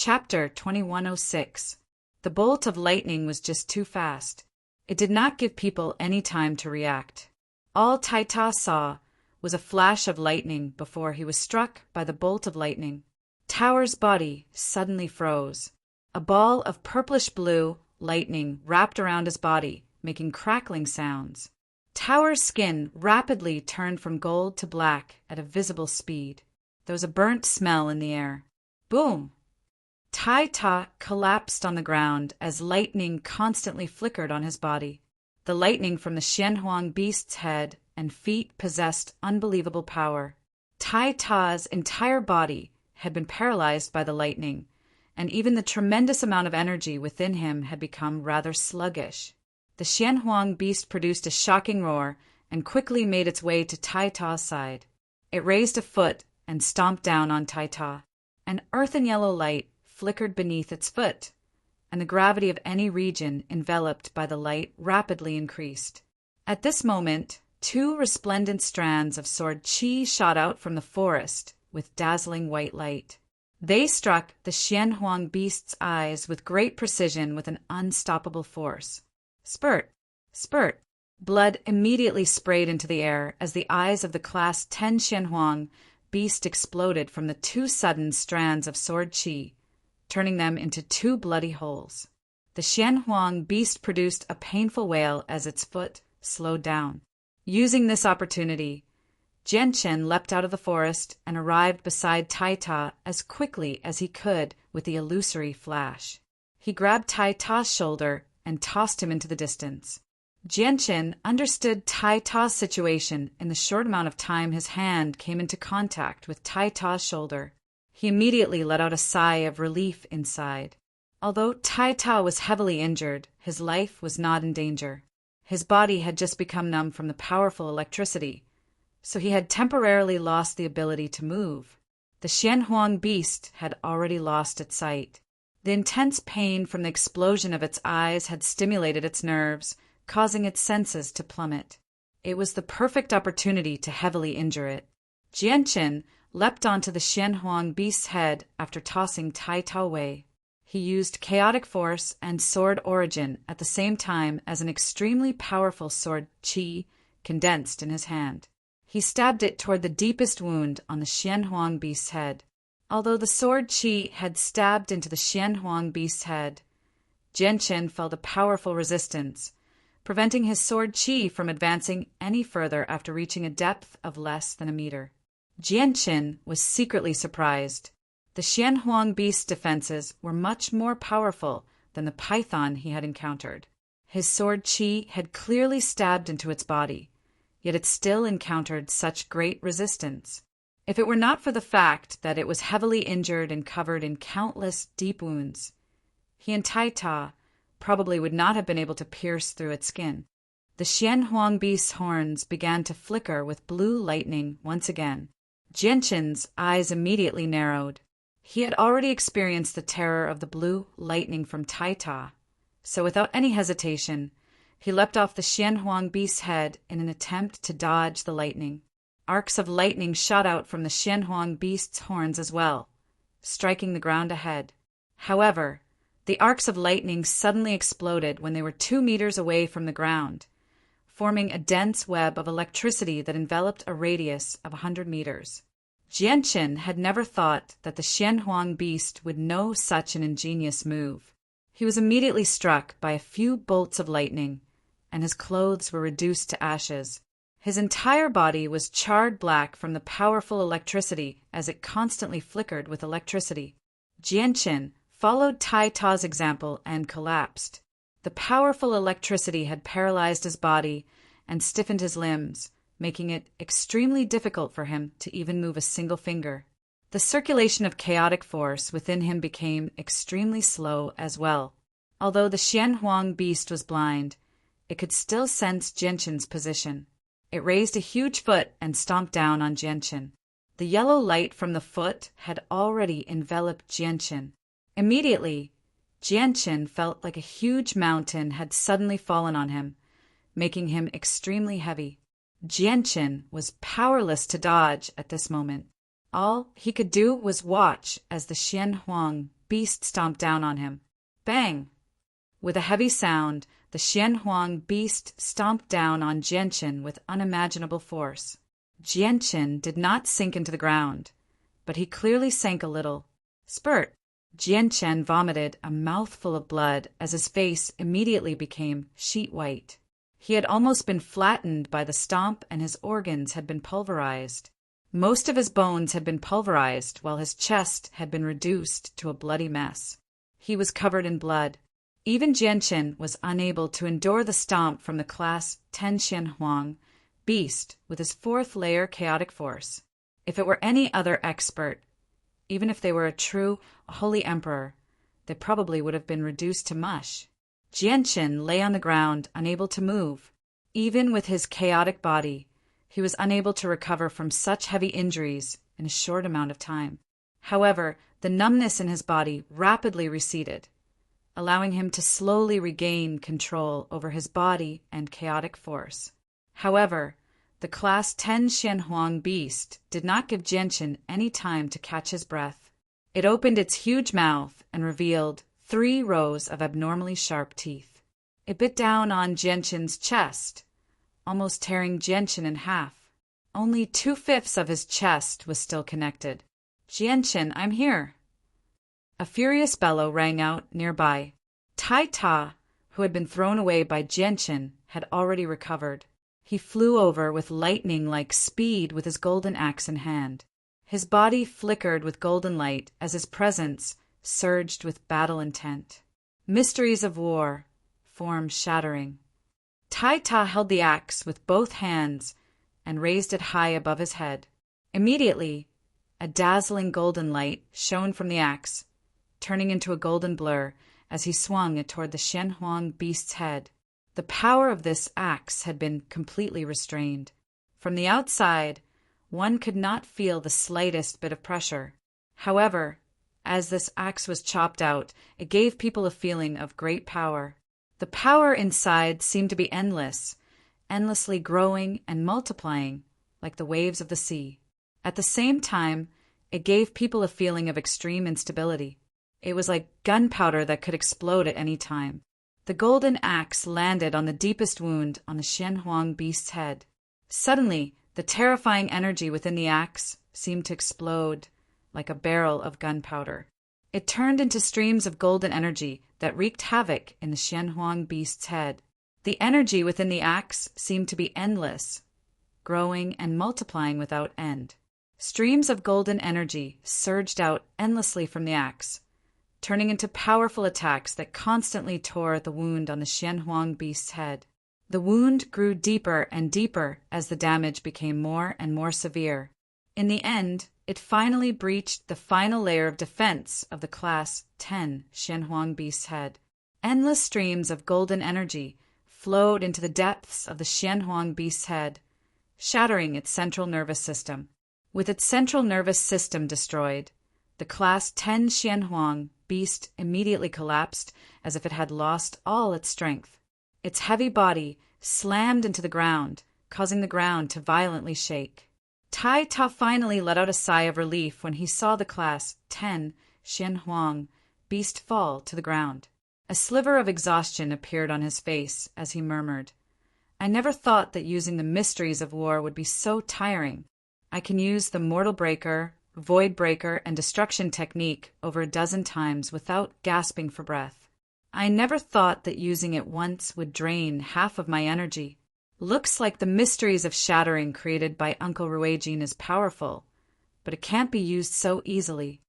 Chapter 2106. The bolt of lightning was just too fast. It did not give people any time to react. All Deity saw was a flash of lightning before he was struck by the bolt of lightning. Tower's body suddenly froze. A ball of purplish-blue lightning wrapped around his body, making crackling sounds. Tower's skin rapidly turned from gold to black at a visible speed. There was a burnt smell in the air. Boom! Deity collapsed on the ground as lightning constantly flickered on his body. The lightning from the Xianhuang beast's head and feet possessed unbelievable power. Deity's entire body had been paralyzed by the lightning, and even the tremendous amount of energy within him had become rather sluggish. The Xianhuang beast produced a shocking roar and quickly made its way to Deity's side. It raised a foot and stomped down on Deity. An earthen yellow light flickered beneath its foot, and the gravity of any region enveloped by the light rapidly increased. At this moment, two resplendent strands of sword qi shot out from the forest with dazzling white light. They struck the Xianhuang beast's eyes with great precision with an unstoppable force. Spurt! Spurt! Blood immediately sprayed into the air as the eyes of the Class 10 Xianhuang beast exploded from the two sudden strands of sword qi, turning them into two bloody holes. The Xianhuang beast produced a painful wail as its foot slowed down. Using this opportunity, Jianchen leapt out of the forest and arrived beside Deity as quickly as he could with the illusory flash. He grabbed Deity's shoulder and tossed him into the distance. Jianchen understood Deity's situation in the short amount of time his hand came into contact with Deity's shoulder. He immediately let out a sigh of relief inside. Although Deity was heavily injured, his life was not in danger. His body had just become numb from the powerful electricity, so he had temporarily lost the ability to move. The Xianhuang beast had already lost its sight. The intense pain from the explosion of its eyes had stimulated its nerves, causing its senses to plummet. It was the perfect opportunity to heavily injure it. Jianchen leapt onto the Xianhuang beast's head after tossing Deity away. He used chaotic force and sword origin at the same time as an extremely powerful sword qi condensed in his hand. He stabbed it toward the deepest wound on the Xianhuang beast's head. Although the sword qi had stabbed into the Xianhuang beast's head, Jianchen felt a powerful resistance, preventing his sword qi from advancing any further after reaching a depth of less than a meter. Jianchen was secretly surprised. The Xianhuang beast's defenses were much more powerful than the python he had encountered. His sword qi had clearly stabbed into its body, yet it still encountered such great resistance. If it were not for the fact that it was heavily injured and covered in countless deep wounds, he and Deity probably would not have been able to pierce through its skin. The Xianhuang beast's horns began to flicker with blue lightning once again. Jianchen's eyes immediately narrowed. He had already experienced the terror of the blue lightning from Deity, so without any hesitation, he leapt off the Xianhuang beast's head in an attempt to dodge the lightning. Arcs of lightning shot out from the Xianhuang beast's horns as well, striking the ground ahead. However, the arcs of lightning suddenly exploded when they were 2 meters away from the ground, forming a dense web of electricity that enveloped a radius of 100 meters. Jianchen had never thought that the Xianhuang beast would know such an ingenious move. He was immediately struck by a few bolts of lightning, and his clothes were reduced to ashes. His entire body was charred black from the powerful electricity as it constantly flickered with electricity. Jianchen followed Deity's example and collapsed. The powerful electricity had paralyzed his body and stiffened his limbs, making it extremely difficult for him to even move a single finger. The circulation of chaotic force within him became extremely slow as well. Although the Xianhuang beast was blind, it could still sense Jianchen's position. It raised a huge foot and stomped down on Jianchen. The yellow light from the foot had already enveloped Jianchen. Immediately, Jianchen felt like a huge mountain had suddenly fallen on him, making him extremely heavy. Jianchen was powerless to dodge at this moment. All he could do was watch as the Xianhuang beast stomped down on him. Bang! With a heavy sound, the Xianhuang beast stomped down on Jianchen with unimaginable force. Jianchen did not sink into the ground, but he clearly sank a little. Spurt! Jianchen vomited a mouthful of blood as his face immediately became sheet white. He had almost been flattened by the stomp and his organs had been pulverized. Most of his bones had been pulverized while his chest had been reduced to a bloody mess. He was covered in blood. Even Jianchen was unable to endure the stomp from the class 10 Xianhuang beast with his fourth layer chaotic force. If it were any other expert, even if they were a true holy emperor, they probably would have been reduced to mush. Jianchen lay on the ground, unable to move. Even with his chaotic body, he was unable to recover from such heavy injuries in a short amount of time. However, the numbness in his body rapidly receded, allowing him to slowly regain control over his body and chaotic force. However, the class 10 Xianhuang beast did not give Jianchen any time to catch his breath. It opened its huge mouth and revealed 3 rows of abnormally sharp teeth. It bit down on Jianchen's chest, almost tearing Jianchen in half. Only 2/5 of his chest was still connected. Jianchen, I'm here. A furious bellow rang out nearby. Tai Ta, who had been thrown away by Jianchen, had already recovered. He flew over with lightning-like speed with his golden axe in hand. His body flickered with golden light as his presence surged with battle intent. Mysteries of war, form shattering. Tai Ta held the axe with both hands and raised it high above his head. Immediately, a dazzling golden light shone from the axe, turning into a golden blur as he swung it toward the Xianhuang beast's head. The power of this axe had been completely restrained. From the outside, one could not feel the slightest bit of pressure. However, as this axe was chopped out, it gave people a feeling of great power. The power inside seemed to be endless, endlessly growing and multiplying, like the waves of the sea. At the same time, it gave people a feeling of extreme instability. It was like gunpowder that could explode at any time. The golden axe landed on the deepest wound on the Xianhuang beast's head. Suddenly, the terrifying energy within the axe seemed to explode like a barrel of gunpowder. It turned into streams of golden energy that wreaked havoc in the Xianhuang beast's head. The energy within the axe seemed to be endless, growing and multiplying without end. Streams of golden energy surged out endlessly from the axe, turning into powerful attacks that constantly tore the wound on the Xianhuang beast's head. The wound grew deeper and deeper as the damage became more and more severe. In the end, it finally breached the final layer of defense of the class 10 Xianhuang beast's head. Endless streams of golden energy flowed into the depths of the Xianhuang beast's head, shattering its central nervous system. With its central nervous system destroyed, the class 10 Xianhuang beast immediately collapsed as if it had lost all its strength. Its heavy body slammed into the ground, causing the ground to violently shake. Tai Ta finally let out a sigh of relief when he saw the class 10 Xianhuang beast fall to the ground. A sliver of exhaustion appeared on his face as he murmured, "I never thought that using the mysteries of war would be so tiring. I can use the Mortal Breaker, Void Breaker, and Destruction technique over a dozen times without gasping for breath. I never thought that using it once would drain half of my energy. Looks like the mysteries of shattering created by Uncle Ruijin is powerful, but it can't be used so easily."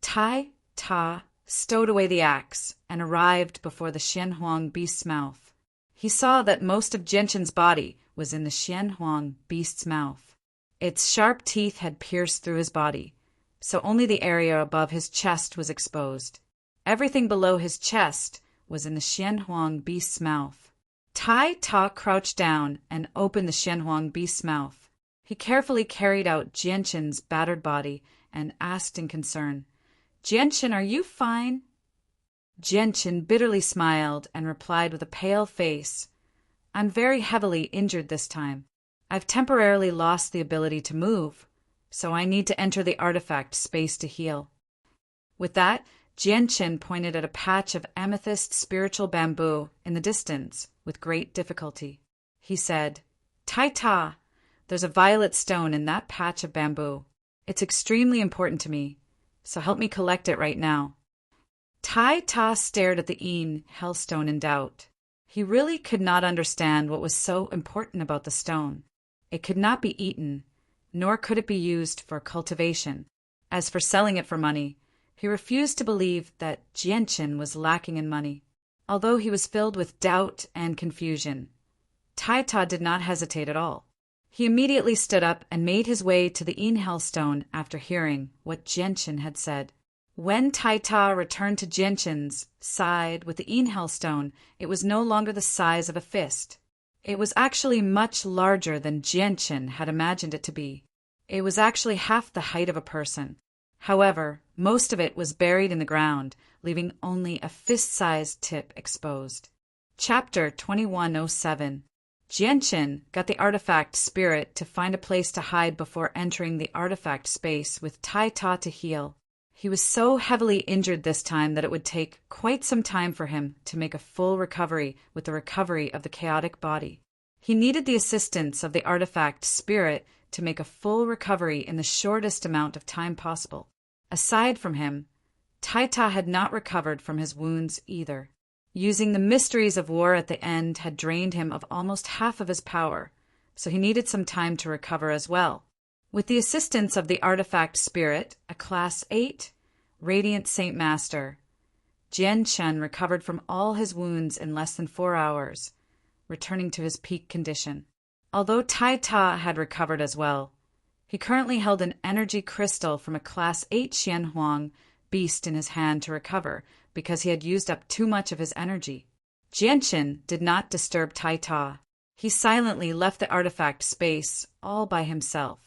Tai Ta stowed away the axe and arrived before the Xianhuang beast's mouth. He saw that most of Jianchen's body was in the Xianhuang beast's mouth. Its sharp teeth had pierced through his body, so only the area above his chest was exposed. Everything below his chest was in the Xianhuang beast's mouth. Tai Ta crouched down and opened the Xianhuang beast's mouth. He carefully carried out Jianchen's battered body and asked in concern, "Jianchen, are you fine?" Jianchen bitterly smiled and replied with a pale face, "I'm very heavily injured this time. I've temporarily lost the ability to move, so I need to enter the artifact space to heal." With that, Jianqin pointed at a patch of amethyst spiritual bamboo in the distance with great difficulty. He said, "Tai-ta, there's a violet stone in that patch of bamboo. It's extremely important to me, so help me collect it right now." Tai-ta stared at the Yin hellstone in doubt. He really could not understand what was so important about the stone. It could not be eaten, nor could it be used for cultivation. As for selling it for money, he refused to believe that Jianqin was lacking in money. Although he was filled with doubt and confusion, Tai-ta did not hesitate at all. He immediately stood up and made his way to the Yin hellstone after hearing what Jianqin had said. When Tai-ta returned to Jianqin's side with the Yin hellstone, it was no longer the size of a fist. It was actually much larger than Jianqin had imagined it to be. It was actually half the height of a person. However, most of it was buried in the ground, leaving only a fist-sized tip exposed. Chapter 2107. Jianqin got the artifact spirit to find a place to hide before entering the artifact space with Tai-ta to heal. He was so heavily injured this time that it would take quite some time for him to make a full recovery with the recovery of the chaotic body. He needed the assistance of the artifact spirit to make a full recovery in the shortest amount of time possible. Aside from him, Tai-ta had not recovered from his wounds either. Using the mysteries of war at the end had drained him of almost half of his power, so he needed some time to recover as well. With the assistance of the artifact spirit, a Class 8, Radiant Saint Master, Jianqin recovered from all his wounds in less than 4 hours, returning to his peak condition. Although Tai-ta had recovered as well, he currently held an energy crystal from a Class 8 Xianhuang beast in his hand to recover because he had used up too much of his energy. Jianqin did not disturb Tai-ta. He silently left the artifact space all by himself.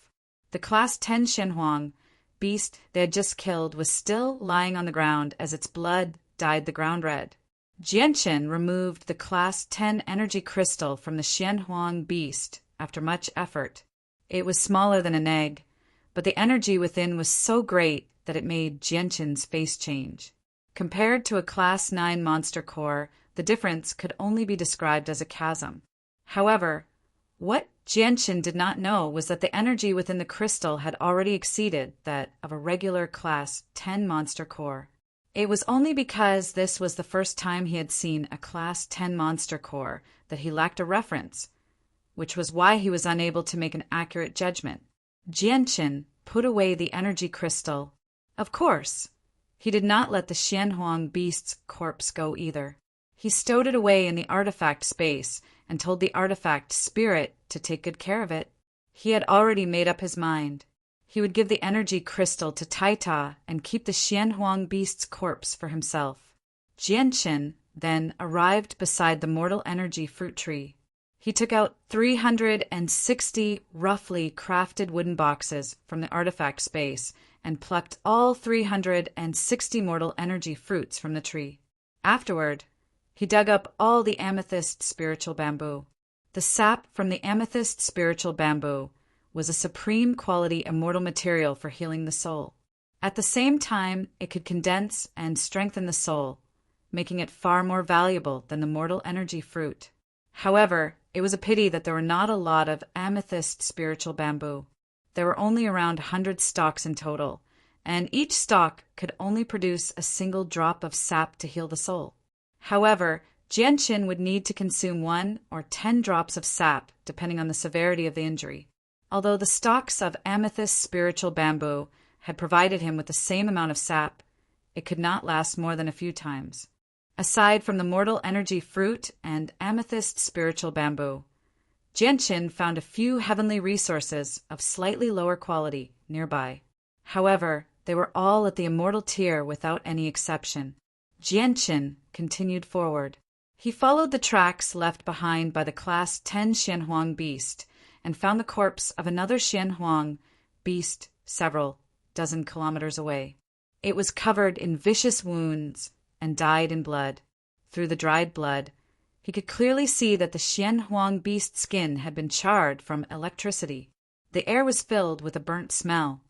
The Class 10 Xianhuang beast they had just killed was still lying on the ground as its blood dyed the ground red. Jianqin removed the Class 10 energy crystal from the Xianhuang beast after much effort. It was smaller than an egg, but the energy within was so great that it made Jianqin's face change. Compared to a Class 9 monster core, the difference could only be described as a chasm. However, what Jianqin did not know was that the energy within the crystal had already exceeded that of a regular Class 10 monster core. It was only because this was the first time he had seen a Class 10 monster core that he lacked a reference, which was why he was unable to make an accurate judgment. Jianqin put away the energy crystal. Of course, he did not let the Xianhuang beast's corpse go either. He stowed it away in the artifact space and told the artifact spirit to take good care of it. He had already made up his mind. He would give the energy crystal to Tai-ta and keep the Xianhuang beast's corpse for himself. Jianqin then arrived beside the mortal energy fruit tree. He took out 360 roughly crafted wooden boxes from the artifact space and plucked all 360 mortal energy fruits from the tree. Afterward, he dug up all the amethyst spiritual bamboo. The sap from the amethyst spiritual bamboo was a supreme quality immortal material for healing the soul. At the same time, it could condense and strengthen the soul, making it far more valuable than the mortal energy fruit. However, it was a pity that there were not a lot of amethyst spiritual bamboo. There were only around 100 stalks in total, and each stalk could only produce a single drop of sap to heal the soul. However, Jianqin would need to consume 1 or 10 drops of sap, depending on the severity of the injury. Although the stalks of amethyst spiritual bamboo had provided him with the same amount of sap, it could not last more than a few times. Aside from the mortal energy fruit and amethyst spiritual bamboo, Jianqin found a few heavenly resources of slightly lower quality nearby. However, they were all at the immortal tier without any exception. Jianqin continued forward. He followed the tracks left behind by the Class 10 Xianhuang beast and found the corpse of another Xianhuang beast several dozen kilometers away. It was covered in vicious wounds and dyed in blood. Through the dried blood, he could clearly see that the Xianhuang beast's skin had been charred from electricity. The air was filled with a burnt smell.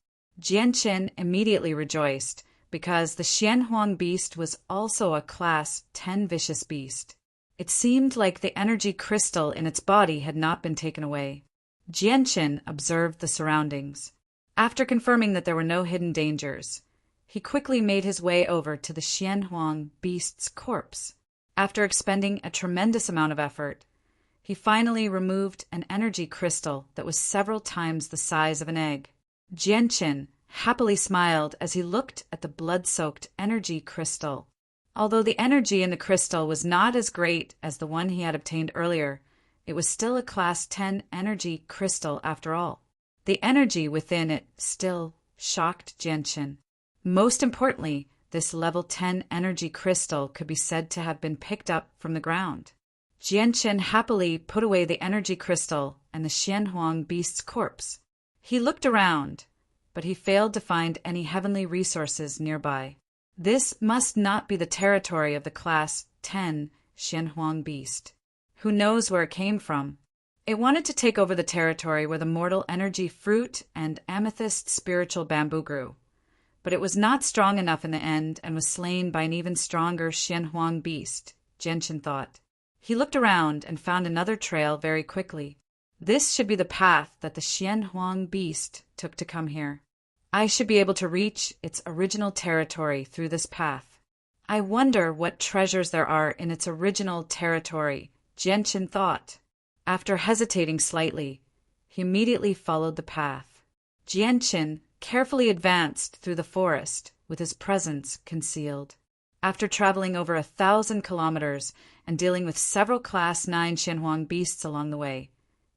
Jianqin immediately rejoiced, because the Xianhuang beast was also a Class 10 vicious beast. It seemed like the energy crystal in its body had not been taken away. Jianqin observed the surroundings. After confirming that there were no hidden dangers, he quickly made his way over to the Xianhuang beast's corpse. After expending a tremendous amount of effort, he finally removed an energy crystal that was several times the size of an egg. Jianqin happily smiled as he looked at the blood-soaked energy crystal. Although the energy in the crystal was not as great as the one he had obtained earlier, it was still a Class 10 energy crystal after all. The energy within it still shocked Jianqin. Most importantly, this level 10 energy crystal could be said to have been picked up from the ground. Jianqin happily put away the energy crystal and the Xianhuang beast's corpse. He looked around, but he failed to find any heavenly resources nearby. This must not be the territory of the Class 10 Xianhuang beast. Who knows where it came from? It wanted to take over the territory where the mortal energy fruit and amethyst spiritual bamboo grew. But it was not strong enough in the end and was slain by an even stronger Xianhuang beast, Jianqin thought. He looked around and found another trail very quickly. This should be the path that the Xianhuang beast took to come here. I should be able to reach its original territory through this path. I wonder what treasures there are in its original territory, Jianqin thought. After hesitating slightly, he immediately followed the path. Jianqin carefully advanced through the forest with his presence concealed. After traveling over 1,000 kilometers and dealing with several Class 9 Xianhuang beasts along the way,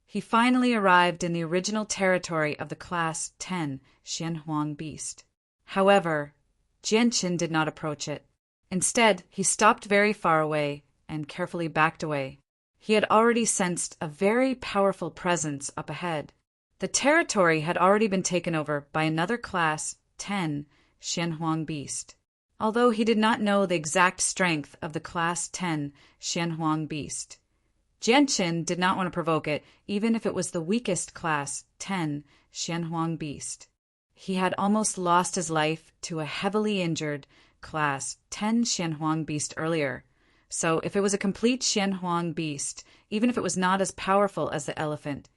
he finally arrived in the original territory of the Class 10 Xianhuang beast. However, Jianqin did not approach it. Instead, he stopped very far away and carefully backed away. He had already sensed a very powerful presence up ahead. The territory had already been taken over by another Class 10 Xianhuang beast. Although he did not know the exact strength of the Class 10 Xianhuang beast, Jianqin did not want to provoke it, even if it was the weakest Class 10 Xianhuang beast. He had almost lost his life to a heavily injured Class 10 Xianhuang beast earlier, so if it was a complete Xianhuang beast, even if it was not as powerful as the elephant,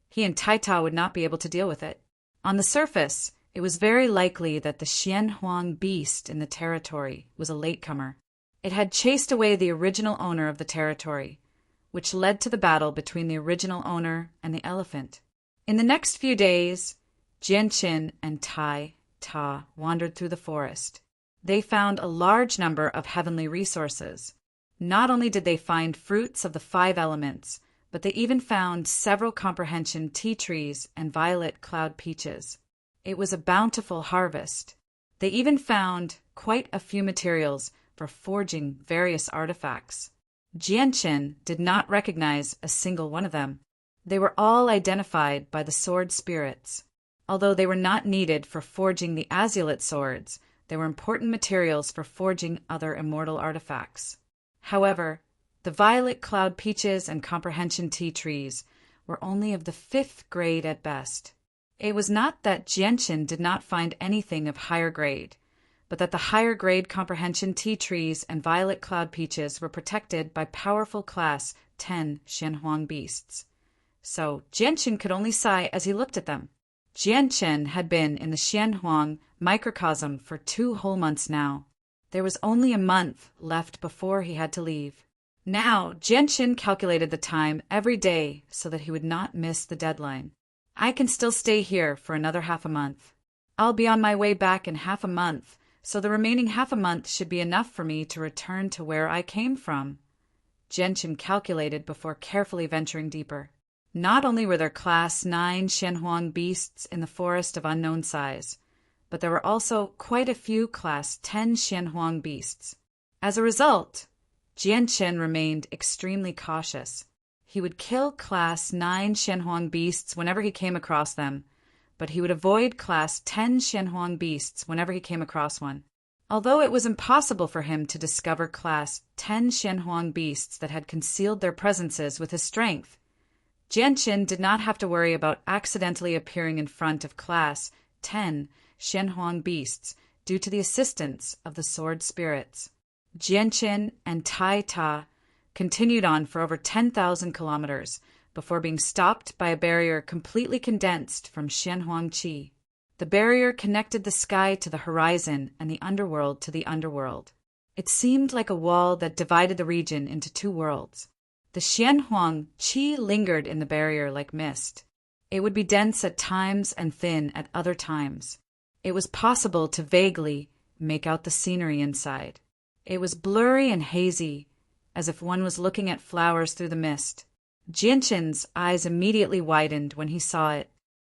he and Taita would not be able to deal with it. On the surface, it was very likely that the Xianhuang beast in the territory was a latecomer. It had chased away the original owner of the territory, which led to the battle between the original owner and the elephant. In the next few days, Jianqin and Ta wandered through the forest. They found a large number of heavenly resources. Not only did they find fruits of the 5 elements, but they even found several comprehension tea trees and violet cloud peaches. It was a bountiful harvest. They even found quite a few materials for forging various artifacts. Jianqin did not recognize a single one of them. They were all identified by the sword spirits. Although they were not needed for forging the azulate swords, they were important materials for forging other immortal artifacts. However, the violet cloud peaches and comprehension tea trees were only of the 5th grade at best. It was not that Jianqin did not find anything of higher grade, but that the higher grade comprehension tea trees and violet cloud peaches were protected by powerful Class 10 Xianhuang beasts. So Jianqin could only sigh as he looked at them. Jianqin had been in the Xianhuang microcosm for 2 whole months now. There was only a month left before he had to leave. Now, Jianqin calculated the time every day so that he would not miss the deadline. I can still stay here for another half a month. I'll be on my way back in half a month, so the remaining half a month should be enough for me to return to where I came from. Jianqin calculated before carefully venturing deeper. Not only were there Class 9 Xianhuang beasts in the forest of unknown size, but there were also quite a few Class 10 Xianhuang beasts. As a result, Jianqin remained extremely cautious. He would kill Class 9 Xianhuang beasts whenever he came across them, but he would avoid Class 10 Xianhuang beasts whenever he came across one. Although it was impossible for him to discover Class 10 Xianhuang beasts that had concealed their presences with his strength, Jianqin did not have to worry about accidentally appearing in front of Class 10 Xianhuang beasts due to the assistance of the sword spirits. Jianqin and Tai Ta continued on for over 10,000 kilometers before being stopped by a barrier completely condensed from Xianhuang Qi. The barrier connected the sky to the horizon and the underworld to the underworld. It seemed like a wall that divided the region into two worlds. The Xianhuang Qi lingered in the barrier like mist. It would be dense at times and thin at other times. It was possible to vaguely make out the scenery inside. It was blurry and hazy, as if one was looking at flowers through the mist. Jianqin's eyes immediately widened when he saw it.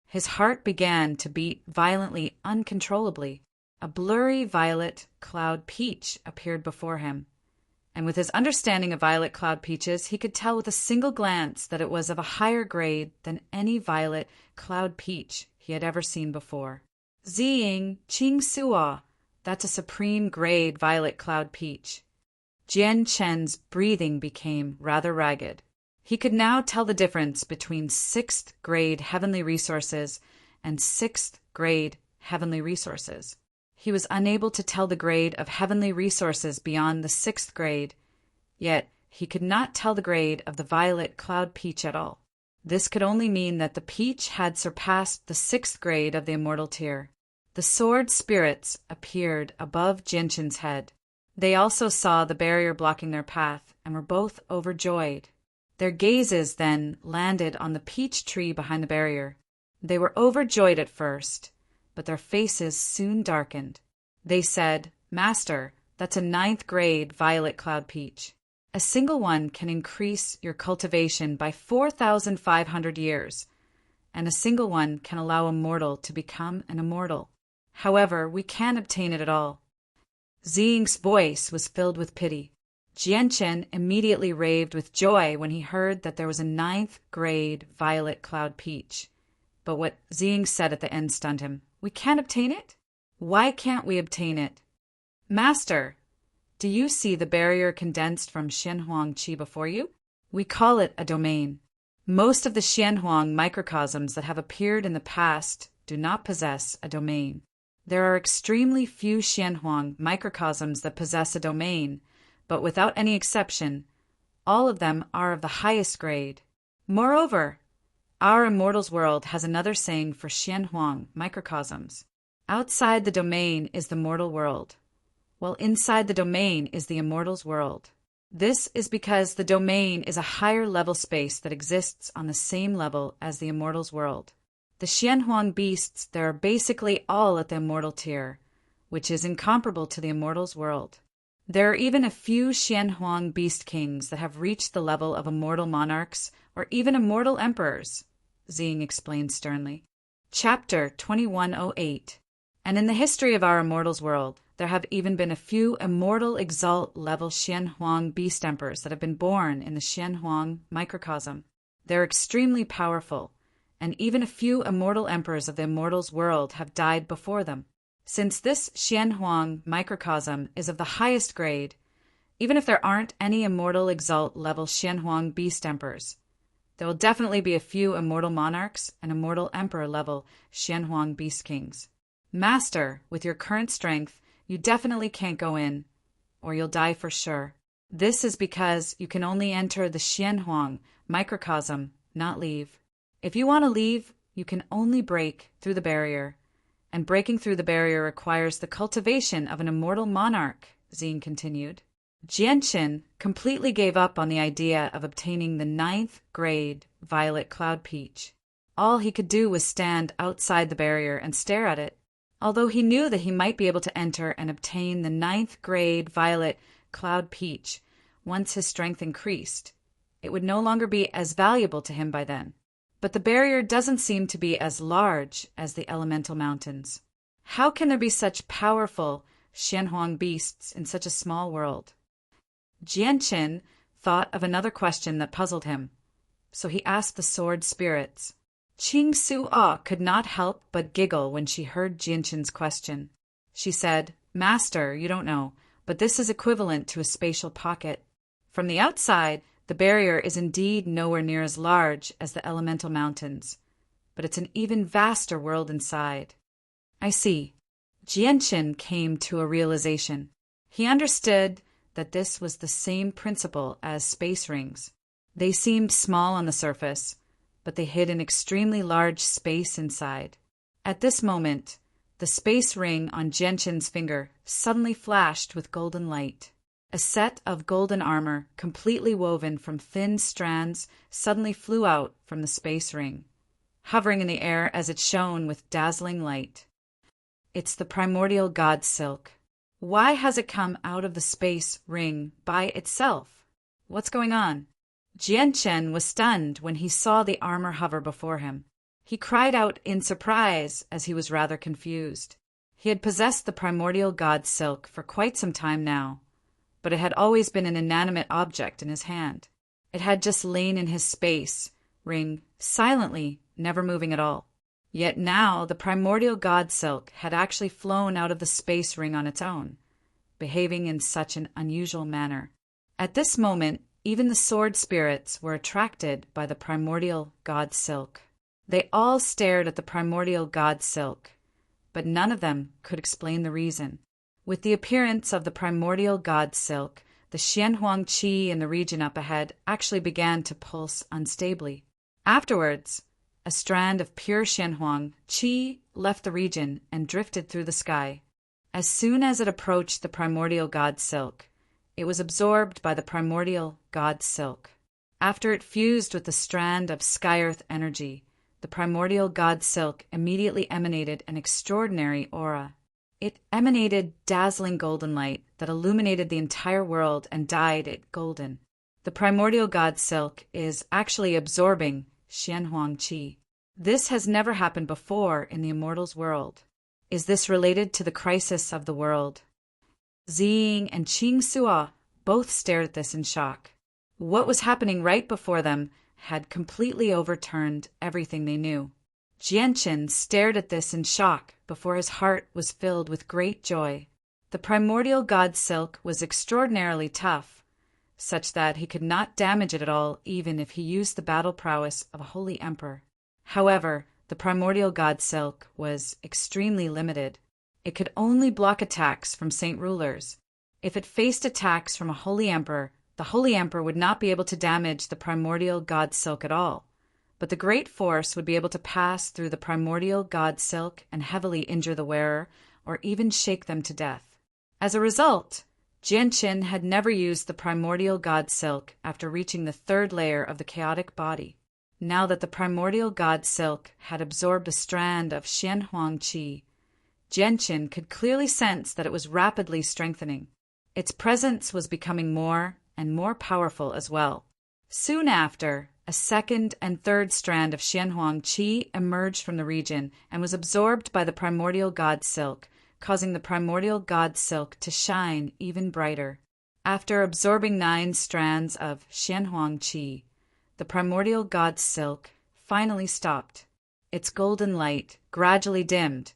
His heart began to beat violently, uncontrollably. A blurry violet cloud peach appeared before him, and with his understanding of violet cloud peaches, he could tell with a single glance that it was of a higher grade than any violet cloud peach he had ever seen before. Ziying Qing Suo, that's a supreme grade violet cloud peach. Jian Chen's breathing became rather ragged. He could now tell the difference between 6th grade heavenly resources and 6th grade heavenly resources. He was unable to tell the grade of heavenly resources beyond the 6th grade, yet he could not tell the grade of the violet cloud peach at all. This could only mean that the peach had surpassed the 6th grade of the immortal tier. The sword spirits appeared above Jianqin's head. They also saw the barrier blocking their path and were both overjoyed. Their gazes then landed on the peach tree behind the barrier. They were overjoyed at first, but their faces soon darkened. They said, "Master, that's a 9th grade violet cloud peach. A single one can increase your cultivation by 4,500 years, and a single one can allow a mortal to become an immortal. However, we can't obtain it at all." Ziying's voice was filled with pity. Jianqin immediately raved with joy when he heard that there was a 9th grade violet cloud peach. But what Ziying said at the end stunned him. "We can't obtain it? Why can't we obtain it?" "Master, do you see the barrier condensed from Xianhuang Qi before you? We call it a domain. Most of the Xianhuang microcosms that have appeared in the past do not possess a domain. There are extremely few Xianhuang microcosms that possess a domain, but without any exception, all of them are of the highest grade. Moreover, our immortals world has another saying for Xianhuang microcosms. Outside the domain is the mortal world, while inside the domain is the immortals world. This is because the domain is a higher level space that exists on the same level as the immortals world. The Xianhuang beasts there are basically all at the immortal tier, which is incomparable to the immortals world. There are even a few Xianhuang beast kings that have reached the level of immortal monarchs or even immortal emperors, Ziying explained sternly. Chapter 2108. And in the history of our immortals world, there have even been a few immortal exalt level Xianhuang beast emperors that have been born in the Xianhuang microcosm. They're extremely powerful, and even a few immortal emperors of the immortals world have died before them. Since this Xianhuang microcosm is of the highest grade, even if there aren't any immortal exalt level Xianhuang beast emperors, there will definitely be a few immortal monarchs and immortal emperor level Xianhuang beast kings. Master, with your current strength, you definitely can't go in, or you'll die for sure. This is because you can only enter the Xianhuang microcosm, not leave. If you want to leave, you can only break through the barrier, and breaking through the barrier requires the cultivation of an immortal monarch, Ziying continued. Jianqin completely gave up on the idea of obtaining the 9th grade violet cloud peach. All he could do was stand outside the barrier and stare at it. Although he knew that he might be able to enter and obtain the 9th grade violet cloud peach once his strength increased, it would no longer be as valuable to him by then. But the barrier doesn't seem to be as large as the elemental mountains. How can there be such powerful Xianhuang beasts in such a small world? Jianqin thought of another question that puzzled him, so he asked the sword spirits. Qing Suo could not help but giggle when she heard Jianqin's question. She said, "Master, you don't know, but this is equivalent to a spatial pocket. From the outside, the barrier is indeed nowhere near as large as the elemental mountains, but it's an even vaster world inside." "I see." Jianqin came to a realization. He understood that this was the same principle as space rings. They seemed small on the surface, but they hid an extremely large space inside. At this moment, the space ring on Jianqin's finger suddenly flashed with golden light. A set of golden armor, completely woven from thin strands, suddenly flew out from the space ring, hovering in the air as it shone with dazzling light. It's the primordial god silk. Why has it come out of the space ring by itself? What's going on? Jianqin was stunned when he saw the armor hover before him. He cried out in surprise as he was rather confused. He had possessed the primordial god silk for quite some time now, but it had always been an inanimate object in his hand. It had just lain in his space ring, silently, never moving at all. Yet now the primordial god silk had actually flown out of the space ring on its own, behaving in such an unusual manner. At this moment, even the sword spirits were attracted by the primordial god silk. They all stared at the primordial god silk, but none of them could explain the reason. With the appearance of the primordial god silk, the Xianhuang qi in the region up ahead actually began to pulse unstably. Afterwards, a strand of pure Xianhuang qi left the region and drifted through the sky. As soon as it approached the primordial god silk, it was absorbed by the primordial god silk. After it fused with the strand of sky-earth energy, the primordial god silk immediately emanated an extraordinary aura. It emanated dazzling golden light that illuminated the entire world and dyed it golden. The primordial god silk is actually absorbing Xianhuang qi. This has never happened before in the immortals' world. Is this related to the crisis of the world? Ziying and Qing Suo both stared at this in shock. What was happening right before them had completely overturned everything they knew. Jianqin stared at this in shock before his heart was filled with great joy. The primordial god silk was extraordinarily tough, such that he could not damage it at all even if he used the battle prowess of a holy emperor. However, the primordial god silk was extremely limited. It could only block attacks from saint rulers. If it faced attacks from a holy emperor, the holy emperor would not be able to damage the primordial god silk at all, but the great force would be able to pass through the primordial god silk and heavily injure the wearer or even shake them to death. As a result, Jianqin had never used the primordial god silk after reaching the third layer of the chaotic body. Now that the primordial god silk had absorbed a strand of Xianhuang qi, Jianqin could clearly sense that it was rapidly strengthening. Its presence was becoming more and more powerful as well. Soon after, a second and third strand of Xianhuang qi emerged from the region and was absorbed by the primordial god silk, causing the primordial god silk to shine even brighter. After absorbing 9 strands of Xianhuang qi, the primordial god silk finally stopped. Its golden light gradually dimmed,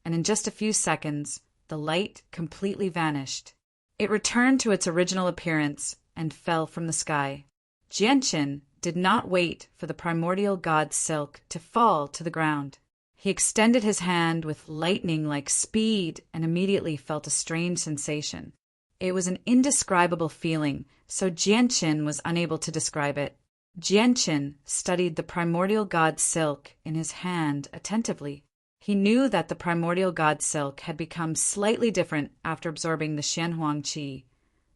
and in just a few seconds, the light completely vanished. It returned to its original appearance and fell from the sky. Jianqin did not wait for the primordial god silk to fall to the ground. He extended his hand with lightning-like speed and immediately felt a strange sensation. It was an indescribable feeling, so Jianqin was unable to describe it. Jianqin studied the primordial god silk in his hand attentively. He knew that the primordial god silk had become slightly different after absorbing the Xianhuang qi,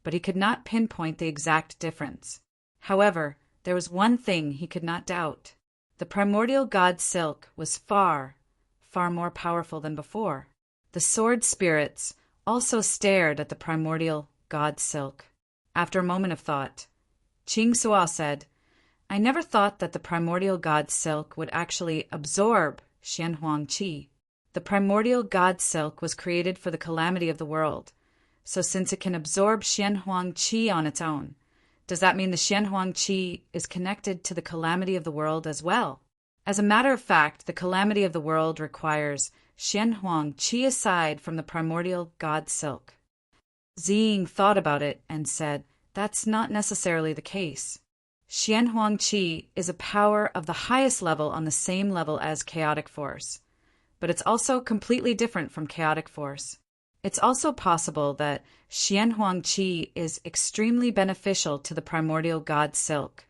but he could not pinpoint the exact difference. However, there was one thing he could not doubt. The primordial god silk was far, far more powerful than before. The sword spirits also stared at the primordial god silk. After a moment of thought, Qing Suo said, "I never thought that the primordial god silk would actually absorb Xianhuang qi. The primordial god silk was created for the calamity of the world, so since it can absorb Xianhuang qi on its own, does that mean the Xianhuang qi is connected to the calamity of the world as well? As a matter of fact, the calamity of the world requires Xianhuang qi aside from the primordial god silk." Ziying thought about it and said, "That's not necessarily the case. Xianhuang qi is a power of the highest level on the same level as chaotic force, but it's also completely different from chaotic force. It's also possible that Xianhuang Qi is extremely beneficial to the primordial god Silk,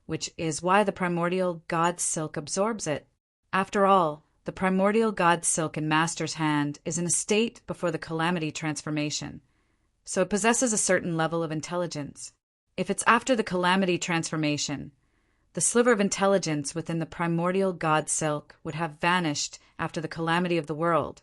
which is why the primordial god Silk absorbs it. After all, the primordial god Silk in Master's hand is in a state before the calamity transformation, so it possesses a certain level of intelligence. If it's after the calamity transformation, the sliver of intelligence within the primordial god Silk would have vanished after the calamity of the world,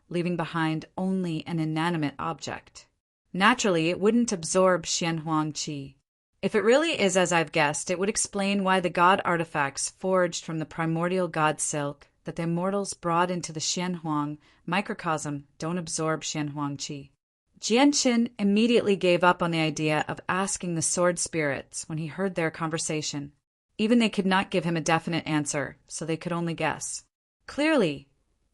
leaving behind only an inanimate object. Naturally, it wouldn't absorb Xianhuang Qi. If it really is as I've guessed, it would explain why the god artifacts forged from the primordial god Silk that the immortals brought into the Xianhuang microcosm don't absorb Xianhuang Qi. Jianqin immediately gave up on the idea of asking the sword spirits when he heard their conversation. Even they could not give him a definite answer, so they could only guess. Clearly,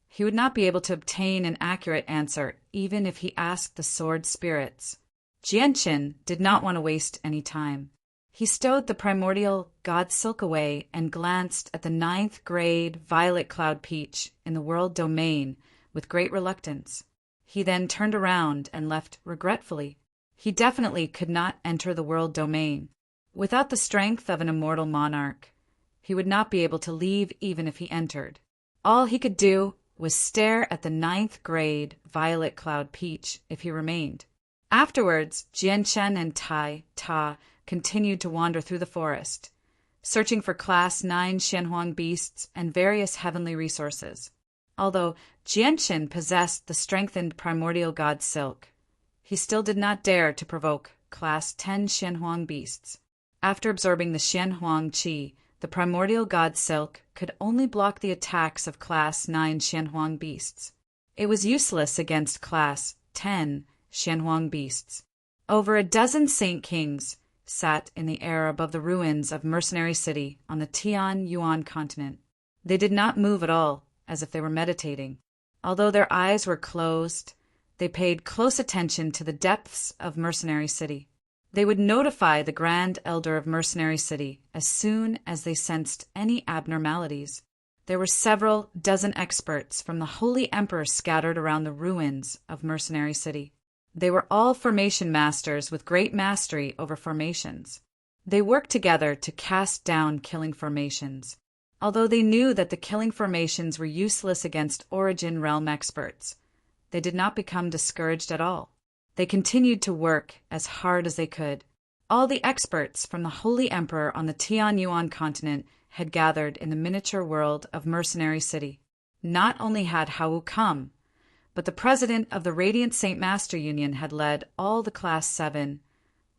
he would not be able to obtain an accurate answer even if he asked the sword spirits. Jianqin did not want to waste any time. He stowed the primordial god Silk away and glanced at the 9th grade violet cloud peach in the world domain with great reluctance. He then turned around and left regretfully. He definitely could not enter the world domain. Without the strength of an immortal monarch, he would not be able to leave even if he entered. All he could do was stare at the 9th grade violet cloud peach if he remained. Afterwards, Jianchen and Ta continued to wander through the forest, searching for Class 9 Xianhuang beasts and various heavenly resources. Although Jianchen possessed the strengthened primordial god Silk, he still did not dare to provoke Class 10 Xianhuang beasts. After absorbing the Xianhuang Qi, the primordial god Silk could only block the attacks of Class 9 Xianhuang beasts. It was useless against Class 10 Xianhuang beasts. Over a dozen Saint Kings sat in the air above the ruins of Mercenary City on the Tian-Yuan continent. They did not move at all, as if they were meditating. Although their eyes were closed, they paid close attention to the depths of Mercenary City. They would notify the Grand Elder of Mercenary City as soon as they sensed any abnormalities. There were several dozen experts from the Holy Emperor scattered around the ruins of Mercenary City. They were all formation masters with great mastery over formations. They worked together to cast down killing formations. Although they knew that the killing formations were useless against Origin Realm experts, they did not become discouraged at all. They continued to work as hard as they could. All the experts from the Holy Emperor on the Tian-Yuan continent had gathered in the miniature world of Mercenary City. Not only had Hao come, but the president of the Radiant Saint Master Union had led all the Class 7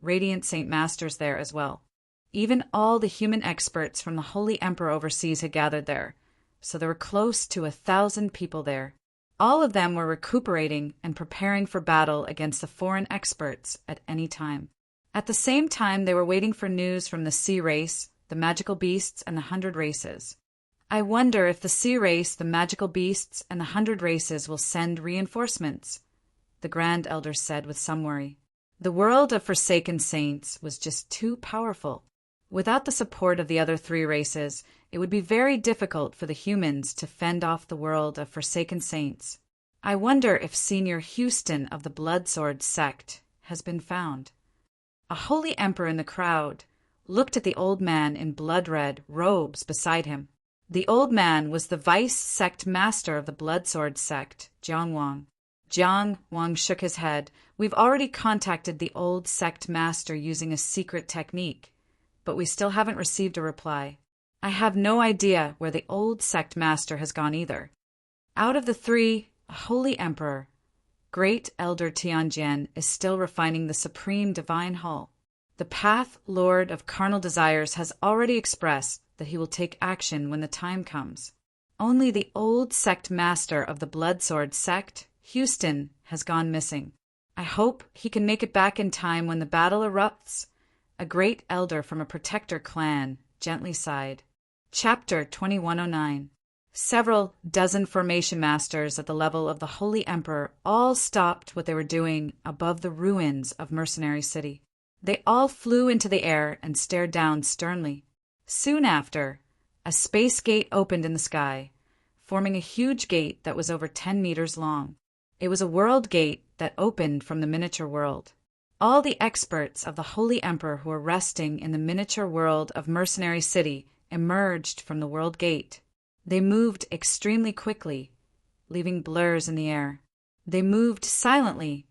Radiant Saint Masters there as well. Even all the human experts from the Holy Emperor overseas had gathered there, so there were close to 1,000 people there. All of them were recuperating and preparing for battle against the foreign experts at any time. At the same time, they were waiting for news from the Sea Race, the Magical Beasts, and the 100 Races. I wonder if the Sea Race, the Magical Beasts, and the 100 Races will send reinforcements, the Grand Elder said with some worry. The world of Forsaken Saints was just too powerful. Without the support of the other 3 races, it would be very difficult for the humans to fend off the world of Forsaken Saints. I wonder if Senior Houston of the Bloodsword sect has been found. A holy emperor in the crowd looked at the old man in blood-red robes beside him. The old man was the vice-sect master of the Bloodsword sect, Jiang Wang. Jiang Wang shook his head. We've already contacted the old sect master using a secret technique, but we still haven't received a reply. I have no idea where the old sect master has gone either. Out of the 3, a holy emperor, Great Elder Tianjian, is still refining the supreme divine hull. The Path Lord of Carnal Desires has already expressed that he will take action when the time comes. Only the old sect master of the Bloodsword sect, Houston, has gone missing. I hope he can make it back in time when the battle erupts. A great elder from a protector clan gently sighed. Chapter 2109. Several dozen formation masters at the level of the Holy Emperor all stopped what they were doing above the ruins of Mercenary City. They all flew into the air and stared down sternly. Soon after, a space gate opened in the sky. forming a huge gate that was over 10 meters long. It was a world gate that opened from the miniature world. All the experts of the Holy Emperor who were resting in the miniature world of Mercenary City emerged from the world gate. They moved extremely quickly, leaving blurs in the air. They moved silently,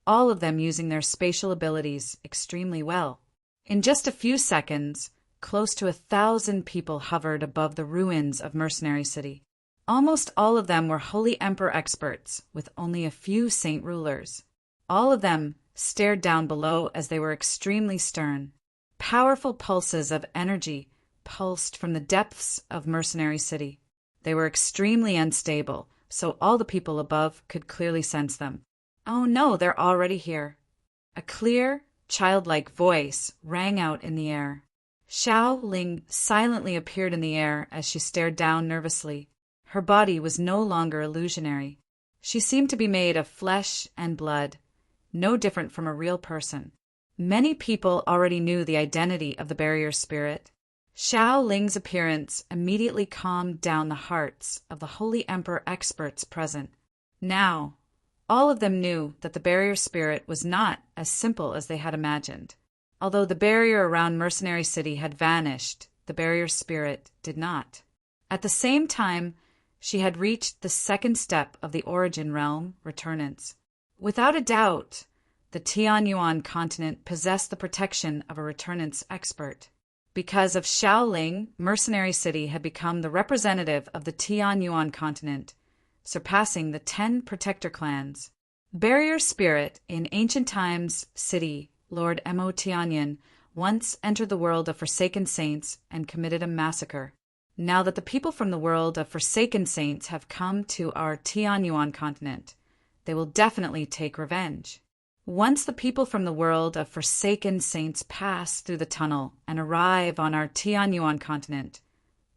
all of them using their spatial abilities extremely well. In just a few seconds, close to 1,000 people hovered above the ruins of Mercenary City. Almost all of them were Holy Emperor experts, with only a few saint rulers. All of them stared down below as they were extremely stern. Powerful pulses of energy pulsed from the depths of Mercenary City. They were extremely unstable, so all the people above could clearly sense them. "Oh no, they're already here." A clear, childlike voice rang out in the air. Xiao Ling silently appeared in the air as she stared down nervously. Her body was no longer illusionary. She seemed to be made of flesh and blood, no different from a real person. Many people already knew the identity of the barrier spirit. Xiao Ling's appearance immediately calmed down the hearts of the Holy Emperor experts present. Now, all of them knew that the barrier spirit was not as simple as they had imagined. Although the barrier around Mercenary City had vanished, the barrier spirit did not. At the same time, she had reached the second step of the origin realm, returnance. Without a doubt, the Tianyuan continent possessed the protection of a returnance expert. Because of Xiao Ling, Mercenary City had become the representative of the Tianyuan continent, surpassing the 10 protector clans. Barrier Spirit in ancient times city, Lord Mo Tianyan, once entered the world of Forsaken Saints and committed a massacre. Now that the people from the world of Forsaken Saints have come to our Tianyuan continent, they will definitely take revenge. Once the people from the world of Forsaken Saints pass through the tunnel and arrive on our Tianyuan continent,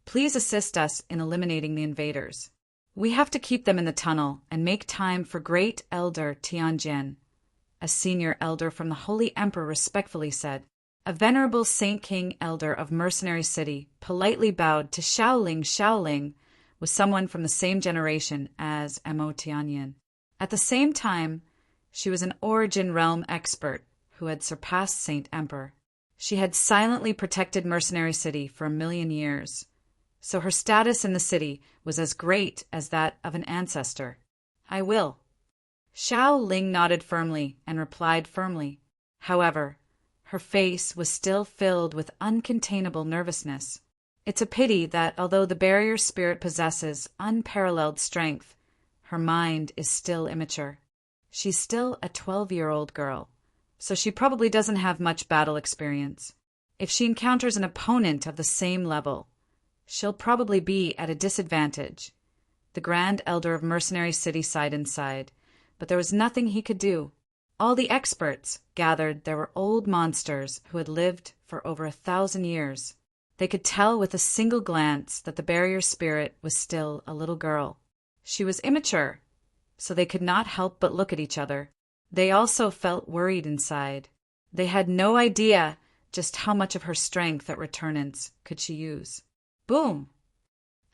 please assist us in eliminating the invaders. We have to keep them in the tunnel and make time for Great Elder Tianjian, a senior elder from the Holy Emperor respectfully said. A venerable Saint King elder of Mercenary City politely bowed to Xiao Ling. Xiao Ling was someone from the same generation as Mo Tianyan. At the same time, she was an origin realm expert who had surpassed Saint Emperor. She had silently protected Mercenary City for 1,000,000 years, so her status in the city was as great as that of an ancestor. "I will." Xiao Ling nodded firmly and replied firmly. However, her face was still filled with uncontainable nervousness. It's a pity that although the barrier spirit possesses unparalleled strength, her mind is still immature. She's still a 12-year-old girl, so she probably doesn't have much battle experience. If she encounters an opponent of the same level, she'll probably be at a disadvantage. The Grand Elder of Mercenary City sighed inside, but there was nothing he could do. All the experts gathered there were old monsters who had lived for over 1,000 years. They could tell with a single glance that the barrier spirit was still a little girl. She was immature, so they could not help but look at each other. They also felt worried inside. They had no idea just how much of her strength at returnance could she use. Boom!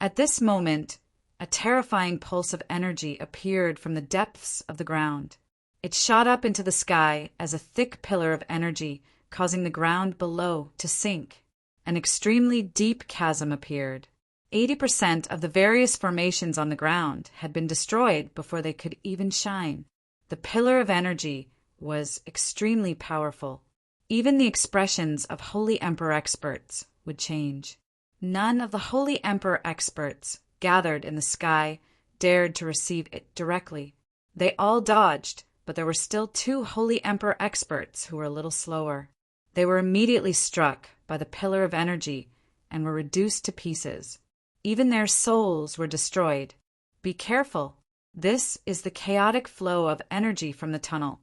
At this moment, a terrifying pulse of energy appeared from the depths of the ground. It shot up into the sky as a thick pillar of energy, causing the ground below to sink. An extremely deep chasm appeared. 80% of the various formations on the ground had been destroyed before they could even shine. The pillar of energy was extremely powerful. Even the expressions of Holy Emperor experts would change. None of the Holy Emperor experts gathered in the sky dared to receive it directly. They all dodged, but there were still 2 Holy Emperor experts who were a little slower. They were immediately struck by the pillar of energy and were reduced to pieces. Even their souls were destroyed. Be careful. This is the chaotic flow of energy from the tunnel.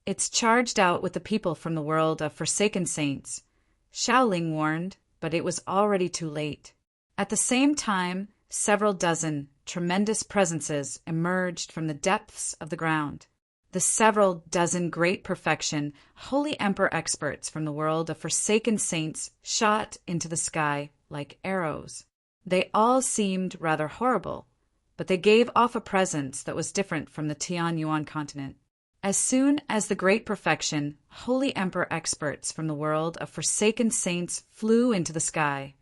It's charged out with the people from the world of Forsaken Saints. Xiao Ling warned, but it was already too late. At the same time, several dozen tremendous presences emerged from the depths of the ground. The several dozen great perfection Holy Emperor experts from the world of Forsaken Saints shot into the sky like arrows. They all seemed rather horrible, but they gave off a presence that was different from the Tianyuan continent. As soon as the Great Perfection, Holy Emperor experts from the world of Forsaken Saints flew into the sky,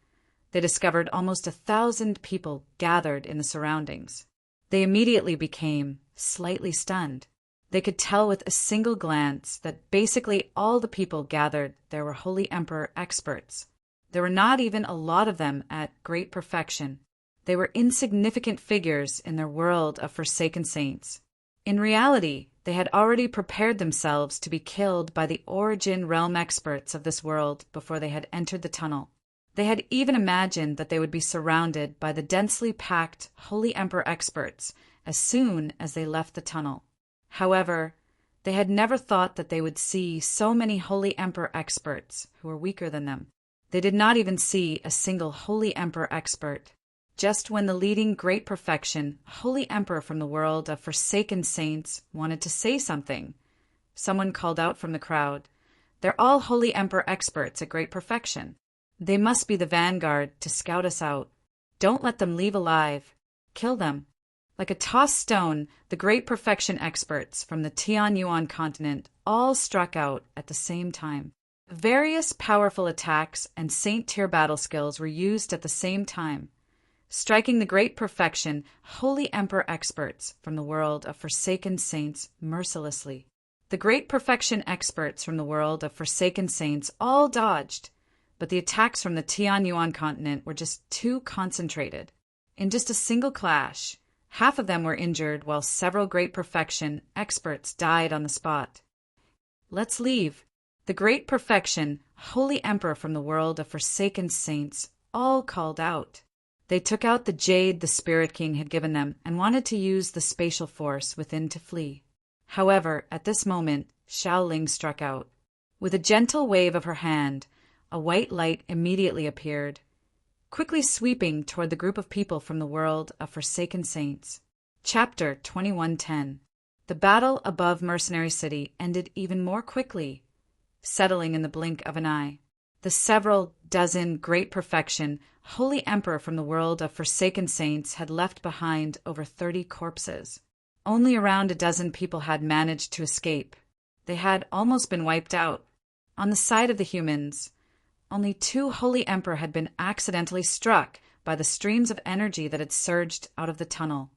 they discovered almost 1,000 people gathered in the surroundings. They immediately became slightly stunned. They could tell with a single glance that basically all the people gathered there were Holy Emperor experts. There were not even a lot of them at Great Perfection. They were insignificant figures in their world of Forsaken Saints. In reality, they had already prepared themselves to be killed by the origin realm experts of this world before they had entered the tunnel. They had even imagined that they would be surrounded by the densely packed Holy Emperor experts as soon as they left the tunnel. However, they had never thought that they would see so many Holy Emperor experts who were weaker than them. They did not even see a single Holy Emperor expert. Just when the leading Great Perfection, Holy Emperor from the world of Forsaken Saints, wanted to say something, someone called out from the crowd, "They're all Holy Emperor experts at Great Perfection. They must be the vanguard to scout us out. Don't let them leave alive. Kill them." Like a tossed stone, the Great Perfection experts from the Tianyuan continent all struck out at the same time. Various powerful attacks and saint-tier battle skills were used at the same time, striking the Great Perfection, Holy Emperor experts from the world of Forsaken Saints mercilessly. The Great Perfection experts from the world of Forsaken Saints all dodged, but the attacks from the Tianyuan continent were just too concentrated. In just a single clash, half of them were injured while several Great Perfection experts died on the spot. "Let's leave." The Great Perfection, Holy Emperor from the world of Forsaken Saints, all called out. They took out the jade the Spirit King had given them and wanted to use the spatial force within to flee. However, at this moment, Xiaoling struck out. With a gentle wave of her hand, a white light immediately appeared, quickly sweeping toward the group of people from the world of Forsaken Saints. Chapter 2110. The battle above Mercenary City ended even more quickly, settling in the blink of an eye. The several dozen Great Perfection, Holy Emperor from the world of Forsaken Saints had left behind over 30 corpses. Only around a dozen people had managed to escape. They had almost been wiped out. On the side of the humans, only 2 Holy Emperor had been accidentally struck by the streams of energy that had surged out of the tunnel,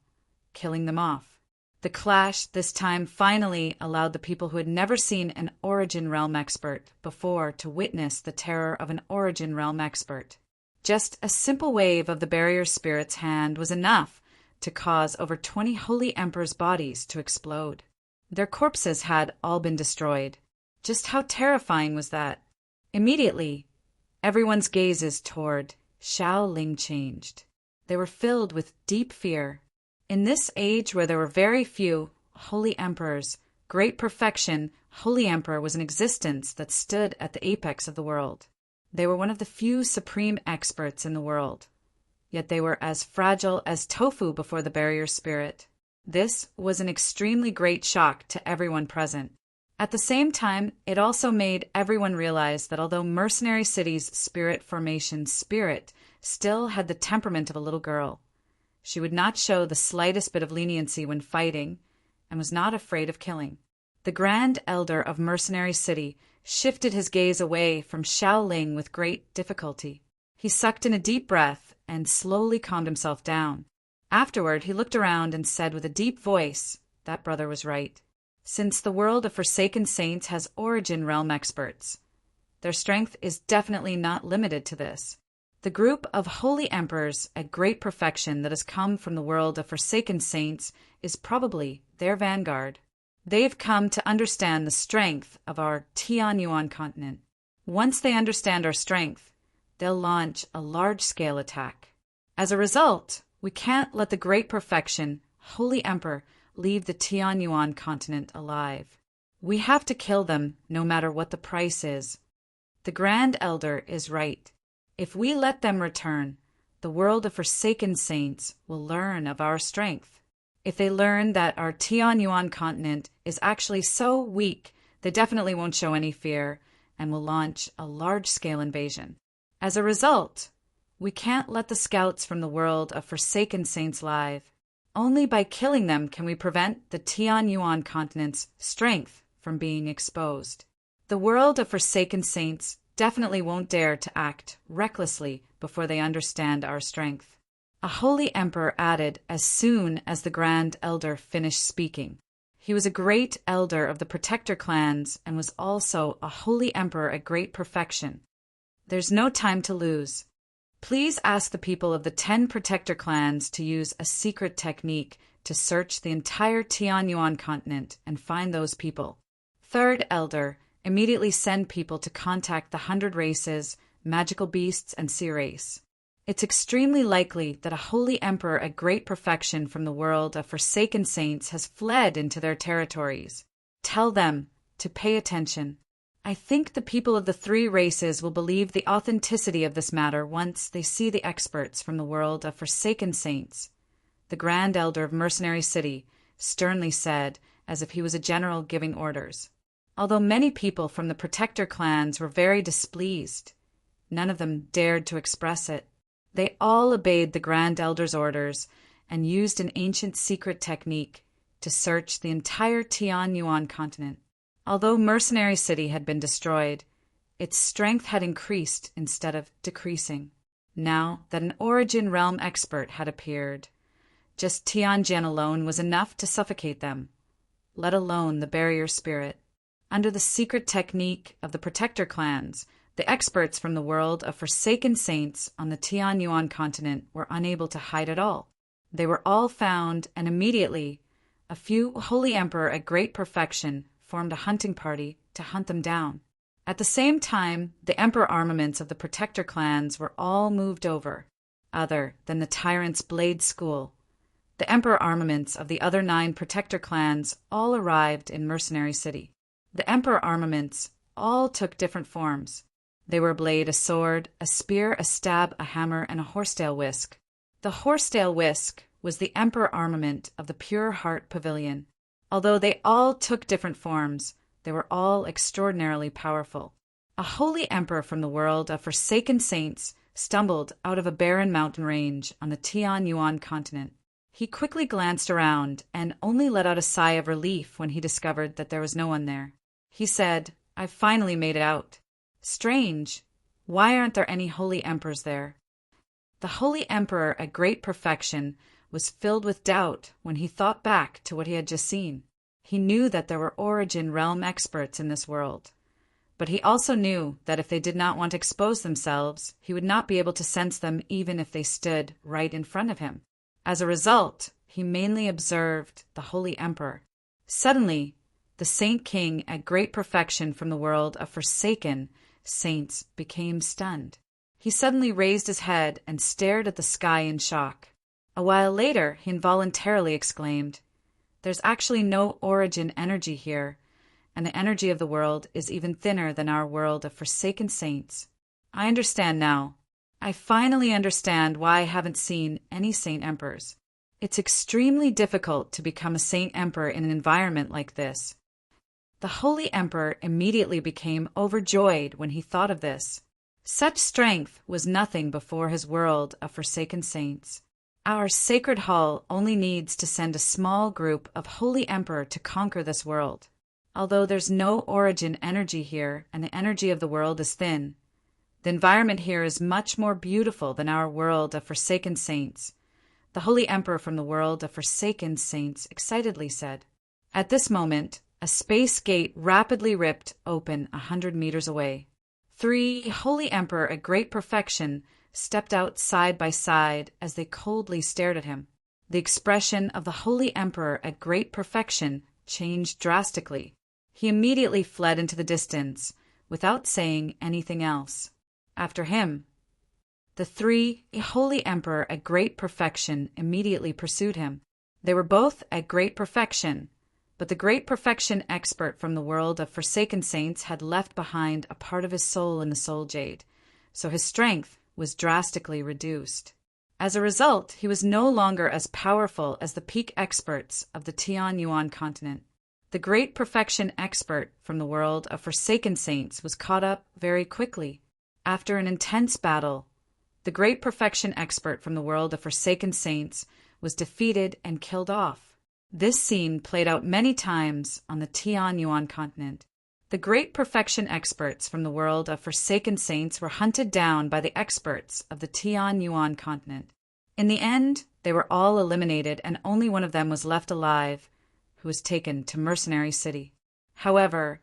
killing them off. The clash this time finally allowed the people who had never seen an Origin Realm expert before to witness the terror of an Origin Realm expert. Just a simple wave of the barrier spirit's hand was enough to cause over 20 Holy Emperors' bodies to explode. Their corpses had all been destroyed. Just how terrifying was that? Immediately, everyone's gazes toward Xiaoling changed. They were filled with deep fear. In this age where there were very few Holy Emperors, Great Perfection, Holy Emperor was an existence that stood at the apex of the world. They were one of the few supreme experts in the world. Yet they were as fragile as tofu before the barrier spirit. This was an extremely great shock to everyone present. At the same time, it also made everyone realize that although Mercenary City's spirit formation spirit still had the temperament of a little girl, she would not show the slightest bit of leniency when fighting and was not afraid of killing. The Grand Elder of Mercenary City shifted his gaze away from Xiaoling with great difficulty. He sucked in a deep breath and slowly calmed himself down. Afterward, he looked around and said with a deep voice, that brother was right. Since the world of Forsaken Saints has Origin Realm experts, their strength is definitely not limited to this. The group of Holy Emperors at Great Perfection that has come from the world of Forsaken Saints is probably their vanguard. They've come to understand the strength of our Tianyuan continent. Once they understand our strength, they'll launch a large-scale attack. As a result, we can't let the Great Perfection, Holy Emperor, leave the Tianyuan continent alive. We have to kill them no matter what the price is. The Grand Elder is right. If we let them return, the world of Forsaken Saints will learn of our strength. If they learn that our Tianyuan continent is actually so weak, they definitely won't show any fear and will launch a large-scale invasion. As a result, we can't let the scouts from the world of Forsaken Saints live. Only by killing them can we prevent the Tianyuan continent's strength from being exposed. The world of forsaken saints definitely won't dare to act recklessly before they understand our strength. A holy emperor added as soon as the Grand Elder finished speaking. He was a great elder of the Protector clans and was also a holy emperor at great perfection. There's no time to lose. Please ask the people of the 10 Protector clans to use a secret technique to search the entire Tianyuan continent and find those people. Third Elder, immediately send people to contact the 100 races, magical beasts, and sea race. It's extremely likely that a holy emperor at great perfection from the world of forsaken saints has fled into their territories. Tell them to pay attention. I think the people of the 3 races will believe the authenticity of this matter once they see the experts from the world of forsaken saints. The Grand Elder of Mercenary City sternly said, as if he was a general giving orders. Although many people from the Protector clans were very displeased, none of them dared to express it. They all obeyed the Grand Elder's orders and used an ancient secret technique to search the entire Tianyuan continent. Although Mercenary City had been destroyed, its strength had increased instead of decreasing. Now that an Origin Realm expert had appeared, just Tianjin alone was enough to suffocate them, let alone the barrier spirit. Under the secret technique of the Protector clans, the experts from the world of forsaken saints on the Tianyuan continent were unable to hide at all. They were all found, and immediately a few holy emperor at great perfection formed a hunting party to hunt them down. At the same time, the emperor armaments of the Protector clans were all moved over. Other than the tyrant's blade school, the emperor armaments of the other 9 Protector clans all arrived in Mercenary City. The emperor armaments all took different forms. They were a blade, a sword, a spear, a stab, a hammer, and a horsetail whisk. The horsetail whisk was the emperor armament of the Pure Heart Pavilion. Although they all took different forms, they were all extraordinarily powerful. A holy emperor from the world of forsaken saints stumbled out of a barren mountain range on the Tianyuan continent. He quickly glanced around and only let out a sigh of relief when he discovered that there was no one there. He said, "I've finally made it out. Strange. Why aren't there any holy emperors there?" The holy emperor at great perfection was filled with doubt when he thought back to what he had just seen. He knew that there were Origin Realm experts in this world, but he also knew that if they did not want to expose themselves, he would not be able to sense them even if they stood right in front of him. As a result, he mainly observed the holy emperor. Suddenly, the Saint King at great perfection from the world of forsaken saints became stunned. He suddenly raised his head and stared at the sky in shock. A while later, he involuntarily exclaimed, "There's actually no origin energy here, and the energy of the world is even thinner than our world of forsaken saints. I understand now. I finally understand why I haven't seen any saint emperors. It's extremely difficult to become a saint emperor in an environment like this." The holy emperor immediately became overjoyed when he thought of this. Such strength was nothing before his world of forsaken saints. Our sacred hall only needs to send a small group of holy emperor to conquer this world. Although there's no origin energy here and the energy of the world is thin, the environment here is much more beautiful than our world of forsaken saints, the holy emperor from the world of forsaken saints excitedly said. At this moment, a space gate rapidly ripped open 100 meters away. 3 holy emperor at great perfection stepped out side by side as they coldly stared at him. The expression of the holy emperor at great perfection changed drastically. He immediately fled into the distance without saying anything else. After him, the 3 holy emperor at great perfection immediately pursued him. They were both at great perfection, but the great perfection expert from the world of forsaken saints had left behind a part of his soul in the soul jade, so his strength was drastically reduced. As a result, he was no longer as powerful as the peak experts of the Tianyuan continent. The great perfection expert from the world of forsaken saints was caught up very quickly. After an intense battle, the great perfection expert from the world of forsaken saints was defeated and killed off. This scene played out many times on the Tianyuan continent. The great perfection experts from the world of forsaken saints were hunted down by the experts of the Tianyuan continent. In the end, they were all eliminated and only one of them was left alive, who was taken to Mercenary City. However,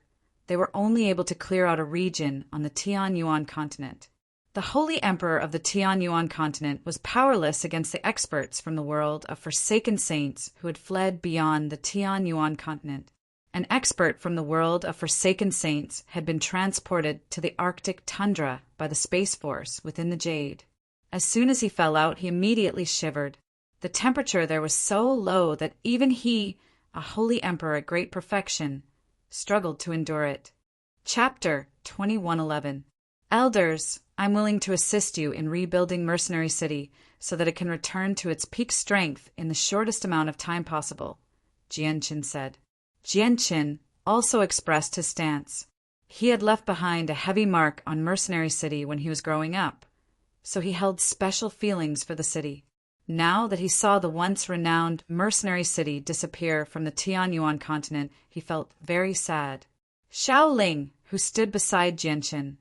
they were only able to clear out a region on the Tianyuan continent. The Holy Emperor of the Tianyuan continent was powerless against the experts from the world of forsaken saints who had fled beyond the Tianyuan continent. An expert from the world of forsaken saints had been transported to the Arctic tundra by the Space Force within the Jade. As soon as he fell out, he immediately shivered. The temperature there was so low that even he, a holy emperor at great perfection, struggled to endure it. Chapter 2111. Elders, I'm willing to assist you in rebuilding Mercenary City so that it can return to its peak strength in the shortest amount of time possible, Jianqin said. Jianqin also expressed his stance. He had left behind a heavy mark on Mercenary City when he was growing up, so he held special feelings for the city. Now that he saw the once renowned Mercenary City disappear from the Tianyuan continent, he felt very sad. Xiao Ling, who stood beside Jianqin,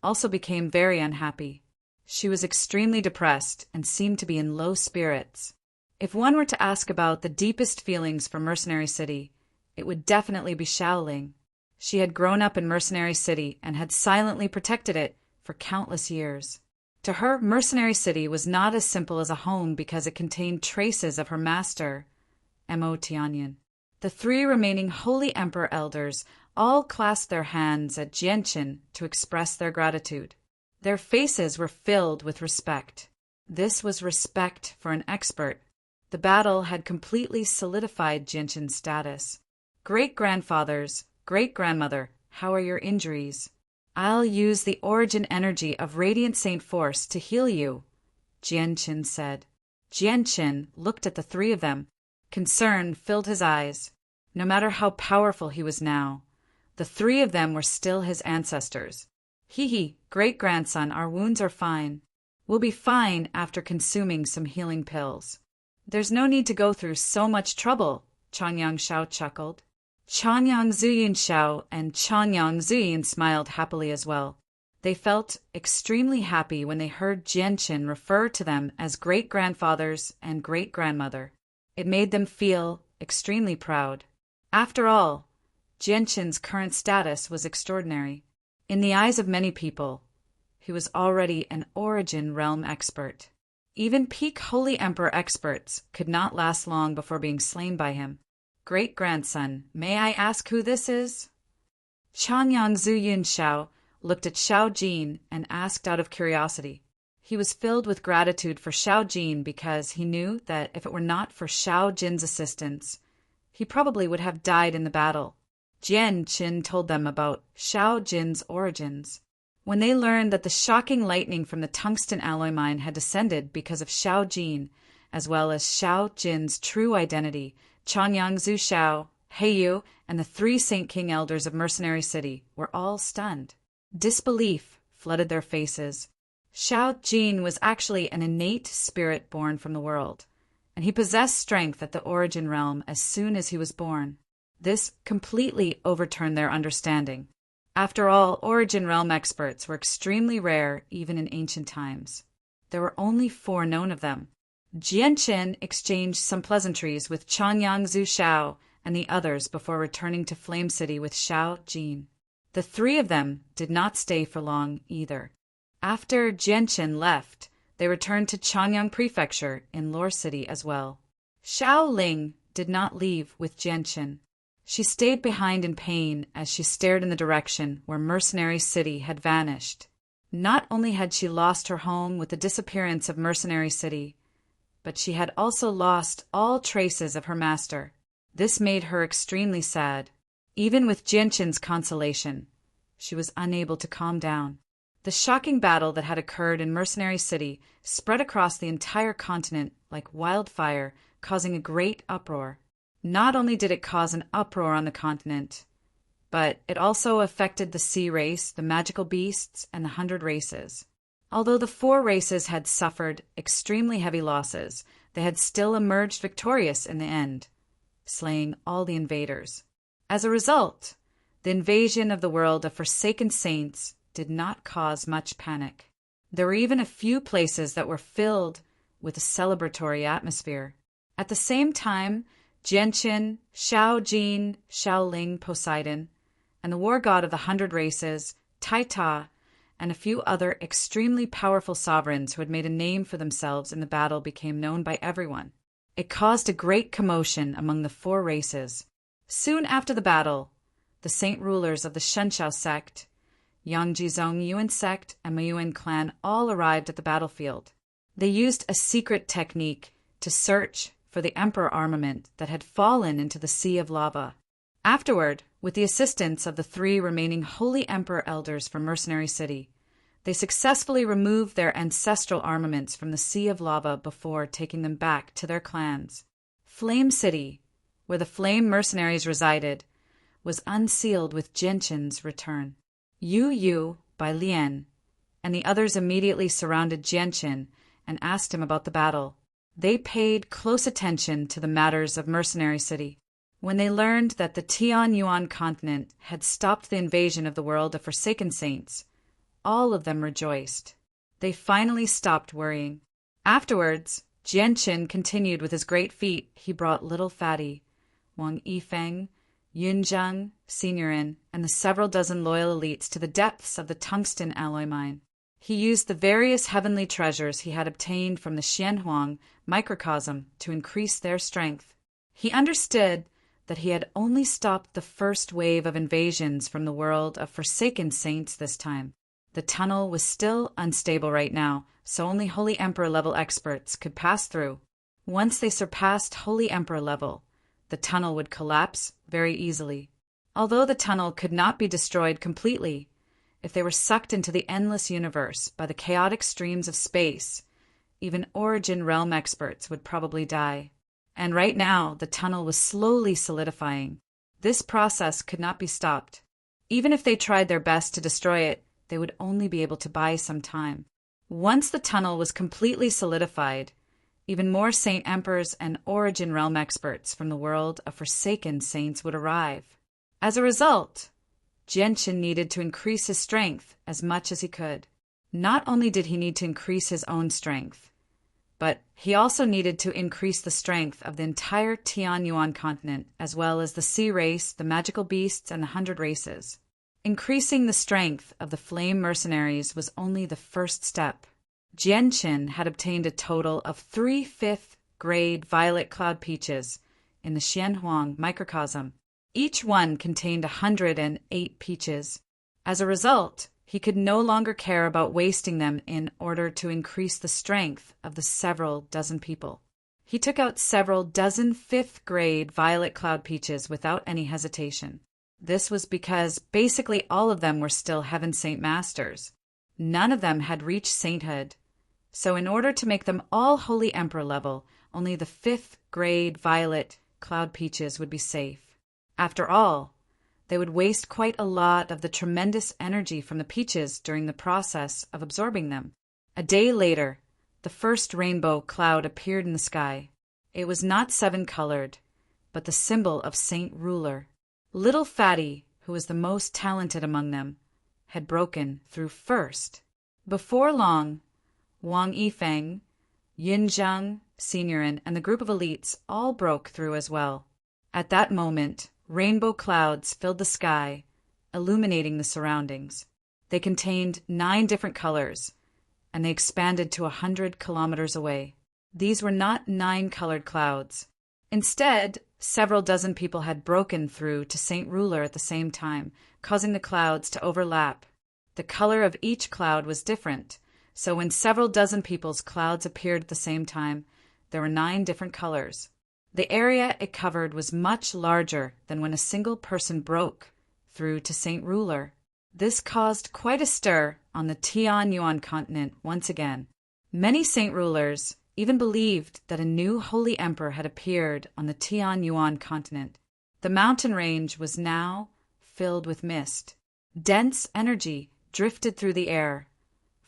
also became very unhappy. She was extremely depressed and seemed to be in low spirits. If one were to ask about the deepest feelings for Mercenary City, it would definitely be Xiao Ling. She had grown up in Mercenary City and had silently protected it for countless years. To her, Mercenary City was not as simple as a home because it contained traces of her master, Mo Tianyan. The three remaining Holy Emperor elders all clasped their hands at Jianqin to express their gratitude. Their faces were filled with respect. This was respect for an expert. The battle had completely solidified Jianqin's status. Great-grandfathers, great-grandmother, how are your injuries? I'll use the origin energy of Radiant Saint Force to heal you, Jianqin said. Jianqin looked at the three of them. Concern filled his eyes. No matter how powerful he was now, the three of them were still his ancestors. Hee, great-grandson, our wounds are fine. We'll be fine after consuming some healing pills. There's no need to go through so much trouble, Changyang Shao chuckled. Changyang Zuyin Shao and Changyang Zuyin smiled happily as well. They felt extremely happy when they heard Jianqin refer to them as great-grandfathers and great-grandmother. It made them feel extremely proud. After all, Jianqin's current status was extraordinary. In the eyes of many people, he was already an origin realm expert. Even peak Holy Emperor experts could not last long before being slain by him. Great-grandson, may I ask who this is? Changyang Zuyin Shao looked at Xiao Jin and asked out of curiosity. He was filled with gratitude for Xiao Jin because he knew that if it were not for Xiao Jin's assistance, he probably would have died in the battle. Jianqin told them about Xiao Jin's origins. When they learned that the shocking lightning from the tungsten alloy mine had descended because of Xiao Jin, as well as Xiao Jin's true identity, Changyang Zu Shao, Heiyu, and the three Saint King elders of Mercenary City were all stunned. Disbelief flooded their faces. Xiao Jin was actually an innate spirit born from the world, and he possessed strength at the origin realm as soon as he was born. This completely overturned their understanding. After all, origin realm experts were extremely rare even in ancient times. There were only 4 known of them. Jianqin exchanged some pleasantries with Changyang Zu Shao and the others before returning to Flame City with Xiao Jin. The 3 of them did not stay for long either. After Jianqin left, they returned to Changyang Prefecture in Lore City as well. Xiao Ling did not leave with Jianqin. She stayed behind in pain as she stared in the direction where Mercenary City had vanished. Not only had she lost her home with the disappearance of Mercenary City, but she had also lost all traces of her master. This made her extremely sad. Even with Jianqin's consolation, she was unable to calm down. The shocking battle that had occurred in Mercenary City spread across the entire continent like wildfire, causing a great uproar. Not only did it cause an uproar on the continent, but it also affected the sea race, the magical beasts, and the 100 races. Although the 4 races had suffered extremely heavy losses, they had still emerged victorious in the end, slaying all the invaders. As a result, the invasion of the world of forsaken saints did not cause much panic. There were even a few places that were filled with a celebratory atmosphere. At the same time, Jianqin, Shaojin, Shaoling Poseidon, and the war god of the 100 races, Deity, and a few other extremely powerful sovereigns who had made a name for themselves in the battle became known by everyone. It caused a great commotion among the 4 races. Soon after the battle, the saint rulers of the Shenshao sect, Yangjizong Yuan sect, and Mayuan clan all arrived at the battlefield. They used a secret technique to search for the emperor armament that had fallen into the sea of lava. Afterward, with the assistance of the 3 remaining holy emperor elders from Mercenary City, they successfully removed their ancestral armaments from the sea of lava before taking them back to their clans. Flame City, where the flame mercenaries resided, was unsealed with Jianqin's return. Yu Yu, by Lian, and the others immediately surrounded Jianqin and asked him about the battle. They paid close attention to the matters of Mercenary City. When they learned that the Tianyuan continent had stopped the invasion of the world of Forsaken Saints, all of them rejoiced. They finally stopped worrying. Afterwards, Jianqin continued with his great feat. He brought Little Fatty, Wang Yifeng, Yunzheng, Seniorin, and the several dozen loyal elites to the depths of the tungsten alloy mine. He used the various heavenly treasures he had obtained from the Xianhuang microcosm to increase their strength. He understood that he had only stopped the first wave of invasions from the world of Forsaken Saints this time. The tunnel was still unstable right now, so only Holy Emperor level experts could pass through. Once they surpassed Holy Emperor level, the tunnel would collapse very easily. Although the tunnel could not be destroyed completely, if they were sucked into the endless universe by the chaotic streams of space, even Origin Realm experts would probably die. And right now, the tunnel was slowly solidifying. This process could not be stopped. Even if they tried their best to destroy it, they would only be able to buy some time. Once the tunnel was completely solidified, even more Saint Emperors and Origin Realm experts from the world of Forsaken Saints would arrive. As a result, Jianqin needed to increase his strength as much as he could. Not only did he need to increase his own strength, but he also needed to increase the strength of the entire Tianyuan continent, as well as the sea race, the magical beasts, and the 100 races. Increasing the strength of the flame mercenaries was only the first step. Jianqin had obtained a total of 3 5th-grade violet cloud peaches in the Xianhuang microcosm. Each one contained 108 peaches. As a result, he could no longer care about wasting them in order to increase the strength of the several dozen people. He took out several dozen 5th-grade violet cloud peaches without any hesitation. This was because basically all of them were still Heaven Saint Masters. None of them had reached sainthood. So in order to make them all Holy Emperor level, only the 5th-grade violet cloud peaches would be safe. After all, they would waste quite a lot of the tremendous energy from the peaches during the process of absorbing them. A day later, the first rainbow cloud appeared in the sky. It was not 7-colored, but the symbol of Saint Ruler. Little Fatty, who was the most talented among them, had broken through first. Before long, Wang Yifeng, Yunzheng, Seniorin, and the group of elites all broke through as well. At that moment, rainbow clouds filled the sky, illuminating the surroundings. They contained 9 different colors, and they expanded to 100 kilometers away. These were not 9-colored clouds. Instead, several dozen people had broken through to Saint Ruler at the same time, causing the clouds to overlap. The color of each cloud was different, so when several dozen people's clouds appeared at the same time, there were 9 different colors. The area it covered was much larger than when a single person broke through to Saint Ruler. This caused quite a stir on the Tianyuan continent once again. Many Saint Rulers even believed that a new Holy Emperor had appeared on the Tianyuan continent. The mountain range was now filled with mist. Dense energy drifted through the air,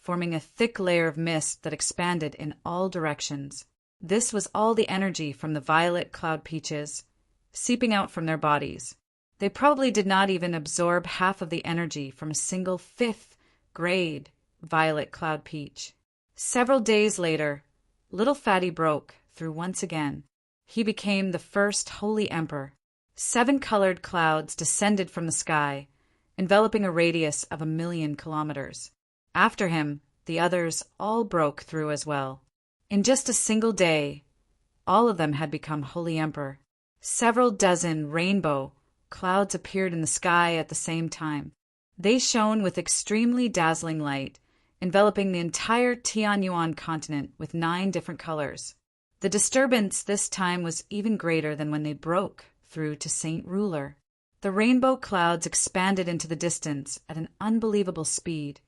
forming a thick layer of mist that expanded in all directions. This was all the energy from the violet cloud peaches seeping out from their bodies. They probably did not even absorb half of the energy from a single fifth-grade violet cloud peach. Several days later, little Fatty broke through once again. He became the first holy emperor. 7 colored clouds descended from the sky, enveloping a radius of 1,000,000 kilometers. After him, the others all broke through as well. In just a single day, all of them had become holy emperor. Several dozen rainbow clouds appeared in the sky at the same time. They shone with extremely dazzling light, enveloping the entire Tianyuan continent with 9 different colors. The disturbance this time was even greater than when they broke through to Saint Ruler. The rainbow clouds expanded into the distance at an unbelievable speed,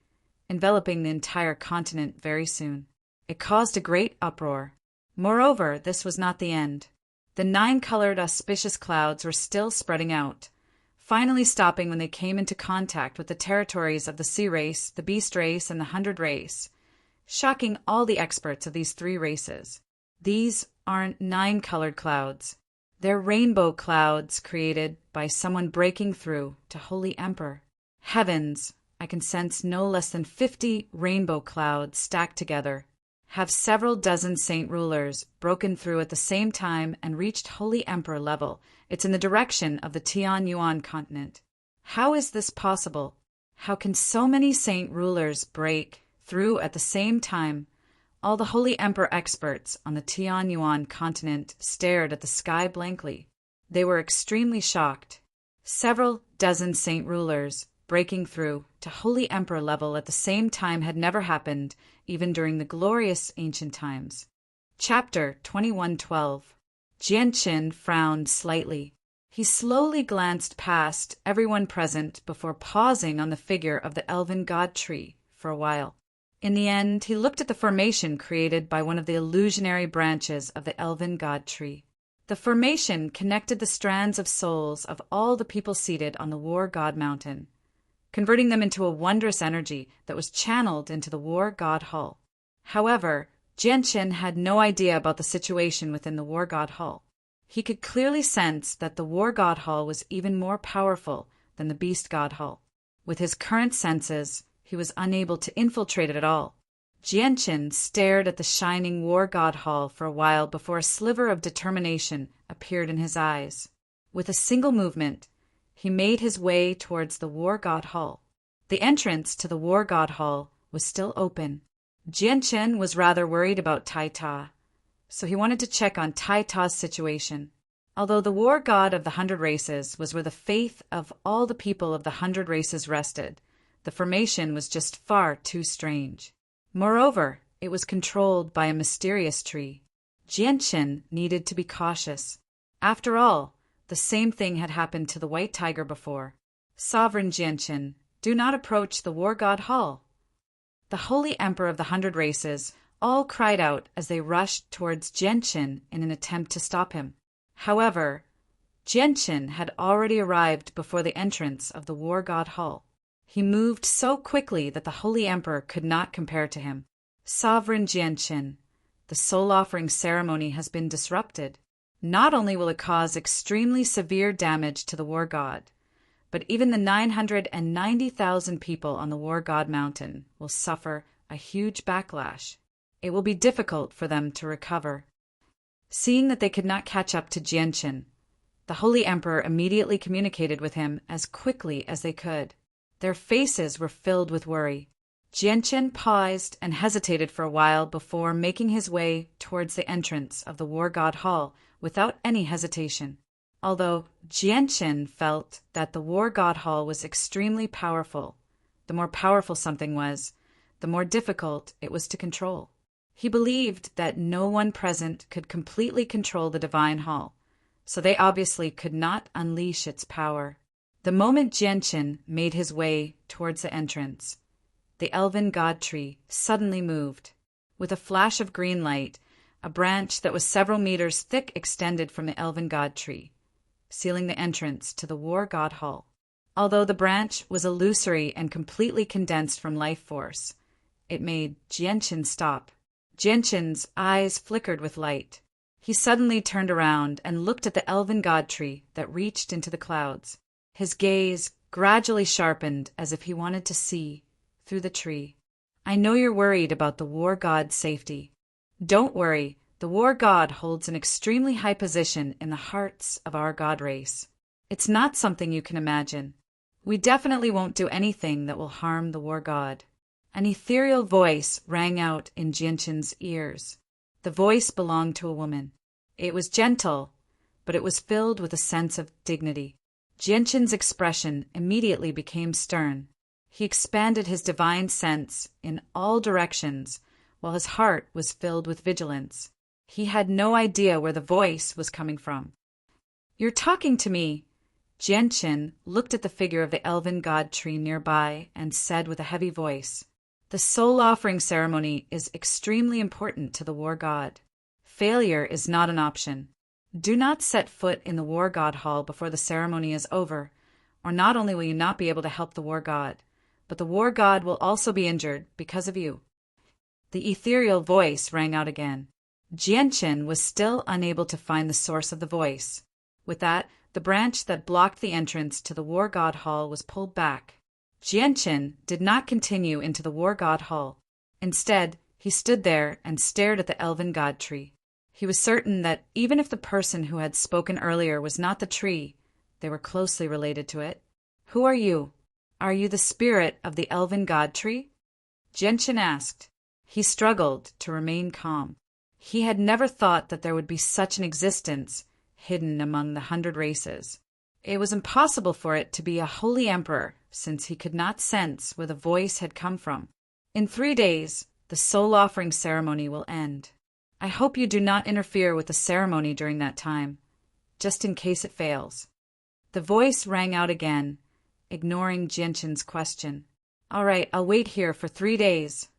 enveloping the entire continent very soon. It caused a great uproar. Moreover, this was not the end. The 9-colored auspicious clouds were still spreading out, finally stopping when they came into contact with the territories of the Sea Race, the Beast Race, and the 100 Race, shocking all the experts of these 3 races. These aren't 9-colored clouds. They're rainbow clouds created by someone breaking through to Holy Emperor. Heavens, I can sense no less than 50 rainbow clouds stacked together. Have several dozen Saint Rulers broken through at the same time and reached Holy Emperor level. It's in the direction of the Tianyuan continent. How is this possible? How can so many Saint Rulers break through at the same time? All the Holy Emperor experts on the Tianyuan continent stared at the sky blankly. They were extremely shocked. Several dozen Saint Rulers breaking through to Holy Emperor level at the same time had never happened, even during the glorious ancient times. Chapter 21:12. Jianqin frowned slightly. He slowly glanced past everyone present before pausing on the figure of the elven god tree for a while. In the end, he looked at the formation created by one of the illusionary branches of the elven god tree. The formation connected the strands of souls of all the people seated on the War God Mountain, converting them into a wondrous energy that was channeled into the War God Hall. However, Jianqin had no idea about the situation within the War God Hall. He could clearly sense that the War God Hall was even more powerful than the Beast God Hall. With his current senses, he was unable to infiltrate it at all. Jianqin stared at the shining War God Hall for a while before a sliver of determination appeared in his eyes. With a single movement, he made his way towards the War God Hall. The entrance to the War God Hall was still open. Jianqin was rather worried about Tai Ta, so he wanted to check on Tai Ta's situation. Although the War God of the 100 Races was where the faith of all the people of the 100 Races rested, the formation was just far too strange. Moreover, it was controlled by a mysterious tree. Jianqin needed to be cautious. After all, the same thing had happened to the White Tiger before. Sovereign Jianqin, do not approach the War God Hall. The Holy Emperor of the 100 Races all cried out as they rushed towards Jianqin in an attempt to stop him. However, Jianqin had already arrived before the entrance of the War God Hall. He moved so quickly that the Holy Emperor could not compare to him. Sovereign Jianqin, the soul offering ceremony has been disrupted. Not only will it cause extremely severe damage to the War God, but even the 990,000 people on the War God Mountain will suffer a huge backlash. It will be difficult for them to recover. Seeing that they could not catch up to Jianqin, the Holy Emperor immediately communicated with him as quickly as they could. Their faces were filled with worry. Jianqin paused and hesitated for a while before making his way towards the entrance of the War God Hall without any hesitation. Although Jianqin felt that the War God Hall was extremely powerful, the more powerful something was, the more difficult it was to control. He believed that no one present could completely control the Divine Hall, so they obviously could not unleash its power. The moment Jianqin made his way towards the entrance, the elven god tree suddenly moved. With a flash of green light, a branch that was several meters thick extended from the elven god tree, sealing the entrance to the War God Hall. Although the branch was illusory and completely condensed from life force, it made Jianqin stop. Jianshin's eyes flickered with light. He suddenly turned around and looked at the elven god tree that reached into the clouds. His gaze gradually sharpened as if he wanted to see through the tree. I know you're worried about the war god's safety. Don't worry, the war god holds an extremely high position in the hearts of our god race. It's not something you can imagine. We definitely won't do anything that will harm the war god. An ethereal voice rang out in Jianshin's ears. The voice belonged to a woman. It was gentle, but it was filled with a sense of dignity. Jianshin's expression immediately became stern. He expanded his divine sense in all directions, while his heart was filled with vigilance. He had no idea where the voice was coming from. "You're talking to me." Jianshin looked at the figure of the elven god tree nearby and said with a heavy voice, "The soul offering ceremony is extremely important to the war god. Failure is not an option. Do not set foot in the war god hall before the ceremony is over, or not only will you not be able to help the war god, but the war god will also be injured because of you." The ethereal voice rang out again. Jianshin was still unable to find the source of the voice. With that, the branch that blocked the entrance to the war god hall was pulled back. Jianshin did not continue into the war god hall. Instead, he stood there and stared at the elven god tree. He was certain that even if the person who had spoken earlier was not the tree, they were closely related to it. "Who are you? Are you the spirit of the elven god tree?" Jianshin asked. He struggled to remain calm. He had never thought that there would be such an existence hidden among the 100 races. It was impossible for it to be a holy emperor, since he could not sense where the voice had come from. "In 3 days, the soul offering ceremony will end. I hope you do not interfere with the ceremony during that time, just in case it fails." The voice rang out again, ignoring Jianshin's question. "All right, I'll wait here for 3 days."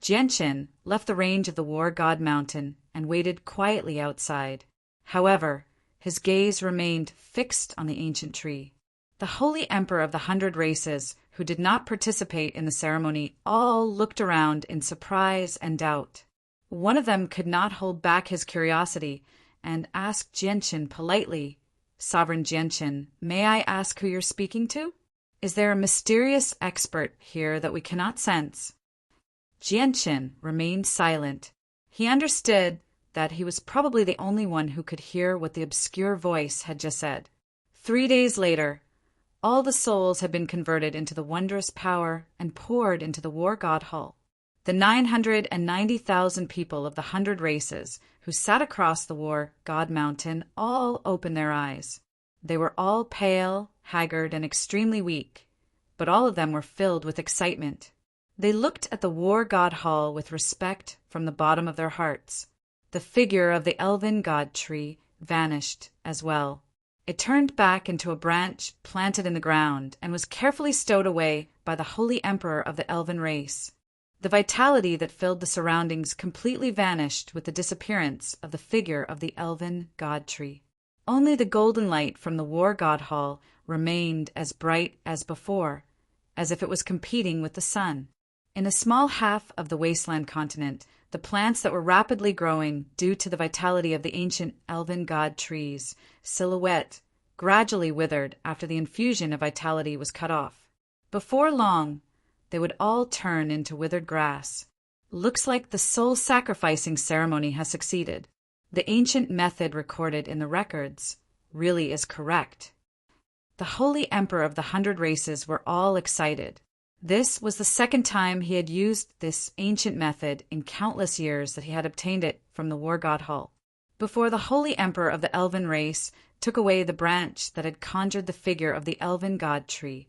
Jianshin left the range of the war god mountain and waited quietly outside. However, his gaze remained fixed on the ancient tree. The holy emperor of the 100 races, who did not participate in the ceremony, all looked around in surprise and doubt. One of them could not hold back his curiosity and asked Jianshin politely, "Sovereign Jianshin, may I ask who you're speaking to? Is there a mysterious expert here that we cannot sense?" Jianshin remained silent. He understood that he was probably the only one who could hear what the obscure voice had just said. 3 days later, all the souls had been converted into the wondrous power and poured into the war god hall. The 990,000 people of the 100 races who sat across the war god mountain all opened their eyes. They were all pale, haggard, and extremely weak, but all of them were filled with excitement. They looked at the war god hall with respect from the bottom of their hearts. The figure of the elven god tree vanished as well. It turned back into a branch planted in the ground and was carefully stowed away by the holy emperor of the elven race. The vitality that filled the surroundings completely vanished with the disappearance of the figure of the elven god tree. Only the golden light from the war god hall remained as bright as before, as if it was competing with the sun. In a small half of the wasteland continent, the plants that were rapidly growing due to the vitality of the ancient elven god trees, silhouette, gradually withered after the infusion of vitality was cut off. Before long, they would all turn into withered grass. Looks like the soul sacrificing ceremony has succeeded. The ancient method recorded in the records really is correct. The holy emperor of the 100 races were all excited. This was the second time he had used this ancient method in countless years that he had obtained it from the war god hall. Before the holy emperor of the elven race took away the branch that had conjured the figure of the elven god tree,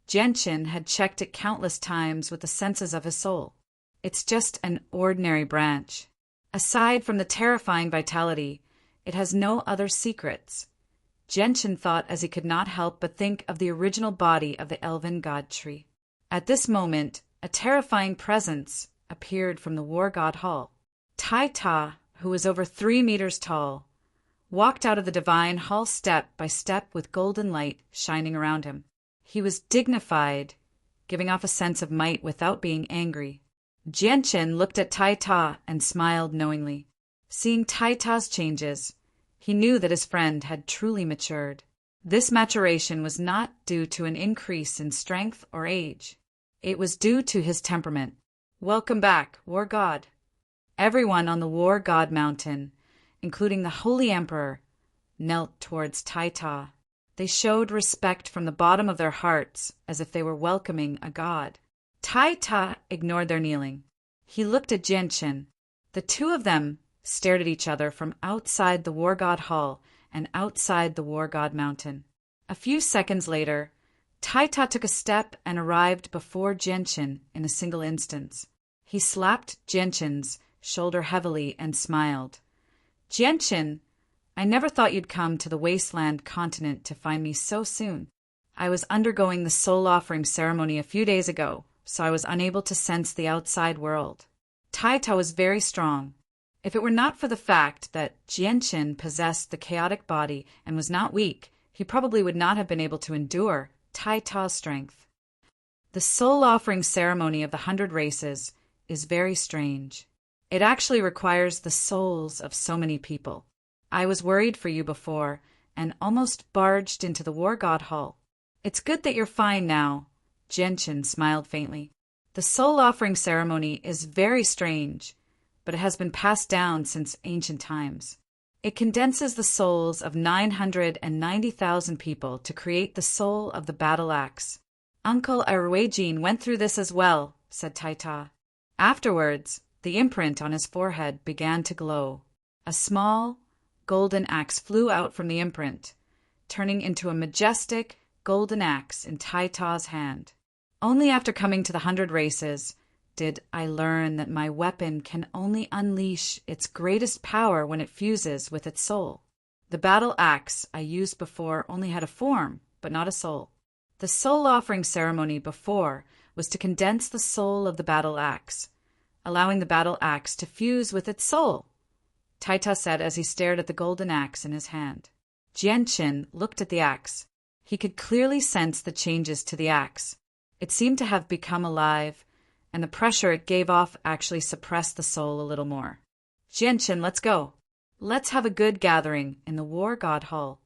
Jianshin had checked it countless times with the senses of his soul. It's just an ordinary branch. Aside from the terrifying vitality, it has no other secrets. Jianshin thought as he could not help but think of the original body of the elven god tree. At this moment, a terrifying presence appeared from the war god hall. Taita, who was over 3 meters tall, walked out of the divine hall step by step with golden light shining around him. He was dignified, giving off a sense of might without being angry. Jianchen looked at Tai Ta and smiled knowingly. Seeing Tai Ta's changes, he knew that his friend had truly matured. This maturation was not due to an increase in strength or age. It was due to his temperament. Welcome back, War God. Everyone on the War God Mountain, including the Holy Emperor, knelt towards Tai Ta. They showed respect from the bottom of their hearts as if they were welcoming a god. Tai Ta ignored their kneeling. He looked at Jianchen. The two of them stared at each other from outside the War God Hall and outside the War God Mountain. A few seconds later, Tai Ta took a step and arrived before Jianchen in a single instance. He slapped Jianchen's shoulder heavily and smiled. Jianchen, I never thought you'd come to the wasteland continent to find me so soon. I was undergoing the soul offering ceremony a few days ago, so I was unable to sense the outside world. Tai Ta was very strong. If it were not for the fact that Jianchen possessed the chaotic body and was not weak, he probably would not have been able to endure Tai Ta's strength. The soul offering ceremony of the 100 races is very strange. It actually requires the souls of so many people. I was worried for you before and almost barged into the War God Hall. It's good that you're fine now. Jianchen smiled faintly. The soul offering ceremony is very strange, but it has been passed down since ancient times. It condenses the souls of 990,000 people to create the soul of the battle axe. Uncle Ruijin went through this as well, said Tai Ta. Afterwards, the imprint on his forehead began to glow. A small, golden axe flew out from the imprint, turning into a majestic, golden axe in Tai Ta's hand. Only after coming to the 100 races did I learn that my weapon can only unleash its greatest power when it fuses with its soul. The battle axe I used before only had a form, but not a soul. The soul offering ceremony before was to condense the soul of the battle axe, allowing the battle axe to fuse with its soul, Tai Ta said as he stared at the golden axe in his hand. Jianchen looked at the axe. He could clearly sense the changes to the axe. It seemed to have become alive, and the pressure it gave off actually suppressed the soul a little more. Jianchen, let's go. Let's have a good gathering in the War God Hall.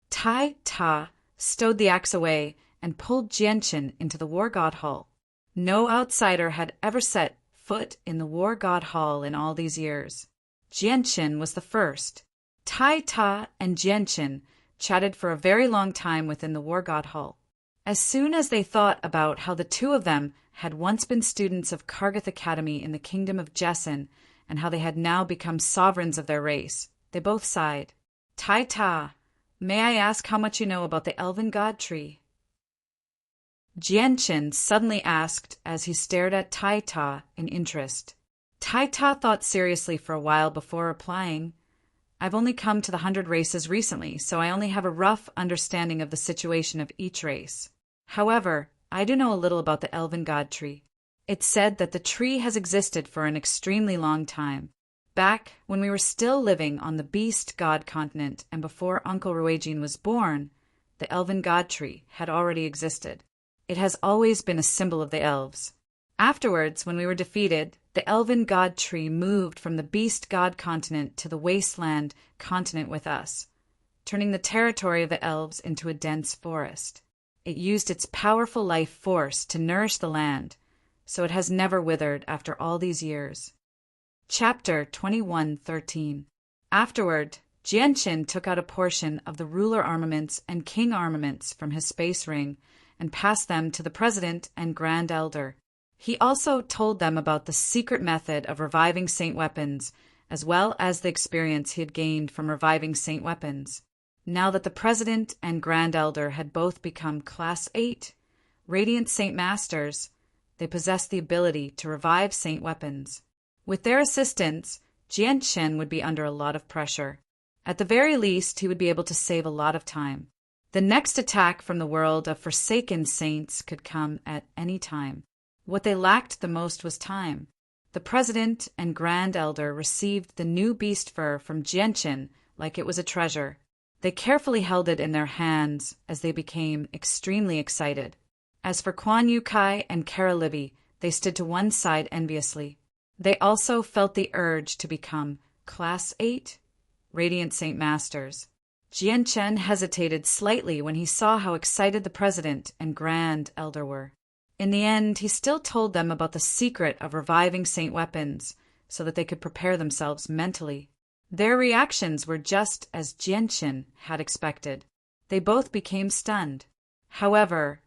Tai Ta stowed the axe away and pulled Jianchen into the War God Hall. No outsider had ever set foot in the War God Hall in all these years. Jianchen was the first. Tai Ta and Jianchen chatted for a very long time within the War God Hall. As soon as they thought about how the two of them had once been students of Kargath Academy in the kingdom of Jessen and how they had now become sovereigns of their race, they both sighed. Tai Ta, may I ask how much you know about the elven god tree? Jianchen suddenly asked as he stared at Tai Ta in interest. Tai Ta thought seriously for a while before replying. I've only come to the 100 races recently, so I only have a rough understanding of the situation of each race. However, I do know a little about the elven god tree. It's said that the tree has existed for an extremely long time. Back when we were still living on the beast god continent and before Uncle Ruijin was born, the elven god tree had already existed. It has always been a symbol of the elves. Afterwards, when we were defeated, the elven god tree moved from the beast god continent to the wasteland continent with us, turning the territory of the elves into a dense forest. It used its powerful life force to nourish the land, so it has never withered after all these years. Chapter 21:13. Afterward, Jianchen took out a portion of the ruler armaments and king armaments from his space ring and passed them to the president and grand elder. He also told them about the secret method of reviving saint weapons, as well as the experience he had gained from reviving saint weapons. Now that the president and grand elder had both become Class 8, Radiant Saint Masters, they possessed the ability to revive saint weapons. With their assistance, Jianchen would be under a lot of pressure. At the very least, he would be able to save a lot of time. The next attack from the world of forsaken saints could come at any time. What they lacked the most was time. The president and grand elder received the new beast fur from Jianchen like it was a treasure. They carefully held it in their hands as they became extremely excited. As for Quan Yu Kai and Kara Livy, They stood to one side enviously. They also felt the urge to become Class 8, Radiant Saint Masters. Jianchen hesitated slightly when he saw how excited the president and Grand Elder were. In the end, he still told them about the secret of reviving saint weapons so that they could prepare themselves mentally. Their reactions were just as Jianchen had expected. They both became stunned. However,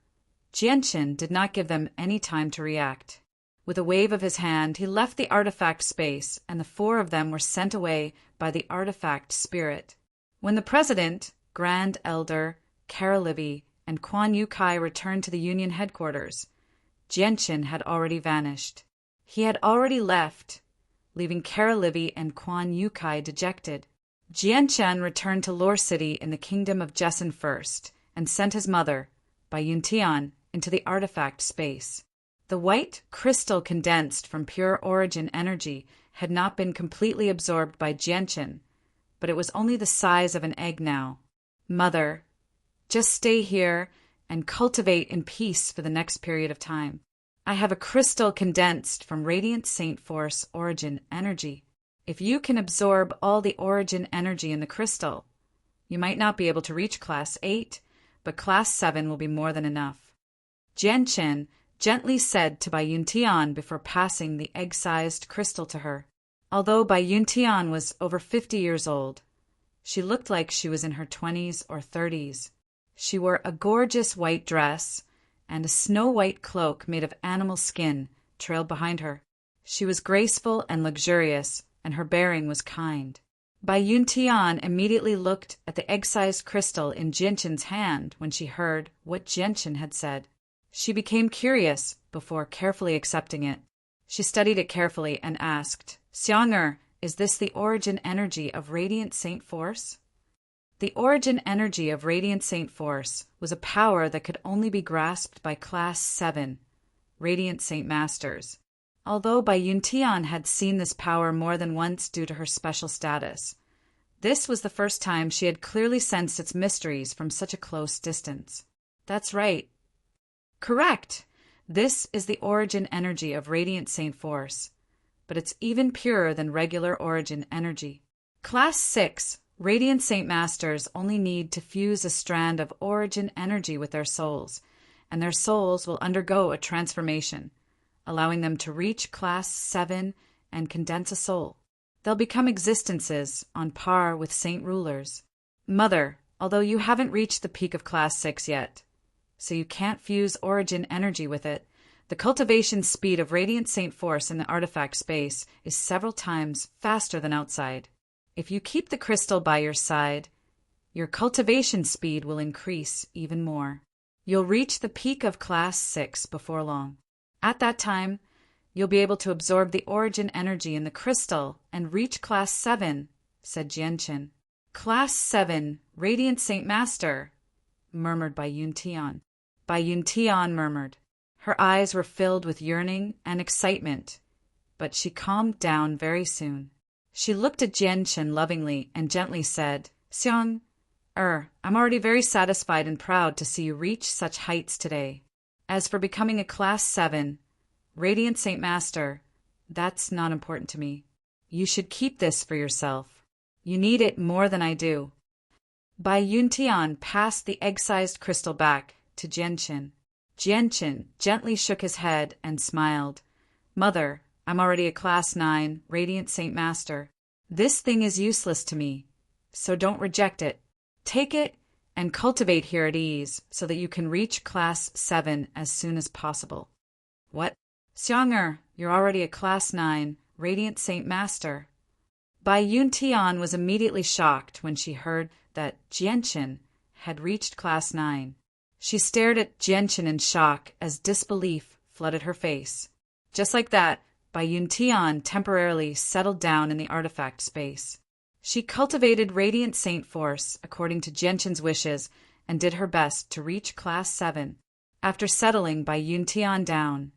Jianchen did not give them any time to react. With a wave of his hand, he left the artifact space, and the four of them were sent away by the artifact spirit. When the president, Grand Elder, Karalivi, and Quan Yukai returned to the Union headquarters, Jianchen had already vanished. He had already left, leaving Karalivi and Quan Yukai dejected. Jianchen returned to Lore City in the kingdom of Jessen first, and sent his mother, by Yuntian, into the artifact space. The white crystal condensed from pure origin energy had not been completely absorbed by Jianchen, but it was only the size of an egg now. Mother, just stay here and cultivate in peace for the next period of time. I have a crystal condensed from Radiant Saint Force origin energy. If you can absorb all the origin energy in the crystal, you might not be able to reach Class 8, but Class 7 will be more than enough. Jianchen gently said to Bai Yuntian before passing the egg-sized crystal to her. Although Bai Yuntian was over 50 years old, she looked like she was in her 20s or 30s. She wore a gorgeous white dress, and a snow-white cloak made of animal skin trailed behind her. She was graceful and luxurious, and her bearing was kind. Bai Yuntian immediately looked at the egg-sized crystal in Jianchen's hand when she heard what Jianchen had said. She became curious before carefully accepting it. She studied it carefully and asked, "Xiang'er, is this the origin energy of Radiant Saint Force?" The origin energy of Radiant Saint Force was a power that could only be grasped by Class 7, Radiant Saint Masters. Although Bai Yuntian had seen this power more than once due to her special status, this was the first time she had clearly sensed its mysteries from such a close distance. That's right. Correct! This is the origin energy of Radiant Saint Force, but it's even purer than regular origin energy. Class 6, Radiant Saint Masters only need to fuse a strand of origin energy with their souls, and their souls will undergo a transformation, allowing them to reach Class 7 and condense a soul. They'll become existences on par with saint rulers. Mother, although you haven't reached the peak of Class 6 yet, so you can't fuse origin energy with it, the cultivation speed of Radiant Saint Force in the artifact space is several times faster than outside. If you keep the crystal by your side, your cultivation speed will increase even more. You'll reach the peak of Class 6 before long. At that time, you'll be able to absorb the origin energy in the crystal and reach Class 7, said Jianchen. Class 7, Radiant Saint Master, murmured Bai Yuntian. Bai Yuntian murmured. Her eyes were filled with yearning and excitement, but she calmed down very soon. She looked at Jianchen lovingly and gently said, "Xiang, I'm already very satisfied and proud to see you reach such heights today. As for becoming a Class 7, Radiant Saint Master, that's not important to me. You should keep this for yourself. You need it more than I do." Bai Yuntian passed the egg-sized crystal back to Jianchen. Jianchen gently shook his head and smiled. "Mother, I'm already a Class 9, Radiant Saint Master. This thing is useless to me, so don't reject it. Take it and cultivate here at ease so that you can reach Class 7 as soon as possible." "What? Xiang'er, you're already a Class 9, Radiant Saint Master." Bai Yuntian was immediately shocked when she heard that Jianchen had reached Class 9. She stared at Jianchen in shock as disbelief flooded her face. Just like that, Bai Yuntian temporarily settled down in the artifact space. She cultivated Radiant Saint Force according to Jianchen's wishes and did her best to reach Class 7. After settling Bai Yuntian down,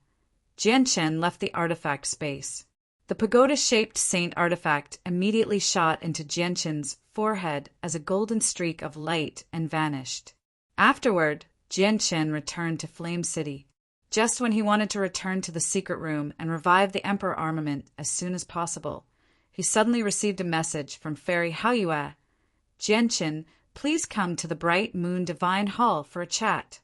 Jianchen left the artifact space. The pagoda-shaped saint artifact immediately shot into Jianchen's forehead as a golden streak of light and vanished. Afterward, Jianchen returned to Flame City. Just when he wanted to return to the secret room and revive the Emperor armament as soon as possible, he suddenly received a message from Fairy Haoyue. Jianchen, please come to the Bright Moon Divine Hall for a chat.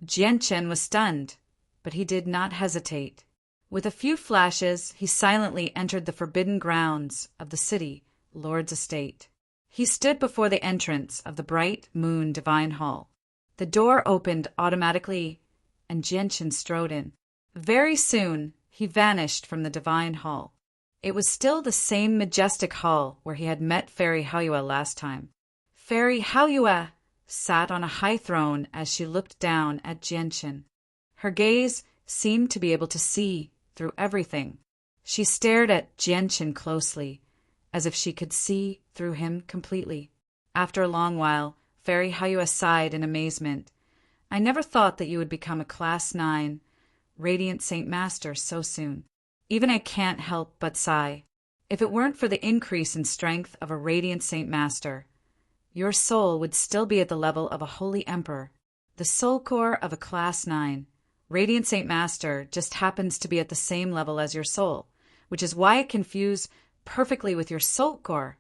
Jianchen was stunned, but he did not hesitate. With a few flashes, he silently entered the forbidden grounds of the city lord's estate. He stood before the entrance of the Bright Moon Divine Hall. The door opened automatically, and Jianchen strode in. Very soon, he vanished from the Divine Hall. It was still the same majestic hall where he had met Fairy Haoyue last time. Fairy Haoyue sat on a high throne as she looked down at Jianchen. Her gaze seemed to be able to see through everything. She stared at Jianchen closely, as if she could see through him completely. After a long while, Fairy Haoyue sighed in amazement. I never thought that you would become a Class 9 Radiant Saint Master so soon. Even I can't help but sigh. If it weren't for the increase in strength of a Radiant Saint Master, your soul would still be at the level of a Holy Emperor. The soul core of a Class 9 Radiant Saint Master just happens to be at the same level as your soul, which is why it can fuse perfectly with your soul core,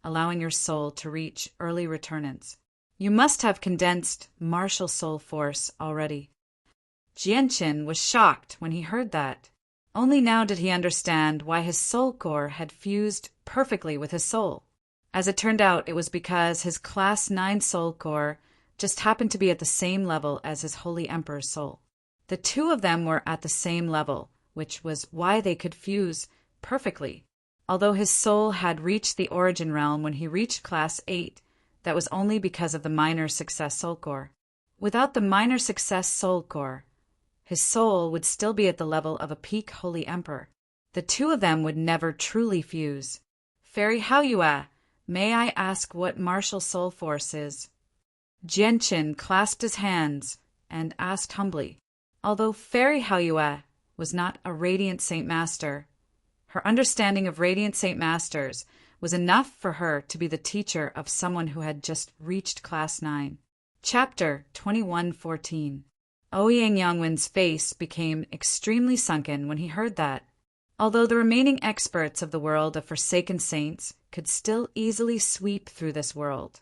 allowing your soul to reach early returnance. You must have condensed martial soul force already. Jianchen was shocked when he heard that. Only now did he understand why his soul core had fused perfectly with his soul. As it turned out, it was because his Class 9 soul core just happened to be at the same level as his Holy Emperor's soul. The two of them were at the same level, which was why they could fuse perfectly. Although his soul had reached the origin realm when he reached Class 8, that was only because of the Minor Success Soul Core. Without the Minor Success Soul Core, his soul would still be at the level of a peak Holy Emperor. The two of them would never truly fuse. Fairy Haoyue, may I ask what martial soul force is? Jianchen clasped his hands and asked humbly. Although Fairy Haoyue was not a Radiant Saint Master, her understanding of Radiant Saint Masters was enough for her to be the teacher of someone who had just reached Class 9. Chapter 21:14. Ouyang Yangwen's face became extremely sunken when he heard that. Although the remaining experts of the world of Forsaken Saints could still easily sweep through this world,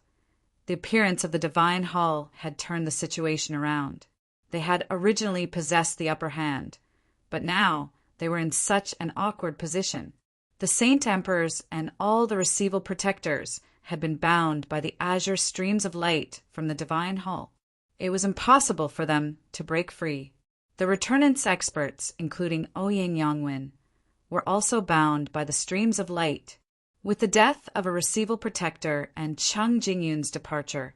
the appearance of the Divine Hall had turned the situation around. They had originally possessed the upper hand, but now they were in such an awkward position. The Saint Emperors and all the Receival Protectors had been bound by the azure streams of light from the Divine Hall. It was impossible for them to break free. The returnance experts, including Ouyang Yangwen, were also bound by the streams of light. With the death of a Receival Protector and Cheng Jingyun's departure,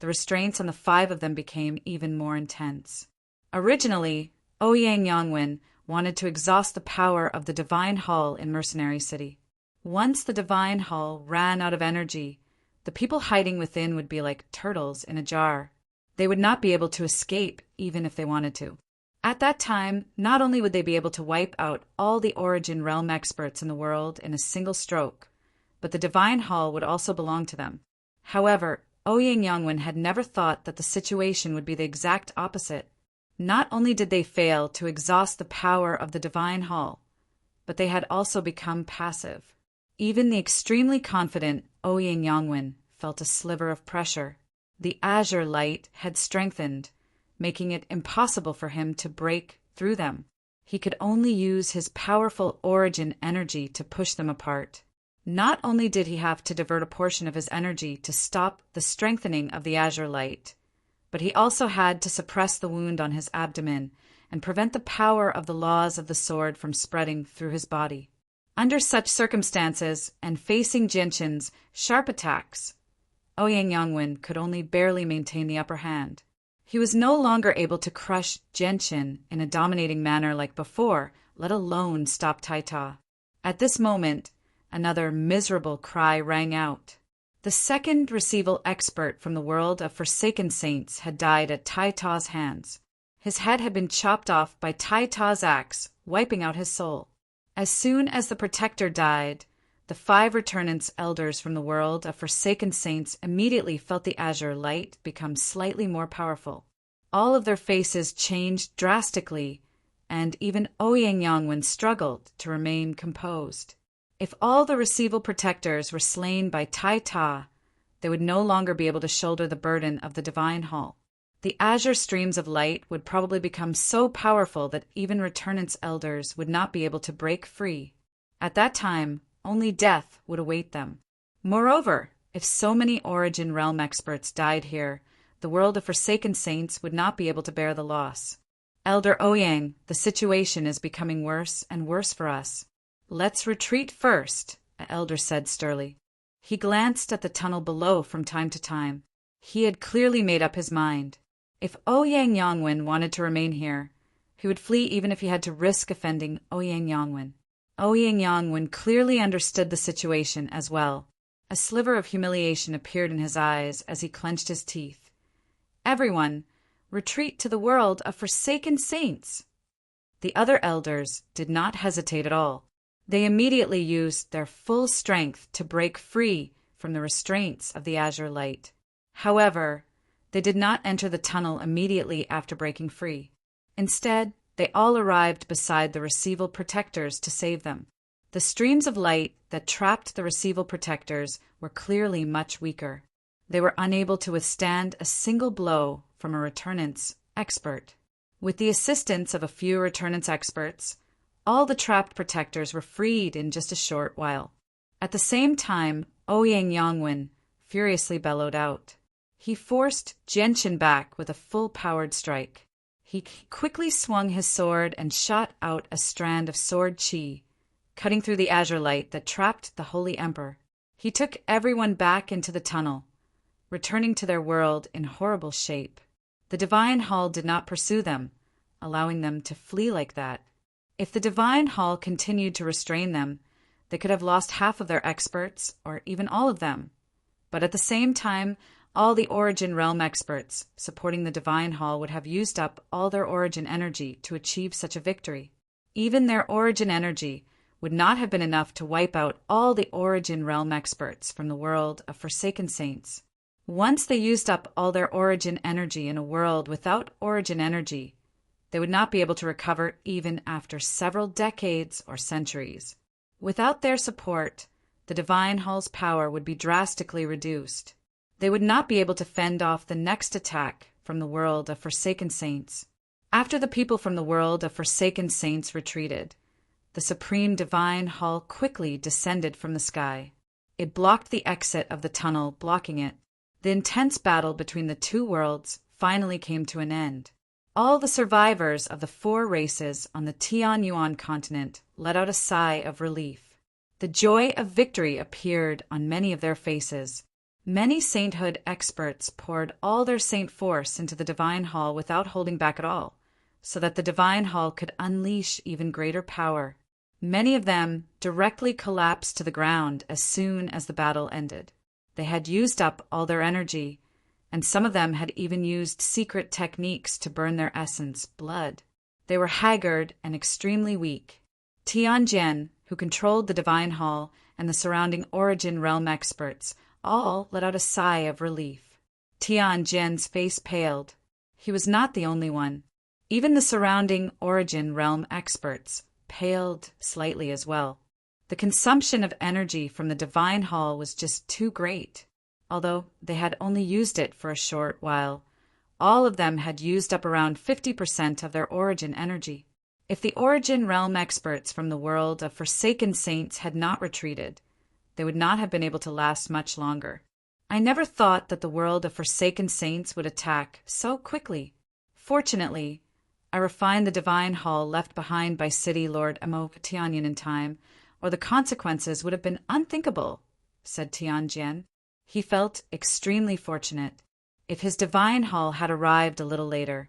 the restraints on the 5 of them became even more intense. Originally, Ouyang Yangwen wanted to exhaust the power of the Divine Hall in Mercenary City. Once the Divine Hall ran out of energy, the people hiding within would be like turtles in a jar. They would not be able to escape even if they wanted to. At that time, not only would they be able to wipe out all the Origin Realm experts in the world in a single stroke, but the Divine Hall would also belong to them. However, Ouyang Yangwen had never thought that the situation would be the exact opposite. Not only did they fail to exhaust the power of the Divine Hall, but they had also become passive. Even the extremely confident Ouyang Yangwen felt a sliver of pressure. The azure light had strengthened, making it impossible for him to break through them. He could only use his powerful origin energy to push them apart. Not only did he have to divert a portion of his energy to stop the strengthening of the azure light, but he also had to suppress the wound on his abdomen and prevent the power of the laws of the sword from spreading through his body. Under such circumstances, and facing Jianchen's sharp attacks, Ouyang Yangwen could only barely maintain the upper hand. He was no longer able to crush Jianchen in a dominating manner like before, let alone stop Taita. At this moment, another miserable cry rang out. The second Receival expert from the world of Forsaken Saints had died at Taita's hands. His head had been chopped off by Taita's axe, wiping out his soul. As soon as the Protector died, the 5 returnance elders from the world of Forsaken Saints immediately felt the azure light become slightly more powerful. All of their faces changed drastically, and even Ouyang Yangwen struggled to remain composed. If all the receival protectors were slain by Tai Ta, they would no longer be able to shoulder the burden of the Divine Hall. The azure streams of light would probably become so powerful that even Returnant's elders would not be able to break free. At that time, only death would await them. Moreover, if so many Origin Realm experts died here, the world of Forsaken Saints would not be able to bear the loss. Elder Ouyang, the situation is becoming worse and worse for us. Let's retreat first, an elder said sturdily. He glanced at the tunnel below from time to time. He had clearly made up his mind. If Ouyang Yangwen wanted to remain here, he would flee even if he had to risk offending Ouyang Yangwen. Ouyang Yangwen clearly understood the situation as well. A sliver of humiliation appeared in his eyes as he clenched his teeth. Everyone, retreat to the world of Forsaken Saints. The other elders did not hesitate at all. They immediately used their full strength to break free from the restraints of the azure light. However, they did not enter the tunnel immediately after breaking free. Instead, they all arrived beside the receival protectors to save them. The streams of light that trapped the receival protectors were clearly much weaker. They were unable to withstand a single blow from a Returnant's expert. With the assistance of a few Returnant's experts, all the trapped protectors were freed in just a short while. At the same time, Ouyang Yangwen furiously bellowed out. He forced Genshin back with a full-powered strike. He quickly swung his sword and shot out a strand of sword chi, cutting through the azure light that trapped the Holy Emperor. He took everyone back into the tunnel, returning to their world in horrible shape. The Divine Hall did not pursue them, allowing them to flee like that. If the Divine Hall continued to restrain them, they could have lost half of their experts, or even all of them. But at the same time, all the Origin Realm experts supporting the Divine Hall would have used up all their Origin energy to achieve such a victory. Even their Origin energy would not have been enough to wipe out all the Origin Realm experts from the world of Forsaken Saints. Once they used up all their Origin energy in a world without Origin energy, they would not be able to recover even after several decades or centuries. Without their support, the Divine Hall's power would be drastically reduced. They would not be able to fend off the next attack from the world of Forsaken Saints. After the people from the world of Forsaken Saints retreated, the Supreme Divine Hall quickly descended from the sky. It blocked the exit of the tunnel, blocking it. The intense battle between the two worlds finally came to an end. All the survivors of the 4 races on the Tianyuan continent let out a sigh of relief. The joy of victory appeared on many of their faces. Many sainthood experts poured all their saint force into the Divine Hall without holding back at all, so that the Divine Hall could unleash even greater power. Many of them directly collapsed to the ground as soon as the battle ended. They had used up all their energy, and some of them had even used secret techniques to burn their essence, blood. They were haggard and extremely weak. Tianjian, who controlled the Divine Hall, and the surrounding Origin Realm experts all let out a sigh of relief. Tianjian's face paled. He was not the only one. Even the surrounding Origin Realm experts paled slightly as well. The consumption of energy from the Divine Hall was just too great. Although they had only used it for a short while, all of them had used up around 50% of their Origin energy. If the Origin Realm experts from the world of Forsaken Saints had not retreated, they would not have been able to last much longer. I never thought that the world of Forsaken Saints would attack so quickly. Fortunately, I refined the Divine Hall left behind by City Lord Amo Tianyan in time, or the consequences would have been unthinkable, said Tianjian. He felt extremely fortunate. If his Divine Hall had arrived a little later,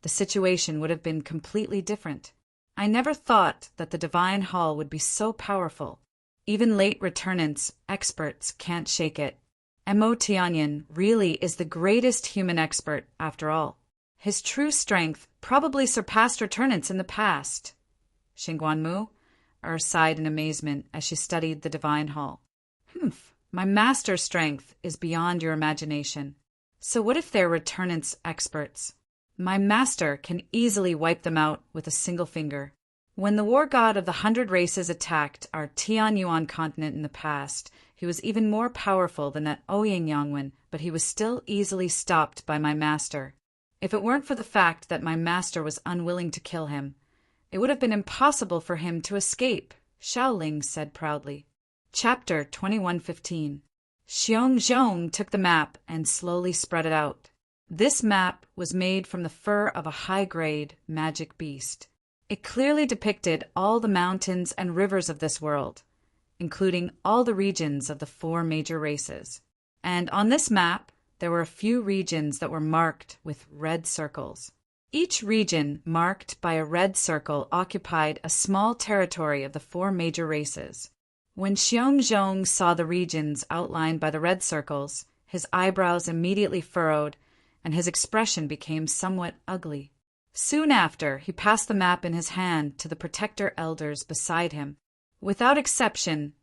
the situation would have been completely different. I never thought that the Divine Hall would be so powerful. Even late returnants, experts, can't shake it. Amo Tianyan really is the greatest human expert after all. His true strength probably surpassed returnants in the past. Xingguanmu sighed in amazement as she studied the Divine Hall. My master's strength is beyond your imagination. So what if they're returnants experts? My master can easily wipe them out with a single finger. When the war god of the 100 races attacked our Tianyuan continent in the past, he was even more powerful than that Ouyang but he was still easily stopped by my master. If it weren't for the fact that my master was unwilling to kill him, it would have been impossible for him to escape, Xiaoling said proudly. Chapter 2115. Xiongzhong took the map and slowly spread it out. This map was made from the fur of a high-grade magic beast. It clearly depicted all the mountains and rivers of this world, including all the regions of the 4 major races. And on this map, there were a few regions that were marked with red circles. Each region marked by a red circle occupied a small territory of the 4 major races. When Xiongzhong saw the regions outlined by the red circles, his eyebrows immediately furrowed, and his expression became somewhat ugly. Soon after, he passed the map in his hand to the protector elders beside him. Without exception,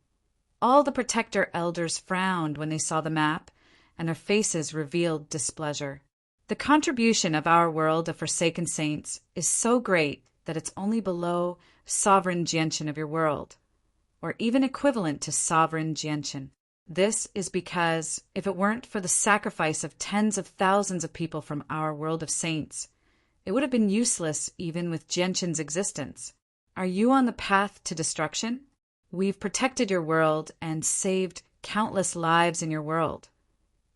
all the protector elders frowned when they saw the map, and their faces revealed displeasure. The contribution of our world of Forsaken Saints is so great that it's only below sovereign Jianshan of your world, or even equivalent to sovereign Jianshan. This is because, if it weren't for the sacrifice of tens of thousands of people from our world of saints, it would have been useless even with Jianshan's existence. Are you on the path to destruction? We've protected your world and saved countless lives in your world.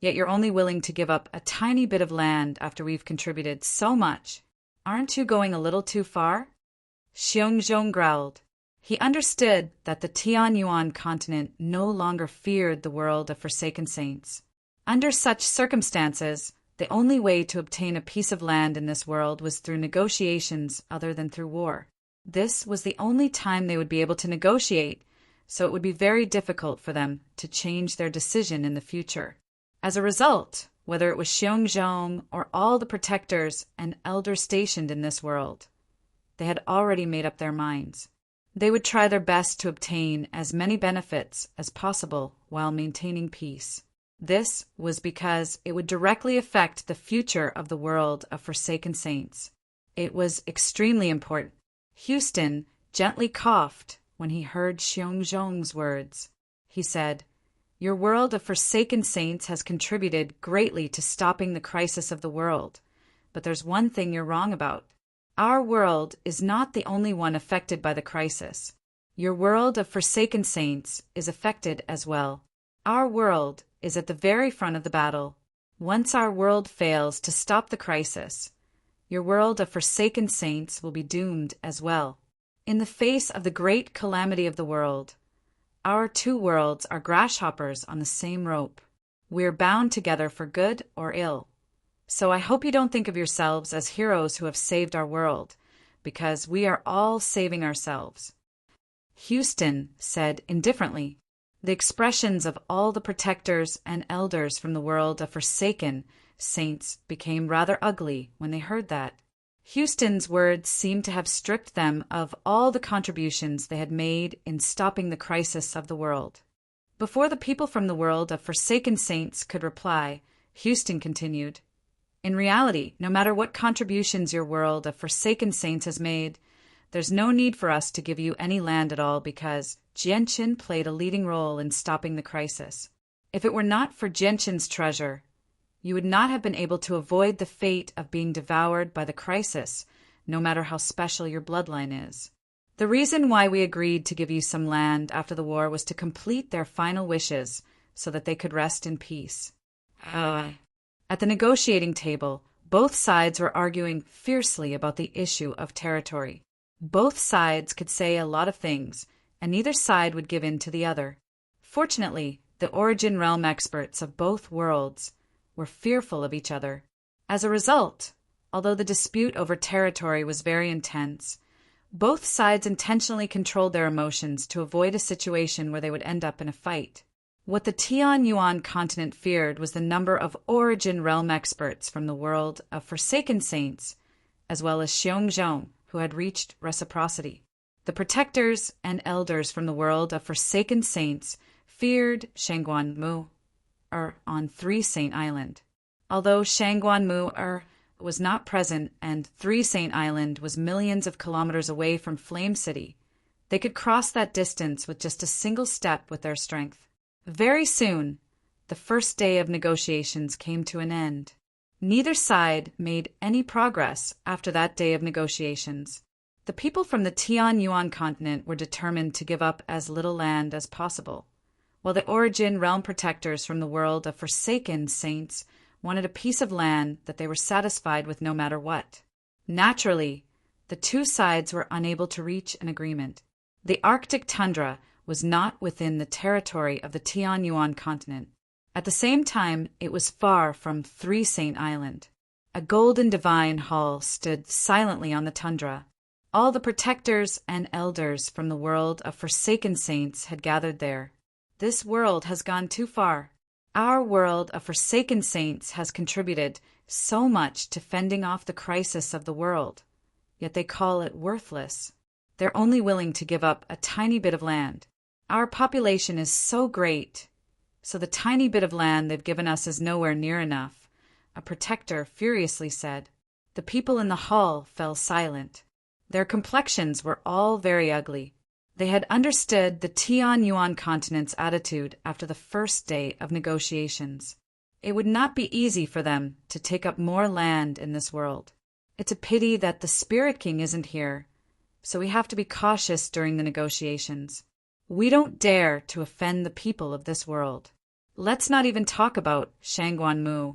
Yet you're only willing to give up a tiny bit of land after we've contributed so much. Aren't you going a little too far? Xiongzhong growled. He understood that the Tianyuan continent no longer feared the world of Forsaken Saints. Under such circumstances, the only way to obtain a piece of land in this world was through negotiations other than through war. This was the only time they would be able to negotiate, so it would be very difficult for them to change their decision in the future. As a result, whether it was Xiongzhong or all the protectors and elders stationed in this world, they had already made up their minds. They would try their best to obtain as many benefits as possible while maintaining peace. This was because it would directly affect the future of the world of Forsaken Saints. It was extremely important. Houston gently coughed when he heard Xiongzhong's words. He said, "Your world of Forsaken Saints has contributed greatly to stopping the crisis of the world, but there's one thing you're wrong about. Our world is not the only one affected by the crisis. Your world of Forsaken Saints is affected as well. Our world is at the very front of the battle. Once our world fails to stop the crisis, your world of Forsaken Saints will be doomed as well. In the face of the great calamity of the world, our 2 worlds are grasshoppers on the same rope. We're bound together for good or ill. So I hope you don't think of yourselves as heroes who have saved our world, because we are all saving ourselves." Houston said indifferently. The expressions of all the protectors and elders from the world of Forsaken Saints became rather ugly when they heard that. Houston's words seemed to have stripped them of all the contributions they had made in stopping the crisis of the world. Before the people from the world of Forsaken Saints could reply, Houston continued, "In reality, no matter what contributions your world of Forsaken Saints has made, there's no need for us to give you any land at all because Jianshan played a leading role in stopping the crisis. If it were not for Jianshan's treasure, you would not have been able to avoid the fate of being devoured by the crisis, no matter how special your bloodline is. The reason why we agreed to give you some land after the war was to complete their final wishes so that they could rest in peace." At the negotiating table, both sides were arguing fiercely about the issue of territory. Both sides could say a lot of things, and neither side would give in to the other. Fortunately, the Origin Realm experts of both worlds were fearful of each other. As a result, although the dispute over territory was very intense, both sides intentionally controlled their emotions to avoid a situation where they would end up in a fight. What the Tianyuan continent feared was the number of Origin Realm experts from the world of Forsaken Saints, as well as Xiongzhong, who had reached reciprocity. The protectors and elders from the world of Forsaken Saints feared Shangguan Mu, on 3 Saint Island. Although Shangguan Mu was not present and Three Saint Island was millions of kilometers away from Flame City. They could cross that distance with just a single step with their strength. Very soon, the first day of negotiations came to an end. Neither side made any progress after that day of negotiations. The people from the Tian-Yuan continent were determined to give up as little land as possible, while the Origin realm protectors from the world of Forsaken Saints wanted a piece of land that they were satisfied with no matter what. Naturally, the two sides were unable to reach an agreement. The Arctic tundra was not within the territory of the Tian-Yuan continent. At the same time, it was far from Three Saint Island. A golden divine hall stood silently on the tundra. All the protectors and elders from the world of Forsaken Saints had gathered there. This world has gone too far. Our world of Forsaken Saints has contributed so much to fending off the crisis of the world, yet they call it worthless. They're only willing to give up a tiny bit of land. Our population is so great, so the tiny bit of land they've given us is nowhere near enough, a protector furiously said. The people in the hall fell silent. Their complexions were all very ugly. They had understood the Tian-Yuan continent's attitude after the first day of negotiations. It would not be easy for them to take up more land in this world. It's a pity that the Spirit King isn't here, so we have to be cautious during the negotiations. We don't dare to offend the people of this world. Let's not even talk about Shangguan Mu,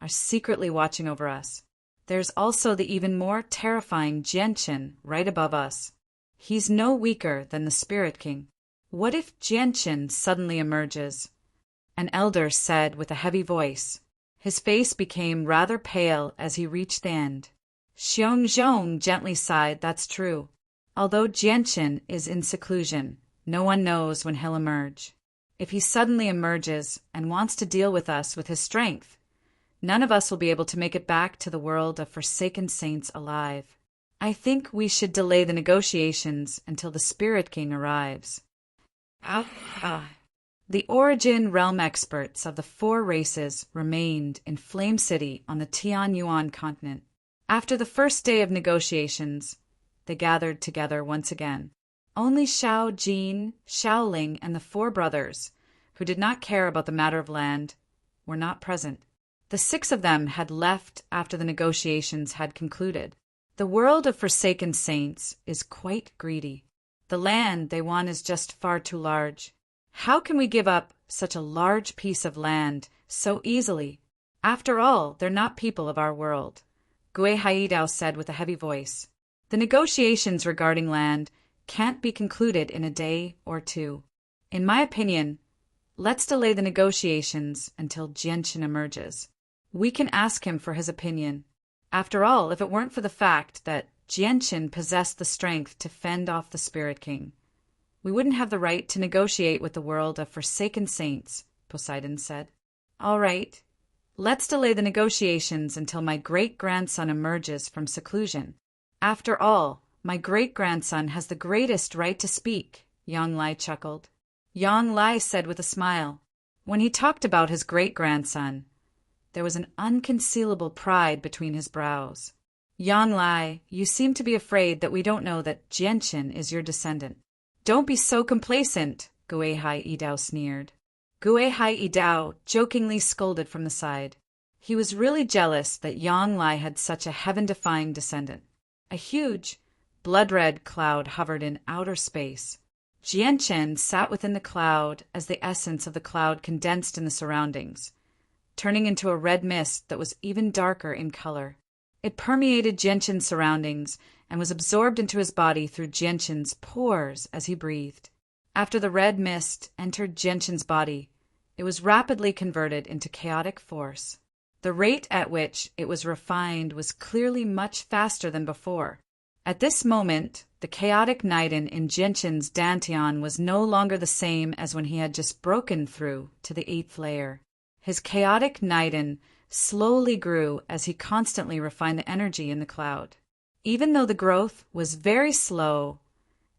are secretly watching over us. There's also the even more terrifying Jianchen right above us. He's no weaker than the Spirit King. What if Jianchen suddenly emerges? An elder said with a heavy voice. His face became rather pale as he reached the end. Xiongzhong gently sighed. That's true. Although Jianchen is in seclusion, no one knows when he'll emerge. If he suddenly emerges and wants to deal with us with his strength, none of us will be able to make it back to the world of Forsaken Saints alive. I think we should delay the negotiations until the Spirit King arrives. The Origin realm experts of the four races remained in Flame City on the Tian-Yuan continent. After the first day of negotiations, they gathered together once again. Only Xiao Jin, Xiao Ling, and the four brothers, who did not care about the matter of land, were not present. The six of them had left after the negotiations had concluded. The world of Forsaken Saints is quite greedy. The land they want is just far too large. How can we give up such a large piece of land so easily? After all, they're not people of our world, Gui Haidao said with a heavy voice. The negotiations regarding land can't be concluded in a day or two. In my opinion, let's delay the negotiations until Jianchen emerges. We can ask him for his opinion. After all, if it weren't for the fact that Jianchen possessed the strength to fend off the Spirit King, we wouldn't have the right to negotiate with the world of Forsaken Saints, Poseidon said. All right, let's delay the negotiations until my great-grandson emerges from seclusion. After all, my great-grandson has the greatest right to speak, Yang Lai chuckled. Yang Lai said with a smile. When he talked about his great-grandson, there was an unconcealable pride between his brows. Yang Lai, you seem to be afraid that we don't know that Jianchen is your descendant. Don't be so complacent, Gui Haidao sneered. Gui Haidao jokingly scolded from the side. He was really jealous that Yang Lai had such a heaven-defying descendant. A huge, blood-red cloud hovered in outer space. Jianchen sat within the cloud as the essence of the cloud condensed in the surroundings, turning into a red mist that was even darker in color. It permeated Jianchen's surroundings and was absorbed into his body through Jianchen's pores as he breathed. After the red mist entered Jianchen's body, it was rapidly converted into chaotic force. The rate at which it was refined was clearly much faster than before. At this moment, the chaotic Niden in Jianchen's dantian was no longer the same as when he had just broken through to the 8th layer. His chaotic Niden slowly grew as he constantly refined the energy in the cloud. Even though the growth was very slow,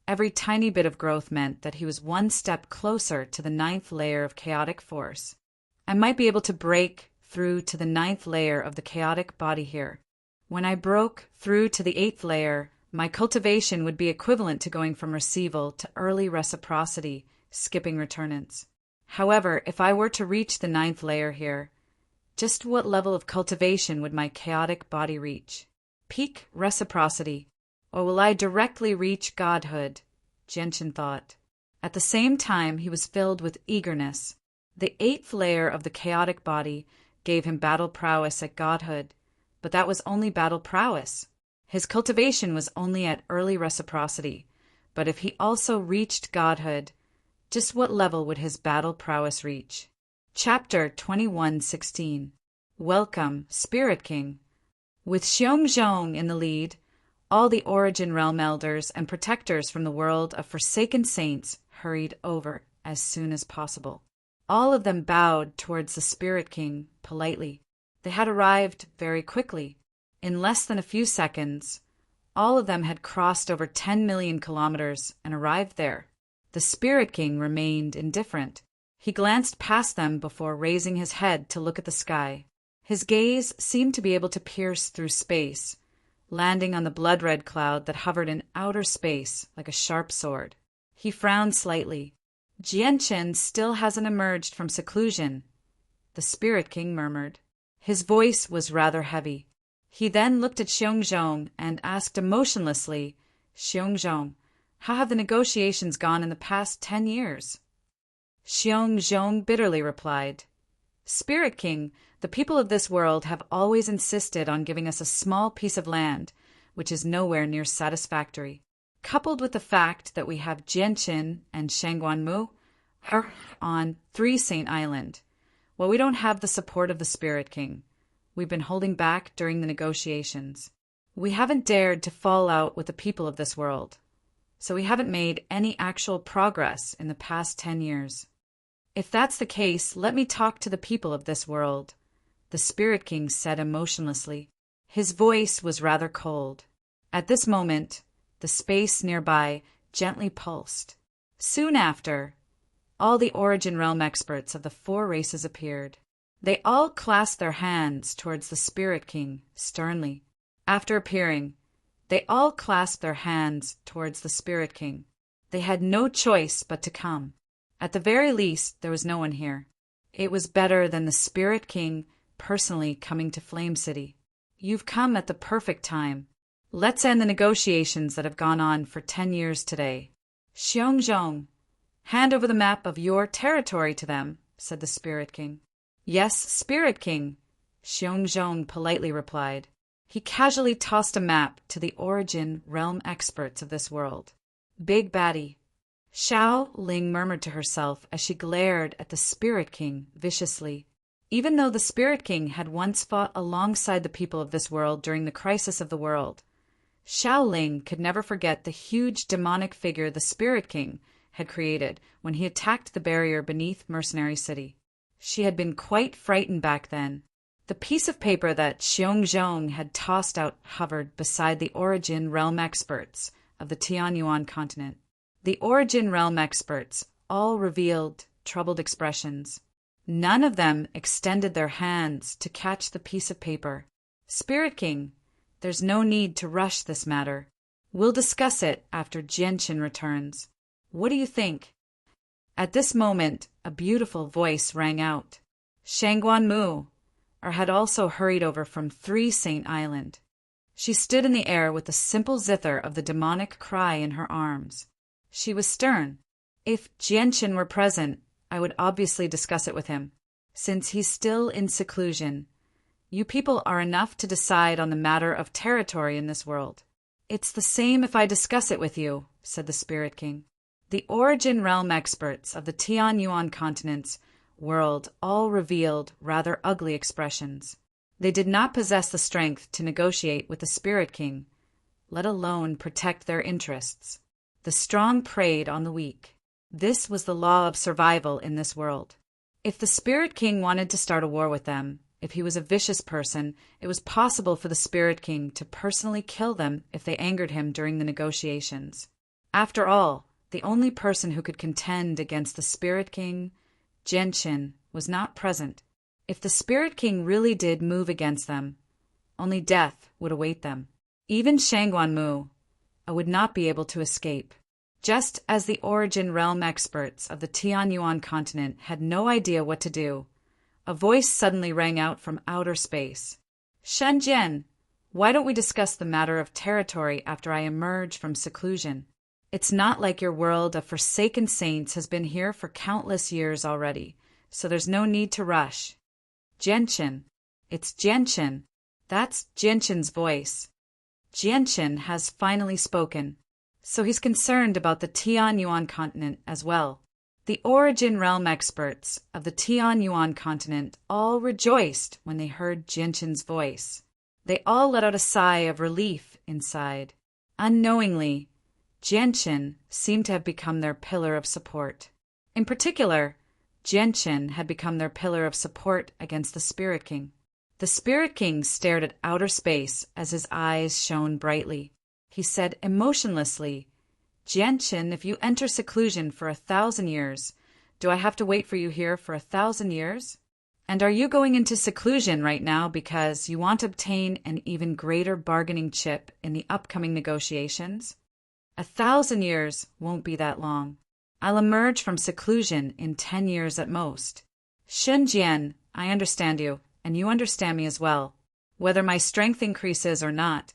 every tiny bit of growth meant that he was one step closer to the 9th layer of chaotic force. I might be able to break through to the 9th layer of the chaotic body here. When I broke through to the 8th layer, my cultivation would be equivalent to going from receival to early reciprocity, skipping returnants. However, if I were to reach the 9th layer here, just what level of cultivation would my chaotic body reach? Peak reciprocity, or will I directly reach godhood? Genshin thought. At the same time, he was filled with eagerness. The 8th layer of the chaotic body gave him battle prowess at godhood, but that was only battle prowess. His cultivation was only at early reciprocity, but if he also reached godhood, just what level would his battle prowess reach? Chapter 21:16. Welcome, Spirit King. With Xiongzhong in the lead, all the Origin Realm elders and protectors from the world of Forsaken Saints hurried over as soon as possible. All of them bowed towards the Spirit King politely. They had arrived very quickly. In less than a few seconds, all of them had crossed over 10 million kilometers and arrived there. The Spirit King remained indifferent. He glanced past them before raising his head to look at the sky. His gaze seemed to be able to pierce through space, landing on the blood-red cloud that hovered in outer space like a sharp sword. He frowned slightly. Genshin still hasn't emerged from seclusion, the Spirit King murmured. His voice was rather heavy. He then looked at Xiongzhong and asked emotionlessly, Xiongzhong, how have the negotiations gone in the past 10 years? Xiongzhong bitterly replied, Spirit King, the people of this world have always insisted on giving us a small piece of land, which is nowhere near satisfactory. Coupled with the fact that we have Genshin and Shangguanmu on 3 Saint Island, well, we don't have the support of the Spirit King. We've been holding back during the negotiations. We haven't dared to fall out with the people of this world, so we haven't made any actual progress in the past 10 years. If that's the case, let me talk to the people of this world, the Spirit King said emotionlessly. His voice was rather cold. At this moment, the space nearby gently pulsed. Soon after, all the Origin Realm experts of the 4 races appeared. They all clasped their hands towards the Spirit King sternly. After appearing, they all clasped their hands towards the Spirit King. They had no choice but to come. At the very least, there was no one here. It was better than the Spirit King personally coming to Flame City. You've come at the perfect time. Let's end the negotiations that have gone on for 10 years today. Xiongzhong, hand over the map of your territory to them, said the Spirit King. Yes, Spirit King, Xiongzhong politely replied. He casually tossed a map to the Origin Realm experts of this world. Big baddie. Xiao Ling murmured to herself as she glared at the Spirit King viciously. Even though the Spirit King had once fought alongside the people of this world during the crisis of the world, Xiao Ling could never forget the huge demonic figure the Spirit King had created when he attacked the barrier beneath Mercenary City. She had been quite frightened back then. The piece of paper that Xiongzhong had tossed out hovered beside the Origin Realm experts of the Tianyuan continent. The Origin Realm experts all revealed troubled expressions. None of them extended their hands to catch the piece of paper. Spirit King, there's no need to rush this matter. We'll discuss it after Genshin returns. What do you think? At this moment, a beautiful voice rang out. Shangguanmu had also hurried over from 3 Saint Island. She stood in the air with the simple zither of the demonic cry in her arms. She was stern. If Genshin were present, I would obviously discuss it with him. Since he's still in seclusion, you people are enough to decide on the matter of territory in this world. It's the same if I discuss it with you, said the Spirit King. The Origin Realm experts of the Tianyuan continent's world all revealed rather ugly expressions. They did not possess the strength to negotiate with the Spirit King, let alone protect their interests. The strong preyed on the weak. This was the law of survival in this world. If the Spirit King wanted to start a war with them, if he was a vicious person, it was possible for the Spirit King to personally kill them if they angered him during the negotiations. After all, the only person who could contend against the Spirit King, Genshin, was not present. If the Spirit King really did move against them, Only death would await them. Even Shangguan would not be able to escape. Just as the Origin Realm experts of the Tianyuan continent had no idea what to do, a voice suddenly rang out from outer space. Shenzhen, why don't we discuss the matter of territory after I emerge from seclusion? It's not like your world of forsaken saints has been here for countless years already, so there's no need to rush. Jianchen. It's Jianchen. That's Jianchen's voice. Jianchen has finally spoken, so he's concerned about the Tianyuan continent as well. The Origin Realm experts of the Tianyuan continent all rejoiced when they heard Jianchen's voice. They all let out a sigh of relief inside. Unknowingly, Jianchen seemed to have become their pillar of support. In particular, Jianchen had become their pillar of support against the Spirit King. The Spirit King stared at outer space as his eyes shone brightly. He said emotionlessly, Jianchen, if you enter seclusion for 1,000 years, do I have to wait for you here for 1,000 years? And are you going into seclusion right now because you want to obtain an even greater bargaining chip in the upcoming negotiations? 1,000 years won't be that long. I'll emerge from seclusion in 10 years at most. Shunjian, I understand you, and you understand me as well. Whether my strength increases or not,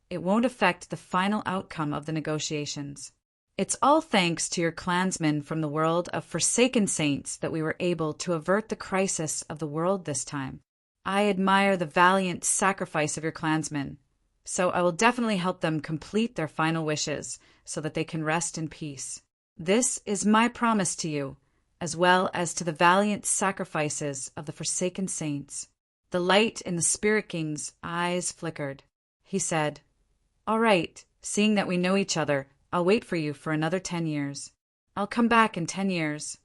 it won't affect the final outcome of the negotiations. It's all thanks to your clansmen from the world of forsaken saints that we were able to avert the crisis of the world this time. I admire the valiant sacrifice of your clansmen, so I will definitely help them complete their final wishes so that they can rest in peace. This is my promise to you, as well as to the valiant sacrifices of the forsaken saints. The light in the Spirit King's eyes flickered. He said, All right, seeing that we know each other, I'll wait for you for another 10 years. I'll come back in 10 years.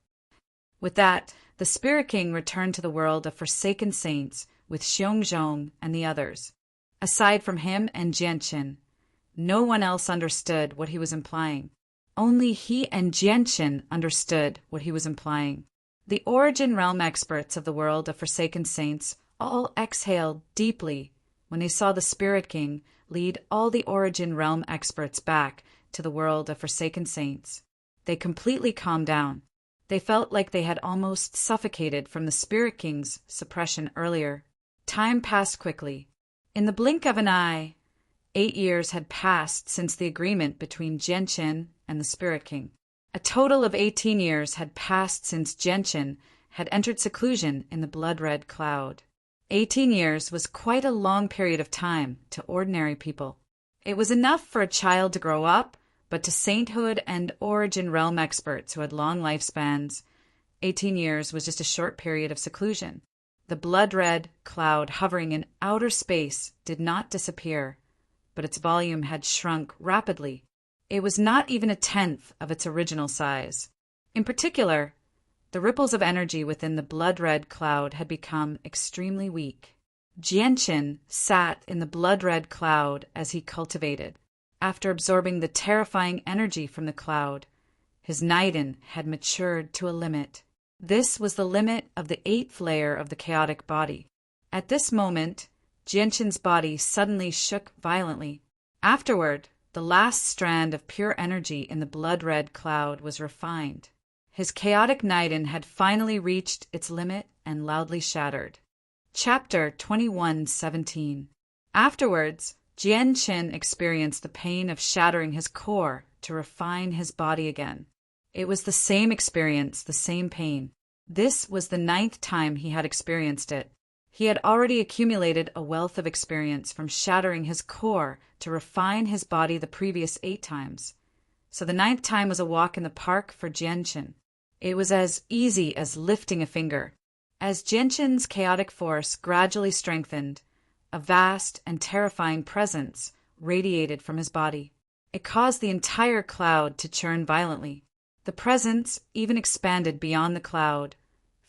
With that, the Spirit King returned to the world of forsaken saints with Xiongzhong and the others. Aside from him and Jianchen, no one else understood what he was implying. Only he and Jianchen understood what he was implying. The Origin Realm experts of the world of forsaken saints all exhaled deeply when they saw the Spirit King lead all the Origin Realm experts back to the world of forsaken saints. They completely calmed down. They felt like they had almost suffocated from the Spirit King's suppression earlier. Time passed quickly. In the blink of an eye, 8 years had passed since the agreement between Jianchen and the Spirit King. A total of 18 years had passed since Jianchen had entered seclusion in the blood-red cloud. 18 years was quite a long period of time to ordinary people. It was enough for a child to grow up, but to sainthood and Origin Realm experts who had long lifespans, 18 years was just a short period of seclusion. The blood-red cloud hovering in outer space did not disappear, but its volume had shrunk rapidly. It was not even 1/10 of its original size. In particular, the ripples of energy within the blood-red cloud had become extremely weak. Jianchen sat in the blood-red cloud as he cultivated. After absorbing the terrifying energy from the cloud, his Naiden had matured to a limit. This was the limit of the 8th layer of the chaotic body. At this moment, Jianchen's body suddenly shook violently. Afterward, the last strand of pure energy in the blood-red cloud was refined. His chaotic Naiden had finally reached its limit and loudly shattered. Chapter 21:17. Afterwards, Jianchen experienced the pain of shattering his core to refine his body again. It was the same experience, the same pain. This was the 9th time he had experienced it. He had already accumulated a wealth of experience from shattering his core to refine his body the previous 8 times. So the 9th time was a walk in the park for Jianchen. It was as easy as lifting a finger. As Jianchen's chaotic force gradually strengthened, a vast and terrifying presence radiated from his body. It caused the entire cloud to churn violently. The presence even expanded beyond the cloud,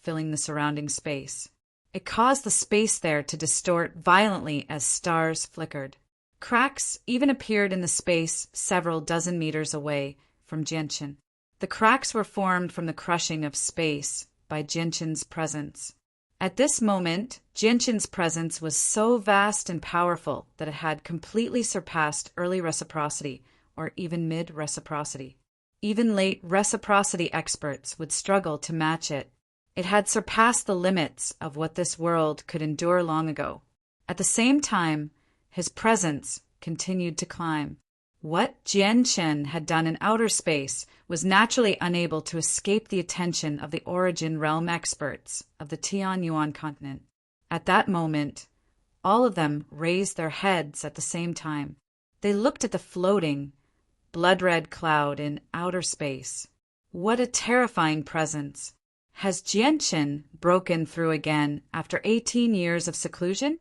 filling the surrounding space. It caused the space there to distort violently as stars flickered. Cracks even appeared in the space several dozen meters away from Jianchen. The cracks were formed from the crushing of space by Jianchen's presence. At this moment, Jianshin's presence was so vast and powerful that it had completely surpassed early reciprocity, or even mid-reciprocity. Even late reciprocity experts would struggle to match it. It had surpassed the limits of what this world could endure long ago. At the same time, his presence continued to climb. What Jianshin had done in outer space was naturally unable to escape the attention of the origin realm experts of the Tianyuan continent. At that moment, all of them raised their heads at the same time. They looked at the floating, blood-red cloud in outer space. What a terrifying presence! Has Jianshin broken through again after 18 years of seclusion?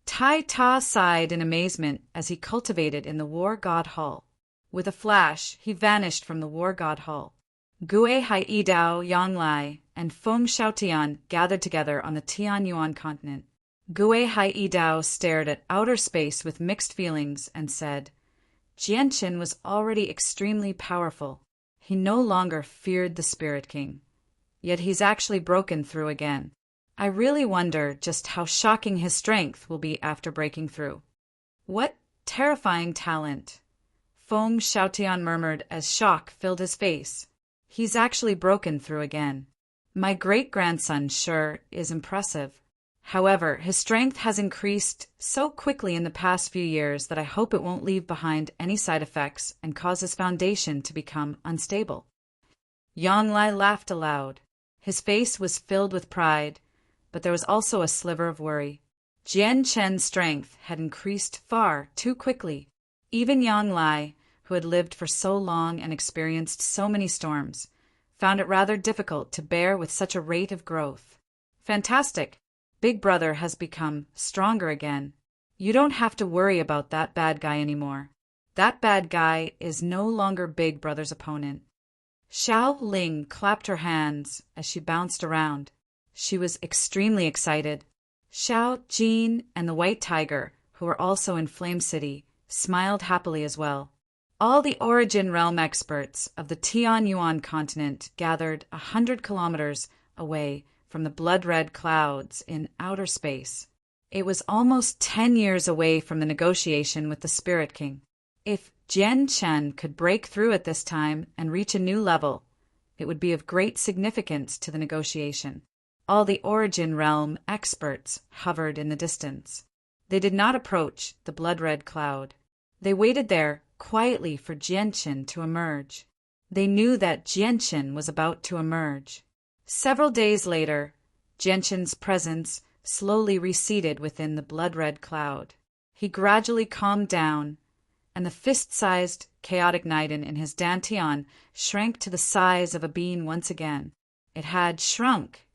Tai Ta sighed in amazement as he cultivated in the War God Hall. With a flash, he vanished from the War God Hall. Gue Haidao Yanglai and Feng Xiaotian gathered together on the Tianyuan continent. Gue Haidao stared at outer space with mixed feelings and said, Jianshin was already extremely powerful. He no longer feared the Spirit King. Yet he's actually broken through again. I really wonder just how shocking his strength will be after breaking through. What terrifying talent! Feng Xiaotian murmured as shock filled his face. He's actually broken through again. My great-grandson sure is impressive. However, his strength has increased so quickly in the past few years that I hope it won't leave behind any side effects and cause his foundation to become unstable. Yanglai laughed aloud. His face was filled with pride, but there was also a sliver of worry. Jianshin's strength had increased far too quickly. Even Yanglai, who had lived for so long and experienced so many storms, found it rather difficult to bear with such a rate of growth. Fantastic! Big Brother has become stronger again. You don't have to worry about that bad guy anymore. That bad guy is no longer Big Brother's opponent. Xiao Ling clapped her hands as she bounced around. She was extremely excited. Xiao Jin and the White Tiger, who were also in Flame City, smiled happily as well. All the Origin Realm experts of the Tianyuan continent gathered 100 kilometers away from the blood-red clouds in outer space. It was almost 10 years away from the negotiation with the Spirit King. If Jianshin could break through at this time and reach a new level, it would be of great significance to the negotiation. All the Origin Realm experts hovered in the distance. They did not approach the blood-red cloud. They waited there quietly for Jianshin to emerge. They knew that Jianshin was about to emerge. Several days later, Jianshin's presence slowly receded within the blood-red cloud. He gradually calmed down, and the fist-sized chaotic Naiden in his dantian shrank to the size of a bean once again. It had shrunk,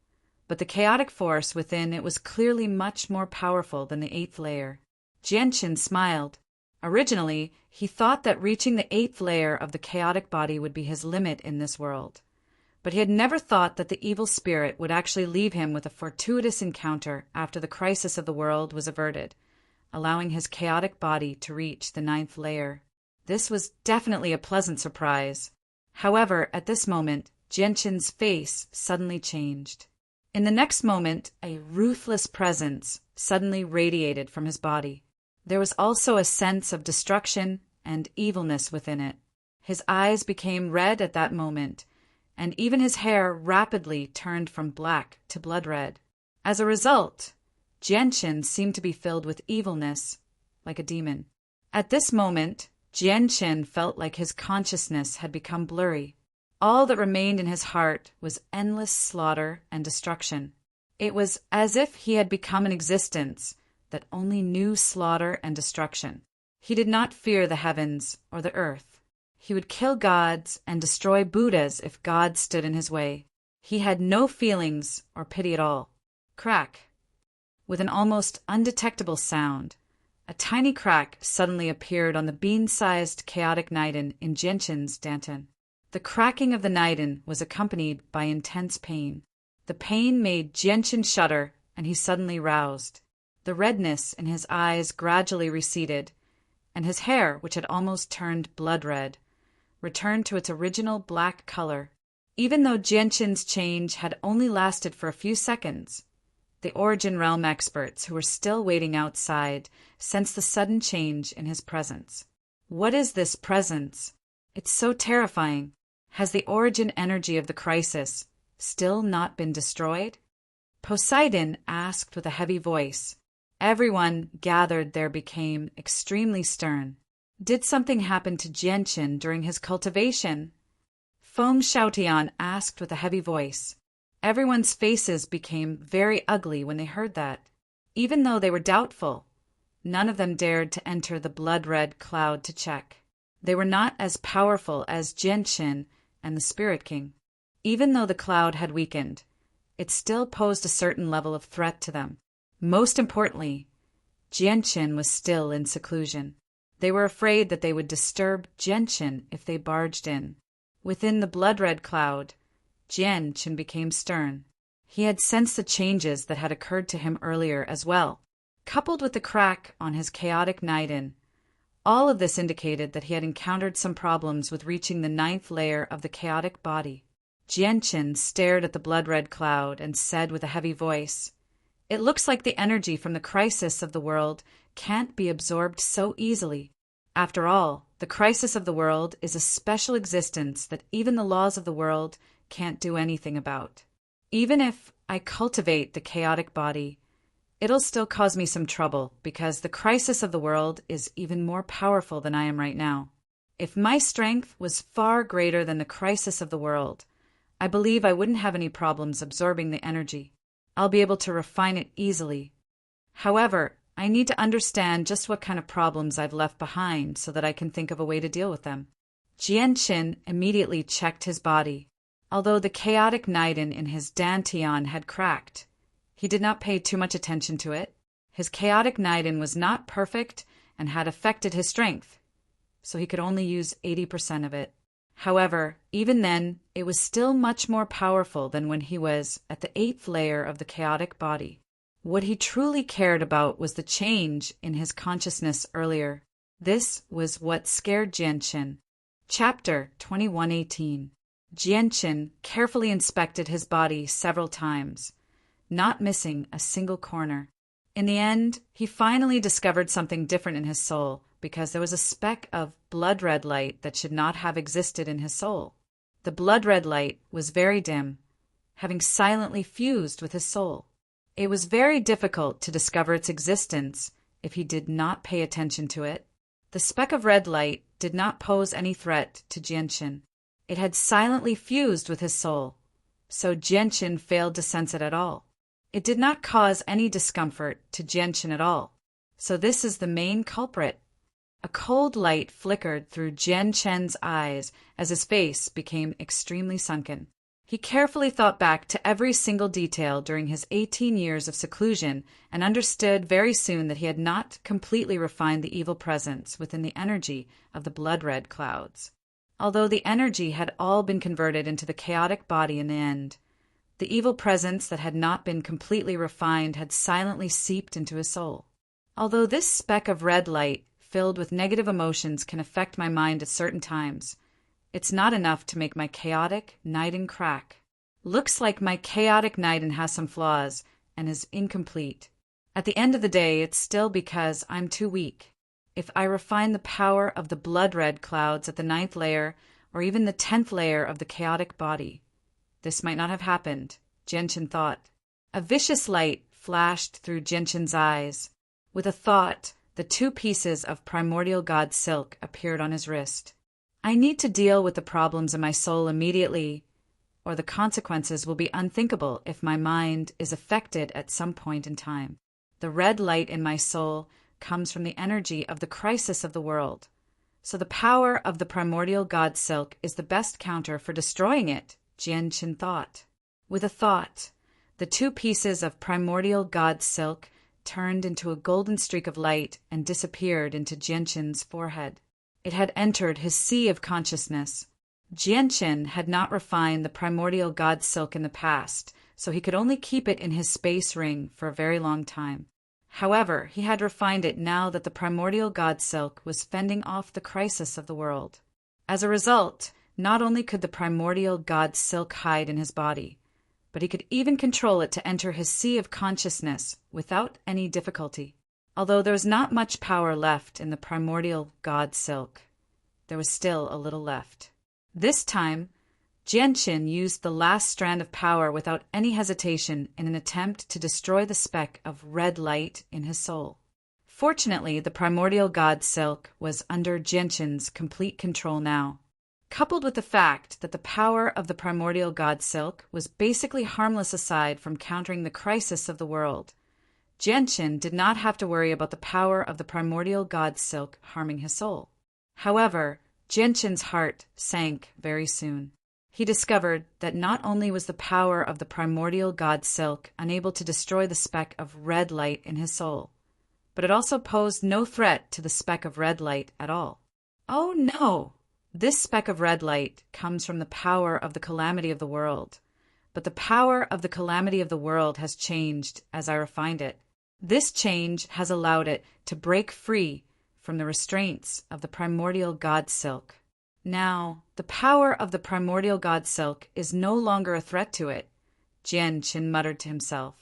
but the chaotic force within it was clearly much more powerful than the 8th layer. Jianshin smiled. Originally, he thought that reaching the 8th layer of the chaotic body would be his limit in this world. But he had never thought that the evil spirit would actually leave him with a fortuitous encounter after the crisis of the world was averted, allowing his chaotic body to reach the 9th layer. This was definitely a pleasant surprise. However, at this moment, Jianshin's face suddenly changed. In the next moment, a ruthless presence suddenly radiated from his body. There was also a sense of destruction and evilness within it. His eyes became red at that moment, and even his hair rapidly turned from black to blood red. As a result, Jianshin seemed to be filled with evilness, like a demon. At this moment, Jianshin felt like his consciousness had become blurry. All that remained in his heart was endless slaughter and destruction. It was as if he had become an existence that only knew slaughter and destruction. He did not fear the heavens or the earth. He would kill gods and destroy Buddhas if God stood in his way. He had no feelings or pity at all. Crack! With an almost undetectable sound, a tiny crack suddenly appeared on the bean-sized chaotic Naiden in Jianshin's dantian. The cracking of the Naiden was accompanied by intense pain. The pain made Jianshin shudder, and he suddenly roused. The redness in his eyes gradually receded, and his hair, which had almost turned blood red, returned to its original black color. Even though Jianshin's change had only lasted for a few seconds, The Origin Realm experts, who were still waiting outside, sensed the sudden change in his presence. What is this presence? It's so terrifying. Has the origin energy of the crisis still not been destroyed? Poseidon asked with a heavy voice. Everyone gathered there became extremely stern. Did something happen to Gentian during his cultivation? Foam Shoution asked with a heavy voice. Everyone's faces became very ugly when they heard that. Even though they were doubtful, none of them dared to enter the blood-red cloud to check. They were not as powerful as Gentian and the Spirit King. Even though the cloud had weakened, it still posed a certain level of threat to them. Most importantly, Gentian was still in seclusion. They were afraid that they would disturb Gentian if they barged in. Within the blood-red cloud, Gentian became stern. He had sensed the changes that had occurred to him earlier as well. Coupled with the crack on his chaotic Niden, all of this indicated that he had encountered some problems with reaching the 9th layer of the chaotic body. Gentian stared at the blood-red cloud and said with a heavy voice, "It looks like the energy from the crisis of the world can't be absorbed so easily. After all, the crisis of the world is a special existence that even the laws of the world can't do anything about. Even if I cultivate the chaotic body, it'll still cause me some trouble because the crisis of the world is even more powerful than I am right now. If my strength was far greater than the crisis of the world, I believe I wouldn't have any problems absorbing the energy. I'll be able to refine it easily. However, I need to understand just what kind of problems I've left behind so that I can think of a way to deal with them." Gentian immediately checked his body. Although the chaotic Niden in his dantian had cracked, he did not pay too much attention to it. His chaotic Niden was not perfect and had affected his strength, so he could only use 80% of it. However, even then, it was still much more powerful than when he was at the 8th layer of the chaotic body. What he truly cared about was the change in his consciousness earlier. This was what scared Gentian. Chapter 21:18. Gentian carefully inspected his body several times, not missing a single corner. In the end, he finally discovered something different in his soul, because there was a speck of blood-red light that should not have existed in his soul. The blood-red light was very dim, having silently fused with his soul. It was very difficult to discover its existence if he did not pay attention to it. The speck of red light did not pose any threat to Gentian. It had silently fused with his soul, so Gentian failed to sense it at all. It did not cause any discomfort to Gentian at all, so this is the main culprit. A cold light flickered through Gentian's eyes as his face became extremely sunken. He carefully thought back to every single detail during his 18 years of seclusion and understood very soon that he had not completely refined the evil presence within the energy of the blood-red clouds. Although the energy had all been converted into the chaotic body in the end, the evil presence that had not been completely refined had silently seeped into his soul. Although this speck of red light filled with negative emotions can affect my mind at certain times, it's not enough to make my chaotic Niden crack. Looks like my chaotic Niden has some flaws and is incomplete. At the end of the day, it's still because I'm too weak. If I refine the power of the blood-red clouds at the 9th layer or even the 10th layer of the chaotic body, this might not have happened, Gentian thought. A vicious light flashed through Gentian's eyes. With a thought, the 2 pieces of primordial god silk appeared on his wrist. I need to deal with the problems in my soul immediately, or the consequences will be unthinkable if my mind is affected at some point in time. The red light in my soul comes from the energy of the crisis of the world, so the power of the primordial god silk is the best counter for destroying it, Gentian thought. With a thought, the 2 pieces of primordial god silk turned into a golden streak of light and disappeared into Gentian's forehead. It had entered his sea of consciousness. Gentian had not refined the primordial god silk in the past, so he could only keep it in his space ring for a very long time. However, he had refined it now that the primordial god silk was fending off the crisis of the world. As a result, not only could the primordial god silk hide in his body, but he could even control it to enter his sea of consciousness without any difficulty. Although there was not much power left in the primordial god silk, there was still a little left. This time, Jianqin used the last strand of power without any hesitation in an attempt to destroy the speck of red light in his soul. Fortunately, the primordial god silk was under Jianqin's complete control now. Coupled with the fact that the power of the primordial god silk was basically harmless aside from countering the crisis of the world, Jianqin did not have to worry about the power of the primordial god silk harming his soul. However, Jianqin's heart sank very soon. He discovered that not only was the power of the primordial god silk unable to destroy the speck of red light in his soul, but it also posed no threat to the speck of red light at all. Oh no! This speck of red light comes from the power of the calamity of the world, but the power of the calamity of the world has changed as I refined it. This change has allowed it to break free from the restraints of the primordial god silk. Now, the power of the primordial god silk is no longer a threat to it, Jianqin muttered to himself.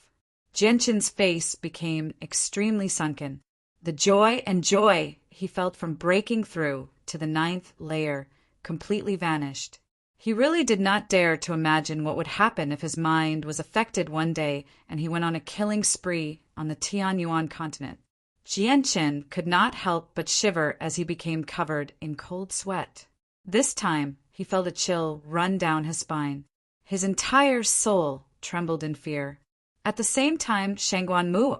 Jianqin's face became extremely sunken. The joy and joy he felt from breaking through to the 9th layer completely vanished. He really did not dare to imagine what would happen if his mind was affected one day and he went on a killing spree on the Tianyuan continent. Jianqin could not help but shiver as he became covered in cold sweat. This time, he felt a chill run down his spine. His entire soul trembled in fear. At the same time, Shangguan Mu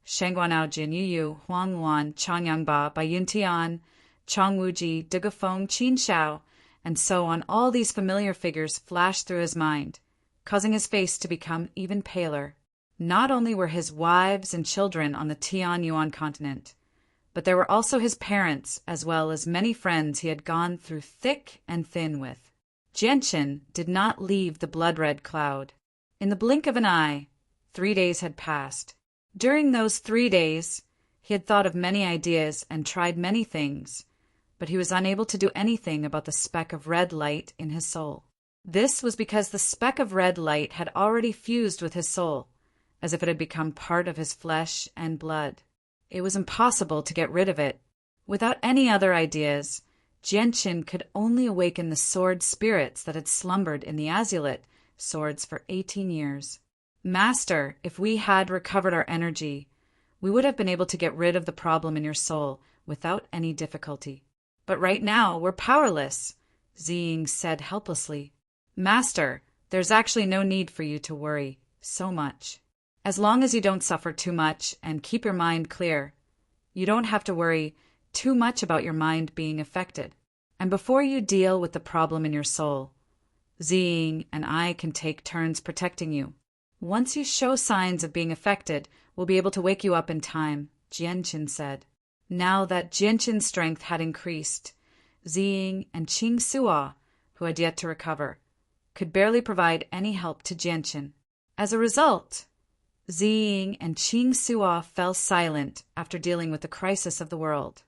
Shangguan Ao Jin Yu Huang Luan Changyangba Bai Yuntian, Chong Wuji, Digafeng Qin Shao, and so on, all these familiar figures flashed through his mind, causing his face to become even paler. Not only were his wives and children on the Tianyuan continent, but there were also his parents, as well as many friends he had gone through thick and thin with. Jianqin did not leave the blood-red cloud. In the blink of an eye, 3 days had passed. During those 3 days, he had thought of many ideas and tried many things, but he was unable to do anything about the speck of red light in his soul. This was because the speck of red light had already fused with his soul, as if it had become part of his flesh and blood. It was impossible to get rid of it. Without any other ideas, Jianqin could only awaken the sword spirits that had slumbered in the azulite swords for 18 years. Master, if we had recovered our energy, we would have been able to get rid of the problem in your soul without any difficulty. But right now, we're powerless, Ziying said helplessly. Master, there's actually no need for you to worry so much. As long as you don't suffer too much and keep your mind clear, you don't have to worry too much about your mind being affected. And before you deal with the problem in your soul, Ziying and I can take turns protecting you. Once you show signs of being affected, we'll be able to wake you up in time, Jianqin said. Now that Jianqin's strength had increased, Ziying and Qing Suo, who had yet to recover, could barely provide any help to Jianqin. As a result, Ziying and Qing Suo fell silent after dealing with the crisis of the world.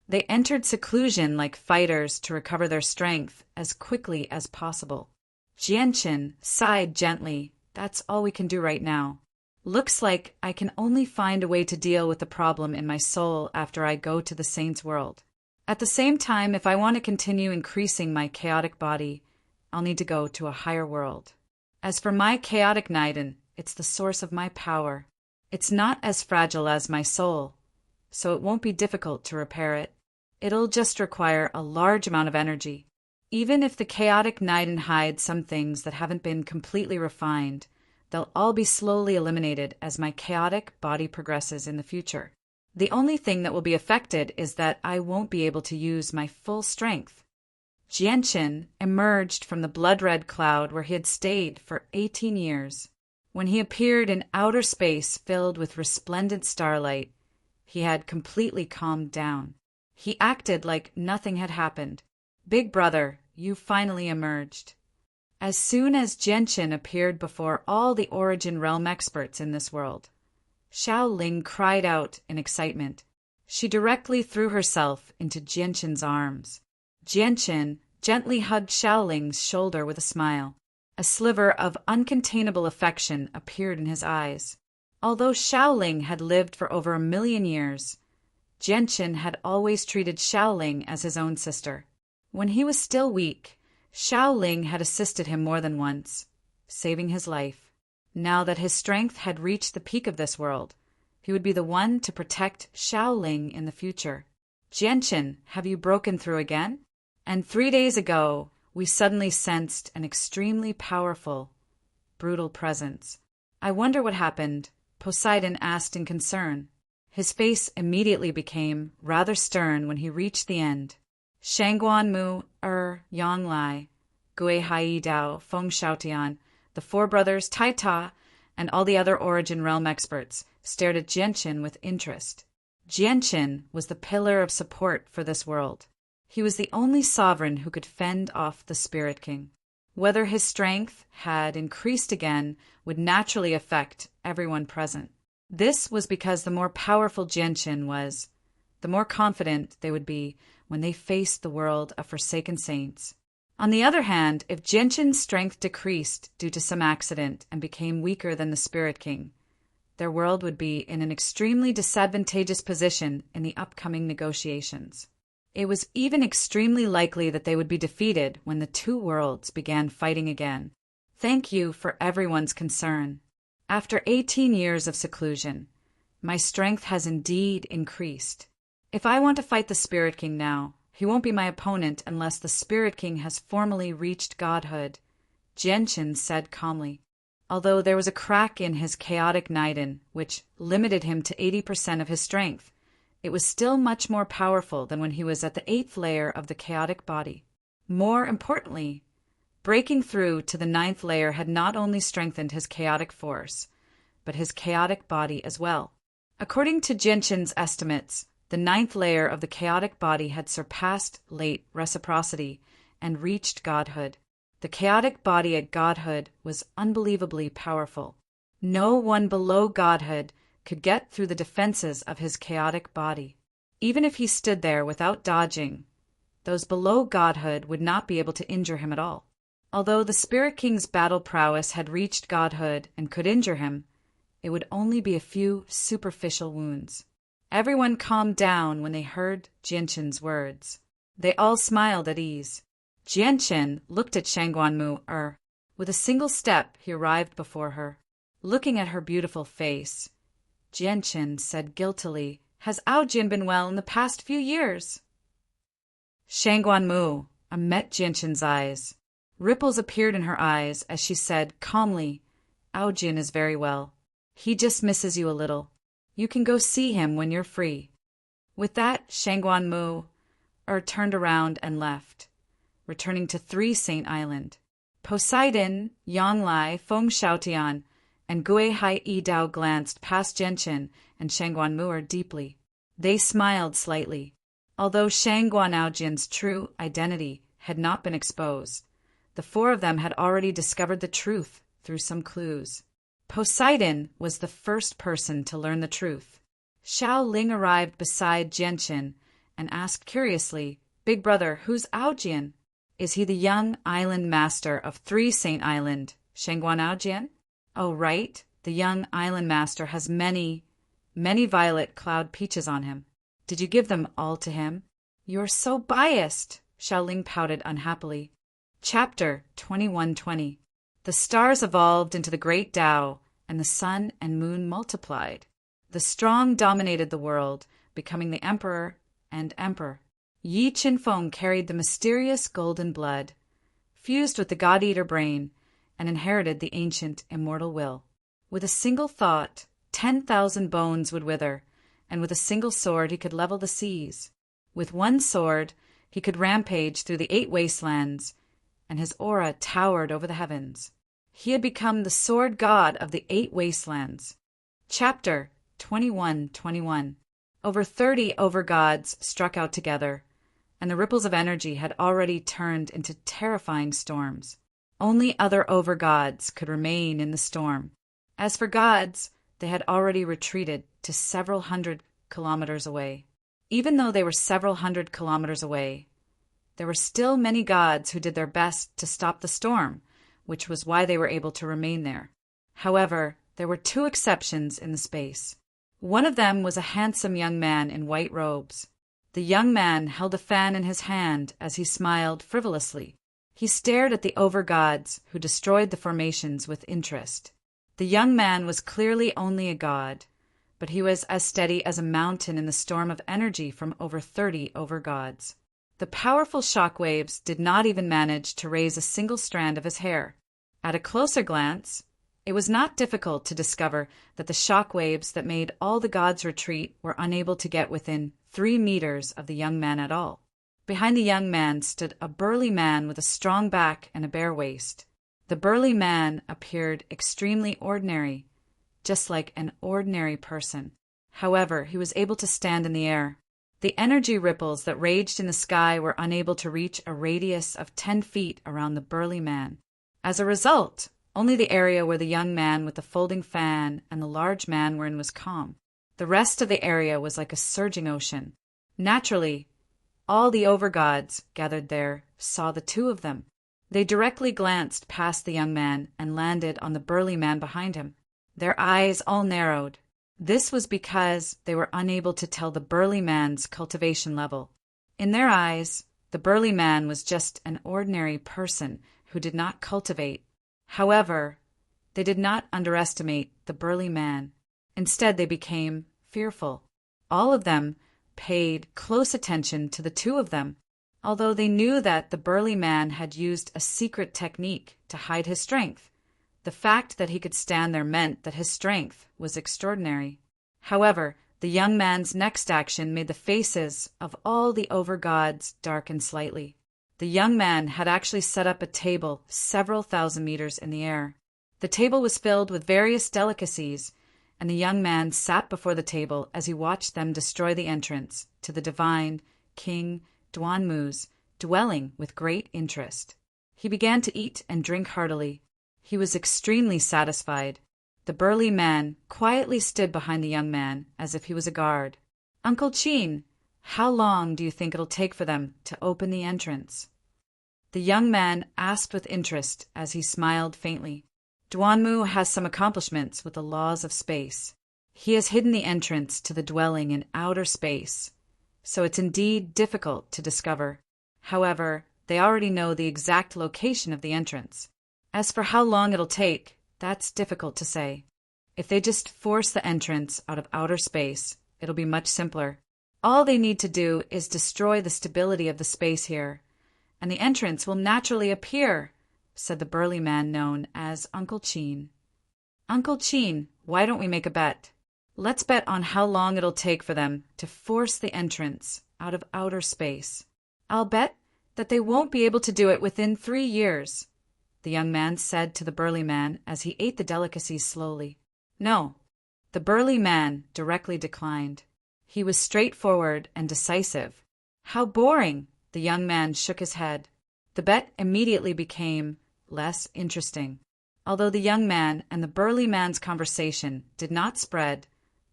They entered seclusion like fighters to recover their strength as quickly as possible. Jianqin sighed gently. That's all we can do right now. Looks like I can only find a way to deal with the problem in my soul after I go to the saint's world. At the same time, if I want to continue increasing my chaotic body, I'll need to go to a higher world. As for my chaotic Naiden, it's the source of my power. It's not as fragile as my soul, so it won't be difficult to repair it. It'll just require a large amount of energy. Even if the chaotic Naiden hides some things that haven't been completely refined, they'll all be slowly eliminated as my chaotic body progresses in the future. The only thing that will be affected is that I won't be able to use my full strength. Jianqin emerged from the blood-red cloud where he had stayed for 18 years. When he appeared in outer space filled with resplendent starlight, he had completely calmed down. He acted like nothing had happened. Big brother, you finally emerged. As soon as Jianqin appeared before all the Origin Realm experts in this world, Xiao Ling cried out in excitement. She directly threw herself into Jianqin's arms. Jianqin gently hugged Xiao Ling's shoulder with a smile. A sliver of uncontainable affection appeared in his eyes. Although Xiaoling had lived for over 1,000,000 years, Jianqin had always treated Xiaoling as his own sister. When he was still weak, Xiaoling had assisted him more than once, saving his life. Now that his strength had reached the peak of this world, he would be the one to protect Xiaoling in the future. Jianqin, have you broken through again? And 3 days ago, we suddenly sensed an extremely powerful, brutal presence. I wonder what happened, Poseidon asked in concern. His face immediately became rather stern when he reached the end. Shangguan Mu, Yang Lai, Gui Hai Dao, Feng Shaotian, the four brothers Tai Ta, and all the other Origin Realm experts stared at Jianqin with interest. Jianqin was the pillar of support for this world. He was the only sovereign who could fend off the Spirit King. Whether his strength had increased again would naturally affect everyone present. This was because the more powerful Jianqin was, the more confident they would be when they faced the world of Forsaken Saints. On the other hand, if Jianqin's strength decreased due to some accident and became weaker than the Spirit King, their world would be in an extremely disadvantageous position in the upcoming negotiations. It was even extremely likely that they would be defeated when the two worlds began fighting again. Thank you for everyone's concern. After 18 years of seclusion, my strength has indeed increased. If I want to fight the Spirit King now, he won't be my opponent unless the Spirit King has formally reached godhood, Jianqin said calmly. Although there was a crack in his chaotic Niden, which limited him to 80% of his strength, it was still much more powerful than when he was at the 8th layer of the chaotic body. More importantly, breaking through to the 9th layer had not only strengthened his chaotic force, but his chaotic body as well. According to Jianqin's estimates, the 9th layer of the chaotic body had surpassed late reciprocity and reached godhood. The chaotic body at godhood was unbelievably powerful. No one below godhood could get through the defenses of his chaotic body. Even if he stood there without dodging, those below godhood would not be able to injure him at all. Although the Spirit King's battle prowess had reached godhood and could injure him, it would only be a few superficial wounds. Everyone calmed down when they heard Jianqin's words. They all smiled at ease. Jianqin looked at Shangguan Mu. With a single step, he arrived before her. Looking at her beautiful face, Jianqin said guiltily, "Has Aojin been well in the past few years?" Shangguan Mu met Jianqin's eyes. Ripples appeared in her eyes as she said calmly, "Aojin is very well. He just misses you a little. You can go see him when you're free." With that, Shangguan Mu turned around and left, returning to 3 Saint Island. Poseidon, Yang Lai, Feng Shaotian, and Gui Hai Dao glanced past Jianqin and Shangguan Mu deeply. They smiled slightly. Although Shangguan Aojin's true identity had not been exposed, the 4 of them had already discovered the truth through some clues. Poseidon was the first person to learn the truth. Xiao Ling arrived beside Jianqin and asked curiously, "Big brother, who's Aojin? Is he the young island master of 3 Saint Island, Shangguan Aojin?" "Oh, right. The young island master has many violet cloud peaches on him. Did you give them all to him?" "You're so biased," Xiaoling pouted unhappily. Chapter 2120. The stars evolved into the great Tao, and the sun and moon multiplied. The strong dominated the world, becoming the emperor and emperor. Yi Qinfeng carried the mysterious golden blood, fused with the God-Eater brain, and inherited the ancient immortal will. With a single thought, 10,000 bones would wither, and with a single sword he could level the seas. With one sword, he could rampage through the 8 wastelands, and his aura towered over the heavens. He had become the sword god of the 8 wastelands. Chapter 2121. Over 30 overgods struck out together, and the ripples of energy had already turned into terrifying storms. Only other overgods could remain in the storm. As for gods, they had already retreated to several hundred kilometers away. Even though they were several hundred kilometers away, there were still many gods who did their best to stop the storm, which was why they were able to remain there. However, there were two exceptions in the space. One of them was a handsome young man in white robes. The young man held a fan in his hand as he smiled frivolously. He stared at the over-gods who destroyed the formations with interest. The young man was clearly only a god, but he was as steady as a mountain in the storm of energy from over 30 over-gods. The powerful shock waves did not even manage to raise a single strand of his hair. At a closer glance, it was not difficult to discover that the shock waves that made all the gods retreat were unable to get within 3 meters of the young man at all. Behind the young man stood a burly man with a strong back and a bare waist. The burly man appeared extremely ordinary, just like an ordinary person. However, he was able to stand in the air. The energy ripples that raged in the sky were unable to reach a radius of 10 feet around the burly man. As a result, only the area where the young man with the folding fan and the large man were in was calm. The rest of the area was like a surging ocean. Naturally, all the over-gods gathered there saw the two of them. They directly glanced past the young man and landed on the burly man behind him. Their eyes all narrowed. This was because they were unable to tell the burly man's cultivation level. In their eyes, the burly man was just an ordinary person who did not cultivate. However, they did not underestimate the burly man. Instead, they became fearful. All of them paid close attention to the two of them, although they knew that the burly man had used a secret technique to hide his strength. The fact that he could stand there meant that his strength was extraordinary. However, the young man's next action made the faces of all the over-gods darken slightly. The young man had actually set up a table several thousand meters in the air. The table was filled with various delicacies, and the young man sat before the table as he watched them destroy the entrance to the divine King Duanmu's dwelling with great interest. He began to eat and drink heartily. He was extremely satisfied. The burly man quietly stood behind the young man as if he was a guard. "Uncle Chin, how long do you think it'll take for them to open the entrance?" The young man asked with interest as he smiled faintly. "Duanmu has some accomplishments with the laws of space. He has hidden the entrance to the dwelling in outer space, so it's indeed difficult to discover. However, they already know the exact location of the entrance. As for how long it'll take, that's difficult to say. If they just force the entrance out of outer space, it'll be much simpler. All they need to do is destroy the stability of the space here, and the entrance will naturally appear," said the burly man known as Uncle Chin. "Uncle Chin, why don't we make a bet? Let's bet on how long it'll take for them to force the entrance out of outer space. I'll bet that they won't be able to do it within 3 years," the young man said to the burly man as he ate the delicacies slowly. "No," the burly man directly declined. He was straightforward and decisive. "How boring!" The young man shook his head. The bet immediately became less interesting. Although the young man and the burly man's conversation did not spread,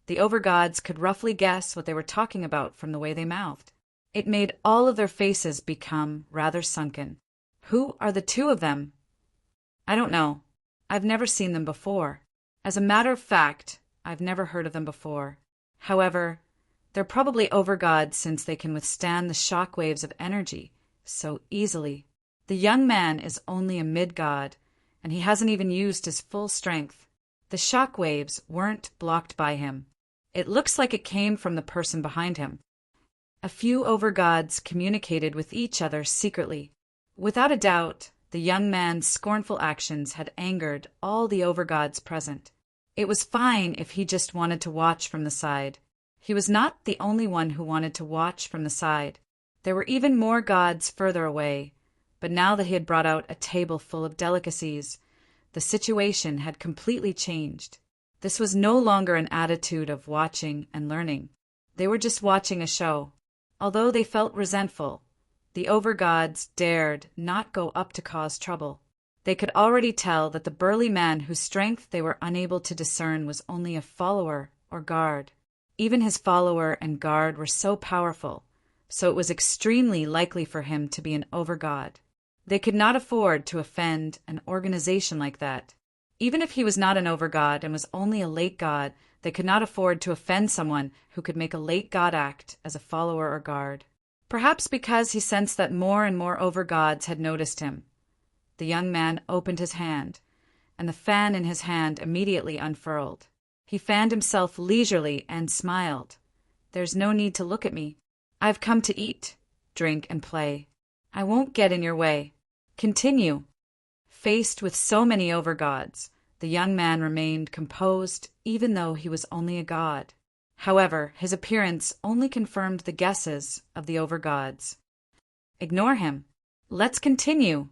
the over-gods could roughly guess what they were talking about from the way they mouthed. It made all of their faces become rather sunken. "Who are the two of them?" "I don't know. I've never seen them before. As a matter of fact, I've never heard of them before. However, they're probably over-gods since they can withstand the shock waves of energy so easily. The young man is only a mid-god, and he hasn't even used his full strength. The shock waves weren't blocked by him. It looks like it came from the person behind him." A few over-gods communicated with each other secretly. Without a doubt, the young man's scornful actions had angered all the over-gods present. It was fine if he just wanted to watch from the side. He was not the only one who wanted to watch from the side. There were even more gods further away, but now that he had brought out a table full of delicacies, the situation had completely changed. This was no longer an attitude of watching and learning. They were just watching a show. Although they felt resentful, the over-gods dared not go up to cause trouble. They could already tell that the burly man whose strength they were unable to discern was only a follower or guard. Even his follower and guard were so powerful, so it was extremely likely for him to be an over-god. They could not afford to offend an organization like that. Even if he was not an overgod and was only a late god, they could not afford to offend someone who could make a late god act as a follower or guard. Perhaps because he sensed that more and more overgods had noticed him. The young man opened his hand, and the fan in his hand immediately unfurled. He fanned himself leisurely and smiled. "There's no need to look at me. I've come to eat, drink, and play. I won't get in your way. Continue." Faced with so many overgods, the young man remained composed even though he was only a god. However, his appearance only confirmed the guesses of the overgods. "Ignore him. Let's continue,"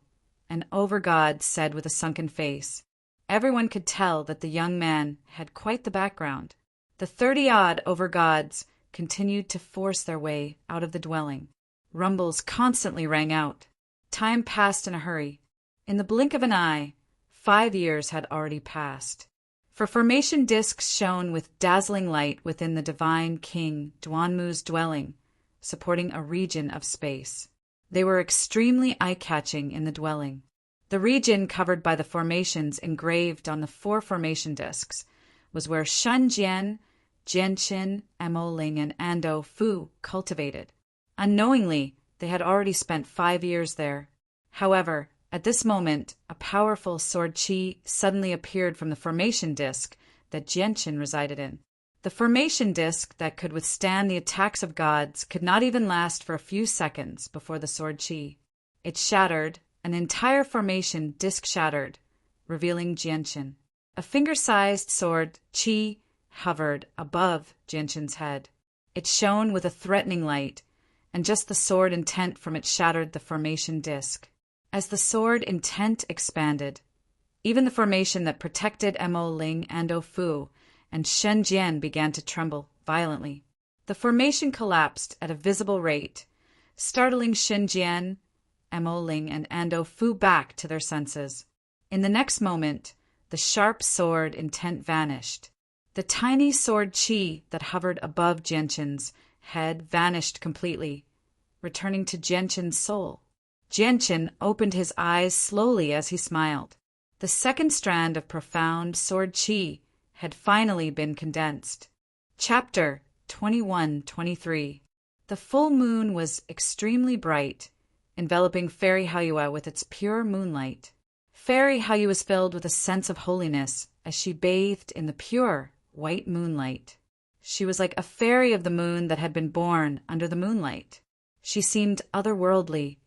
an overgod said with a sunken face. Everyone could tell that the young man had quite the background. The 30-odd overgods continued to force their way out of the dwelling. Rumbles constantly rang out. Time passed in a hurry. In the blink of an eye, 5 years had already passed. For formation discs shone with dazzling light within the divine king Duanmu's dwelling, supporting a region of space. They were extremely eye-catching in the dwelling. The region covered by the formations engraved on the 4 formation discs was where Shunjian, Jianqin, Emoling, and Ando Fu cultivated. Unknowingly, they had already spent 5 years there. However, at this moment, a powerful sword chi suddenly appeared from the formation disc that Jianqin resided in. The formation disc that could withstand the attacks of gods could not even last for a few seconds before the sword chi. It shattered. An entire formation disc shattered, revealing Jianqin. A finger-sized sword, Qi, hovered above Jianqin's head. It shone with a threatening light, and just the sword intent from it shattered the formation disc. As the sword intent expanded, even the formation that protected Mo Ling and Ofu and Shen Jian began to tremble violently. The formation collapsed at a visible rate, startling Shen Jian, Mo Ling, and Ando Fu back to their senses. In the next moment, the sharp sword intent vanished. The tiny sword Qi that hovered above Jianqin's head vanished completely, returning to Jianqin's soul. Jianqin opened his eyes slowly as he smiled. The second strand of profound sword Qi had finally been condensed. Chapter 21-23. The full moon was extremely bright, enveloping Fairy Hayua with its pure moonlight. Fairy Hayua was filled with a sense of holiness as she bathed in the pure, white moonlight. She was like a fairy of the moon that had been born under the moonlight. She seemed otherworldly,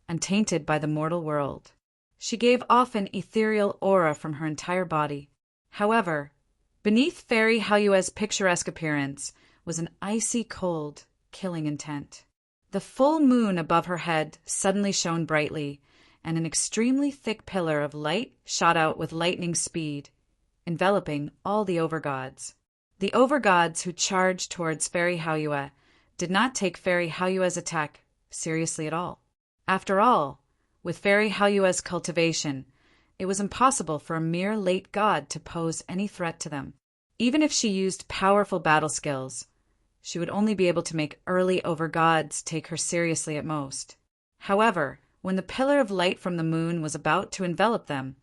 untainted by the mortal world. She gave off an ethereal aura from her entire body. However, beneath Fairy Hayua's picturesque appearance was an icy cold, killing intent. The full moon above her head suddenly shone brightly, and an extremely thick pillar of light shot out with lightning speed, enveloping all the overgods. The overgods who charged towards Fairy Hayua did not take Fairy Hayua's attack seriously at all. After all, with Fairy Hayua's cultivation, it was impossible for a mere late god to pose any threat to them. Even if she used powerful battle skills, she would only be able to make early overgods take her seriously at most. However, when the pillar of light from the moon was about to envelop them,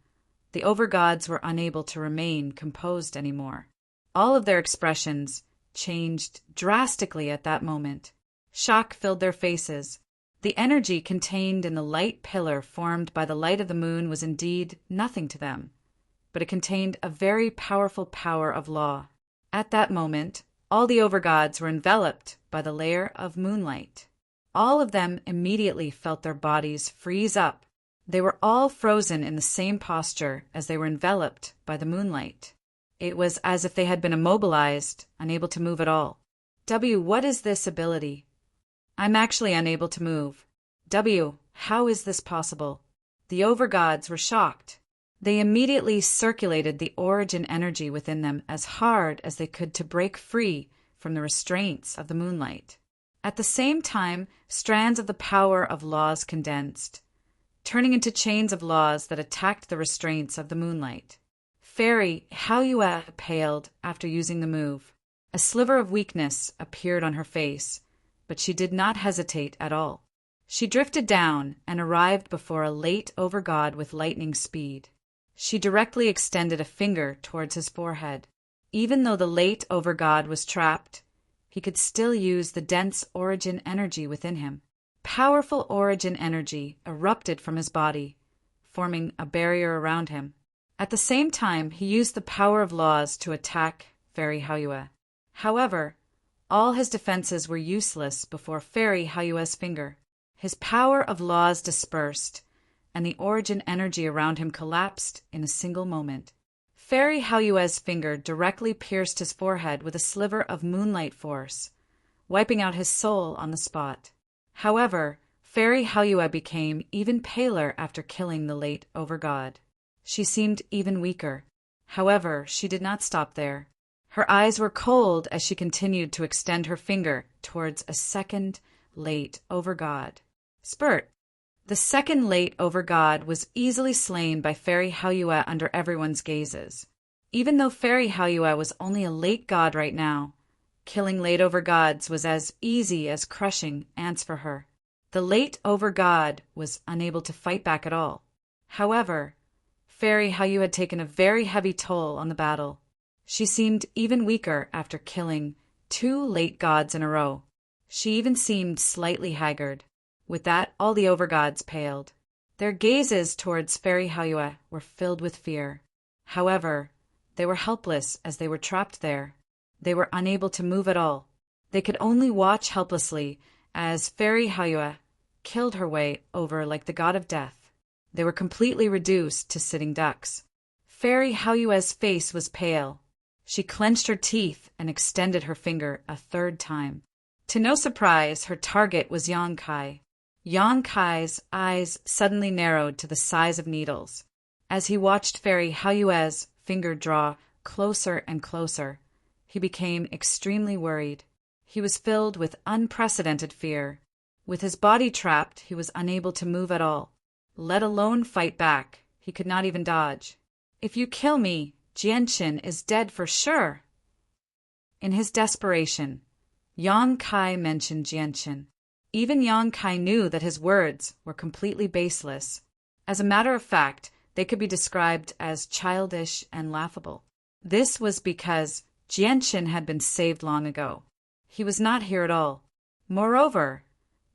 the overgods were unable to remain composed anymore. All of their expressions changed drastically at that moment. Shock filled their faces. The energy contained in the light pillar formed by the light of the moon was indeed nothing to them, but it contained a very powerful power of law. At that moment, all the overgods were enveloped by the layer of moonlight. All of them immediately felt their bodies freeze up. They were all frozen in the same posture as they were enveloped by the moonlight. It was as if they had been immobilized, unable to move at all. W, what is this ability? I'm actually unable to move. W, how is this possible? The overgods were shocked. They immediately circulated the origin energy within them as hard as they could to break free from the restraints of the moonlight. At the same time, strands of the power of laws condensed, turning into chains of laws that attacked the restraints of the moonlight. Fairy Hayua paled after using the move. A sliver of weakness appeared on her face, but she did not hesitate at all. She drifted down and arrived before a late overgod with lightning speed. She directly extended a finger towards his forehead. Even though the late overgod was trapped, he could still use the dense origin energy within him. Powerful origin energy erupted from his body, forming a barrier around him. At the same time, he used the power of laws to attack Fairy Hayue. However, all his defenses were useless before Fairy Hayue's finger. His power of laws dispersed, and the origin energy around him collapsed in a single moment. Fairy Hayue's finger directly pierced his forehead with a sliver of moonlight force, wiping out his soul on the spot. However, Fairy Hayue became even paler after killing the late overgod. She seemed even weaker. However, she did not stop there. Her eyes were cold as she continued to extend her finger towards a second late overgod. Spurt! The second late overgod was easily slain by Fairy Hayue under everyone's gazes. Even though Fairy Hayue was only a late god right now, killing late overgods was as easy as crushing ants for her. The late overgod was unable to fight back at all. However, Fairy Hayue had taken a very heavy toll on the battle. She seemed even weaker after killing 2 late gods in a row. She even seemed slightly haggard. With that, all the overgods paled. Their gazes towards Fairy Hayue were filled with fear. However, they were helpless as they were trapped there. They were unable to move at all. They could only watch helplessly as Fairy Hayue killed her way over like the god of death. They were completely reduced to sitting ducks. Fairy Hayue's face was pale. She clenched her teeth and extended her finger a third time. To no surprise, her target was Yongkai. Yongkai's eyes suddenly narrowed to the size of needles. As he watched Fairy Hayue's finger draw closer and closer, he became extremely worried. He was filled with unprecedented fear. With his body trapped, he was unable to move at all, let alone fight back. He could not even dodge. "If you kill me, Jianqin is dead for sure." In his desperation, Yongkai mentioned Jianqin. Even Yongkai knew that his words were completely baseless. As a matter of fact, they could be described as childish and laughable. This was because Jianqin had been saved long ago. He was not here at all. Moreover,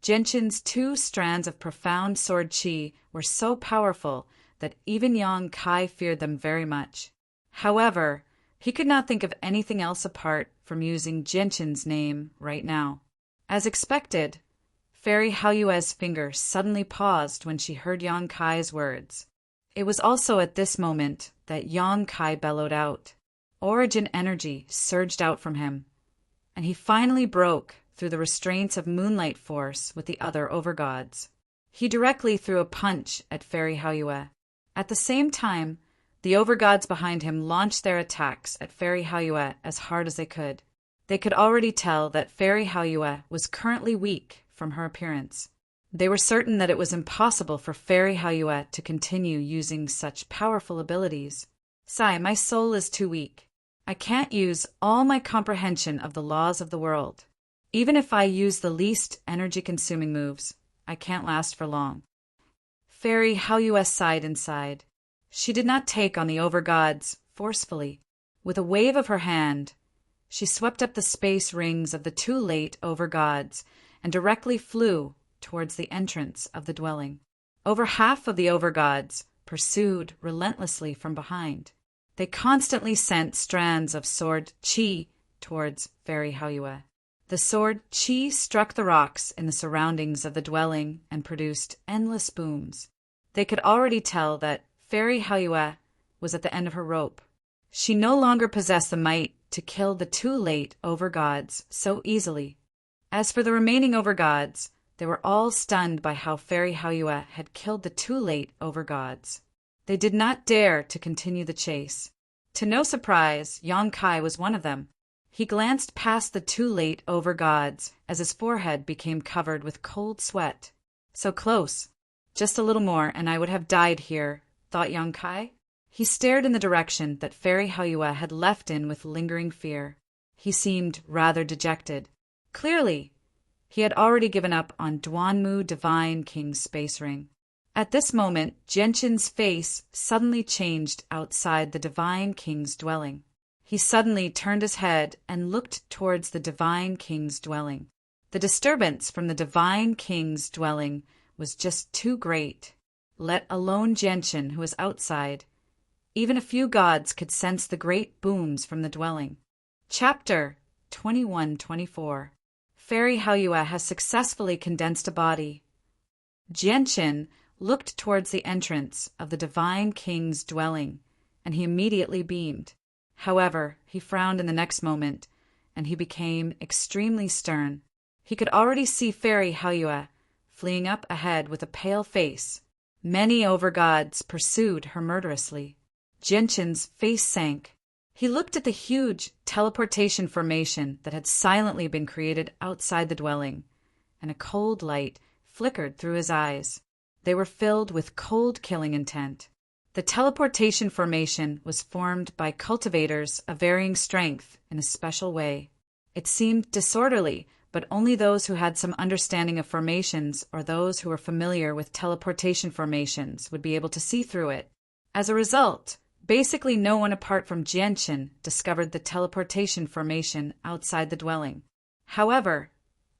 Jianqin's 2 strands of profound sword qi were so powerful that even Yongkai feared them very much. However, he could not think of anything else apart from using Jianqin's name right now. As expected, Fairy Hayue's finger suddenly paused when she heard Yongkai's words. It was also at this moment that Yongkai bellowed out. Origin energy surged out from him, and he finally broke through the restraints of moonlight force with the other overgods. He directly threw a punch at Fairy Hayue. At the same time, the overgods behind him launched their attacks at Fairy Hayue as hard as they could. They could already tell that Fairy Hayue was currently weak from her appearance. They were certain that it was impossible for Fairy Hayue to continue using such powerful abilities. "Sai, my soul is too weak. I can't use all my comprehension of the laws of the world. Even if I use the least energy-consuming moves, I can't last for long." Fairy Hayue sighed inside. She did not take on the overgods forcefully. With a wave of her hand, she swept up the space rings of the 2 late overgods and directly flew towards the entrance of the dwelling. Over half of the overgods pursued relentlessly from behind. They constantly sent strands of sword qi towards Fairy Hayue. The sword qi struck the rocks in the surroundings of the dwelling and produced endless booms. They could already tell that Fairy Hayue was at the end of her rope. She no longer possessed the might to kill the 2 late overgods so easily. As for the remaining overgods, they were all stunned by how Fairy Hayue had killed the 2 late overgods. They did not dare to continue the chase. To no surprise, Yongkai was one of them. He glanced past the 2 late overgods as his forehead became covered with cold sweat. So close. Just a little more and I would have died here, thought Yongkai. He stared in the direction that Fairy Hayue had left in with lingering fear. He seemed rather dejected. Clearly, He had already given up on Duanmu Divine King's space ring. At this moment, Genshin's face suddenly changed outside the Divine King's dwelling. He suddenly turned his head and looked towards the Divine King's dwelling. The disturbance from the Divine King's dwelling was just too great. Let alone Genshin, who was outside. Even a few gods could sense the great booms from the dwelling. Chapter 21-24. Fairy Haoyue has successfully condensed a body. Genshin looked towards the entrance of the Divine King's dwelling, and he immediately beamed. However, he frowned in the next moment, and he became extremely stern. He could already see Fairy Haoyue fleeing up ahead with a pale face. Many over-gods pursued her murderously. Genshin's face sank. He looked at the huge teleportation formation that had silently been created outside the dwelling, and a cold light flickered through his eyes. They were filled with cold killing intent. The teleportation formation was formed by cultivators of varying strength in a special way. It seemed disorderly, but only those who had some understanding of formations or those who were familiar with teleportation formations would be able to see through it. As a result, basically no one apart from Genshin discovered the teleportation formation outside the dwelling. However,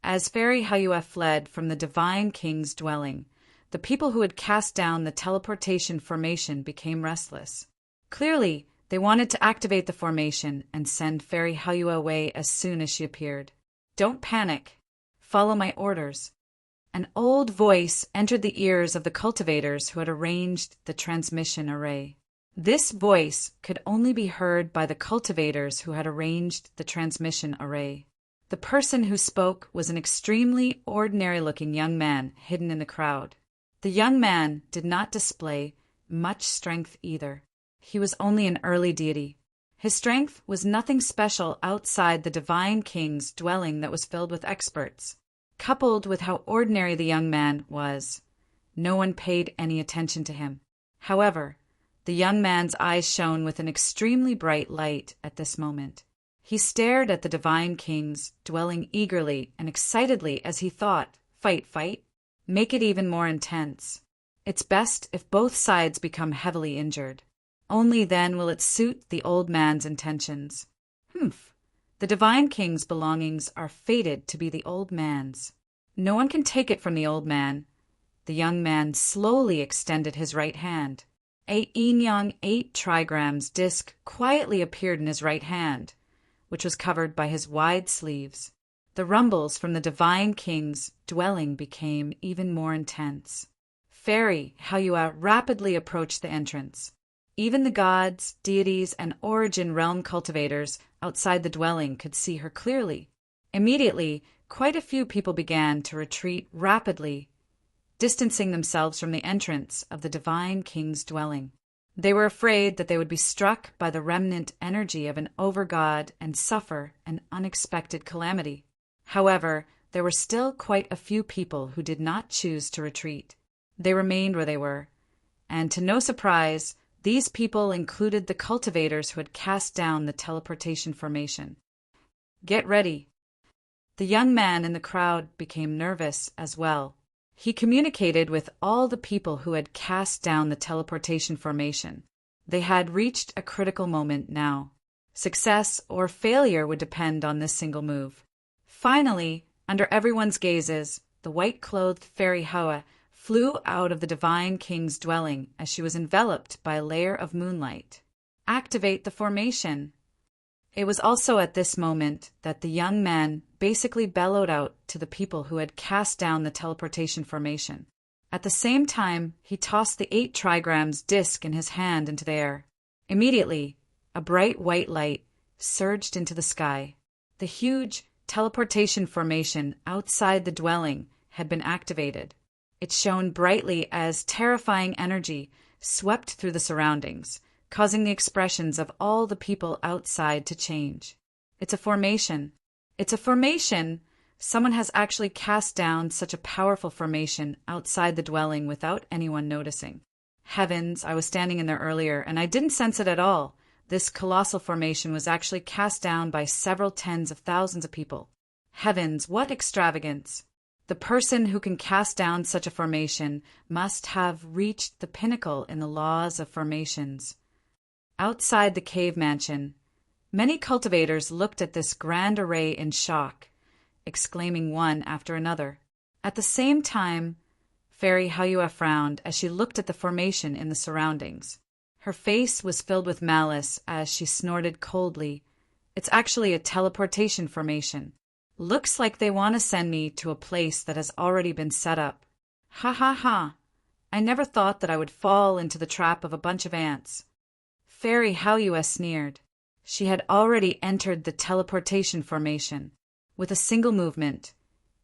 as Fairy Haoyue fled from the Divine King's dwelling, the people who had cast down the teleportation formation became restless. Clearly, they wanted to activate the formation and send Fairy Haoyue away as soon as she appeared. Don't panic. Follow my orders. An old voice entered the ears of the cultivators who had arranged the transmission array. This voice could only be heard by the cultivators who had arranged the transmission array. The person who spoke was an extremely ordinary-looking young man hidden in the crowd. The young man did not display much strength either. He was only an early deity. His strength was nothing special outside the Divine King's dwelling that was filled with experts. Coupled with how ordinary the young man was, no one paid any attention to him. However, the young man's eyes shone with an extremely bright light at this moment. He stared at the Divine King's dwelling eagerly and excitedly as he thought, "Fight, fight. Make it even more intense. It's best if both sides become heavily injured. Only then will it suit the old man's intentions." Humph. The Divine King's belongings are fated to be the old man's. No one can take it from the old man. The young man slowly extended his right hand. A yin-yang 8 trigrams disc quietly appeared in his right hand, which was covered by his wide sleeves. The rumbles from the Divine King's dwelling became even more intense. Fairy Haoyue rapidly approached the entrance. Even the gods, deities, and origin realm cultivators outside the dwelling could see her clearly. Immediately, quite a few people began to retreat rapidly, distancing themselves from the entrance of the Divine King's dwelling. They were afraid that they would be struck by the remnant energy of an over-god and suffer an unexpected calamity. However, there were still quite a few people who did not choose to retreat. They remained where they were, and to no surprise, these people included the cultivators who had cast down the teleportation formation. Get ready. The young man in the crowd became nervous as well. He communicated with all the people who had cast down the teleportation formation. They had reached a critical moment now. Success or failure would depend on this single move. Finally, under everyone's gazes, the white-clothed Fairy Haoyue flew out of the Divine King's dwelling as she was enveloped by a layer of moonlight. Activate the formation. It was also at this moment that the young man basically bellowed out to the people who had cast down the teleportation formation. At the same time, he tossed the 8 trigrams disc in his hand into the air. Immediately, a bright white light surged into the sky. The huge teleportation formation outside the dwelling had been activated. It shone brightly as terrifying energy swept through the surroundings, causing the expressions of all the people outside to change. It's a formation. It's a formation! Someone has actually cast down such a powerful formation outside the dwelling without anyone noticing. Heavens, I was standing in there earlier, and I didn't sense it at all. This colossal formation was actually cast down by several tens of thousands of people. Heavens, what extravagance! The person who can cast down such a formation must have reached the pinnacle in the laws of formations. Outside the cave mansion, many cultivators looked at this grand array in shock, exclaiming one after another. At the same time, Fairy Hayua frowned as she looked at the formation in the surroundings. Her face was filled with malice as she snorted coldly. It's actually a teleportation formation. Looks like they want to send me to a place that has already been set up. Ha ha ha! I never thought that I would fall into the trap of a bunch of ants. Fairy Hayua sneered. She had already entered the teleportation formation. With a single movement,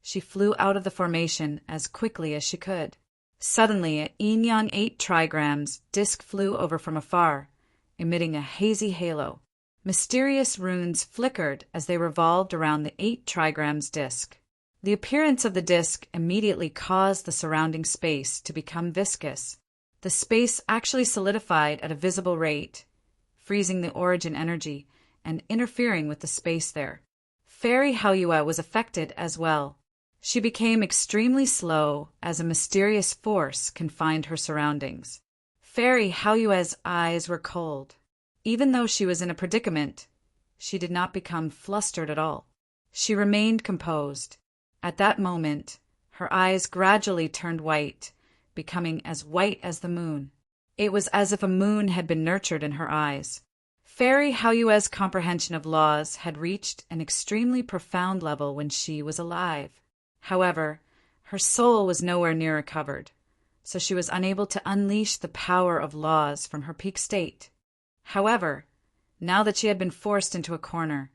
she flew out of the formation as quickly as she could. Suddenly, a Yin 8 trigrams disk flew over from afar, emitting a hazy halo. Mysterious runes flickered as they revolved around the 8 trigrams disk. The appearance of the disk immediately caused the surrounding space to become viscous. The space actually solidified at a visible rate, freezing the origin energy and interfering with the space there. Fairy Hayua was affected as well. She became extremely slow as a mysterious force confined her surroundings. Fairy Hayua's eyes were cold. Even though she was in a predicament, she did not become flustered at all. She remained composed. At that moment, her eyes gradually turned white, becoming as white as the moon. It was as if a moon had been nurtured in her eyes. Fairy Hayua's comprehension of laws had reached an extremely profound level when she was alive. However, her soul was nowhere near recovered, so she was unable to unleash the power of laws from her peak state. However, now that she had been forced into a corner,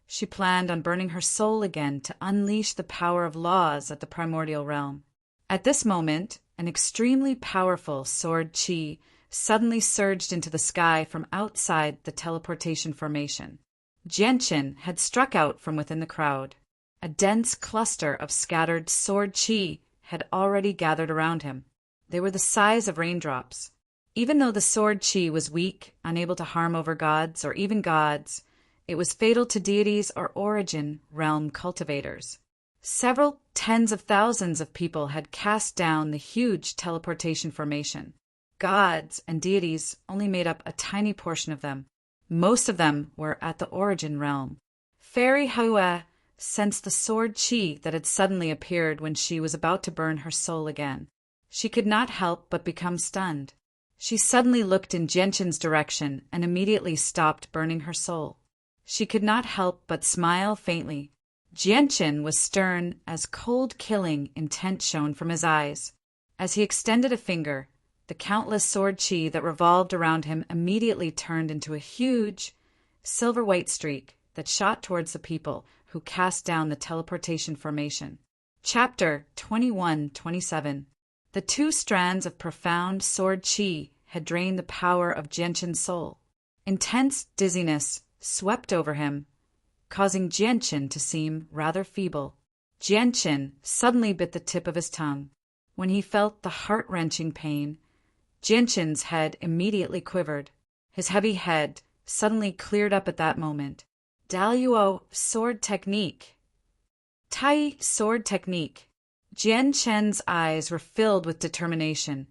she planned on burning her soul again to unleash the power of laws at the primordial realm. At this moment, an extremely powerful sword chi suddenly surged into the sky from outside the teleportation formation. Genshin had struck out from within the crowd. A dense cluster of scattered sword chi had already gathered around him. They were the size of raindrops. Even though the sword chi was weak, unable to harm over gods or even gods, it was fatal to deities or origin realm cultivators. Several tens of thousands of people had cast down the huge teleportation formation. Gods and deities only made up a tiny portion of them. Most of them were at the origin realm. Fairy Hayua sensed the sword chi that had suddenly appeared when she was about to burn her soul again. She could not help but become stunned. She suddenly looked in Genshin's direction and immediately stopped burning her soul. She could not help but smile faintly. Genshin was stern as cold-killing intent shone from his eyes. As he extended a finger, the countless sword chi that revolved around him immediately turned into a huge, silver-white streak that shot towards the people who cast down the teleportation formation. Chapter 21-27. The 2 strands of profound sword chi had drained the power of Genshin's soul. Intense dizziness swept over him, causing Genshin to seem rather feeble. Genshin suddenly bit the tip of his tongue. When he felt the heart-wrenching pain, Genshin's head immediately quivered. His heavy head suddenly cleared up at that moment. Daluo sword technique. Tai sword technique. Genshin's eyes were filled with determination,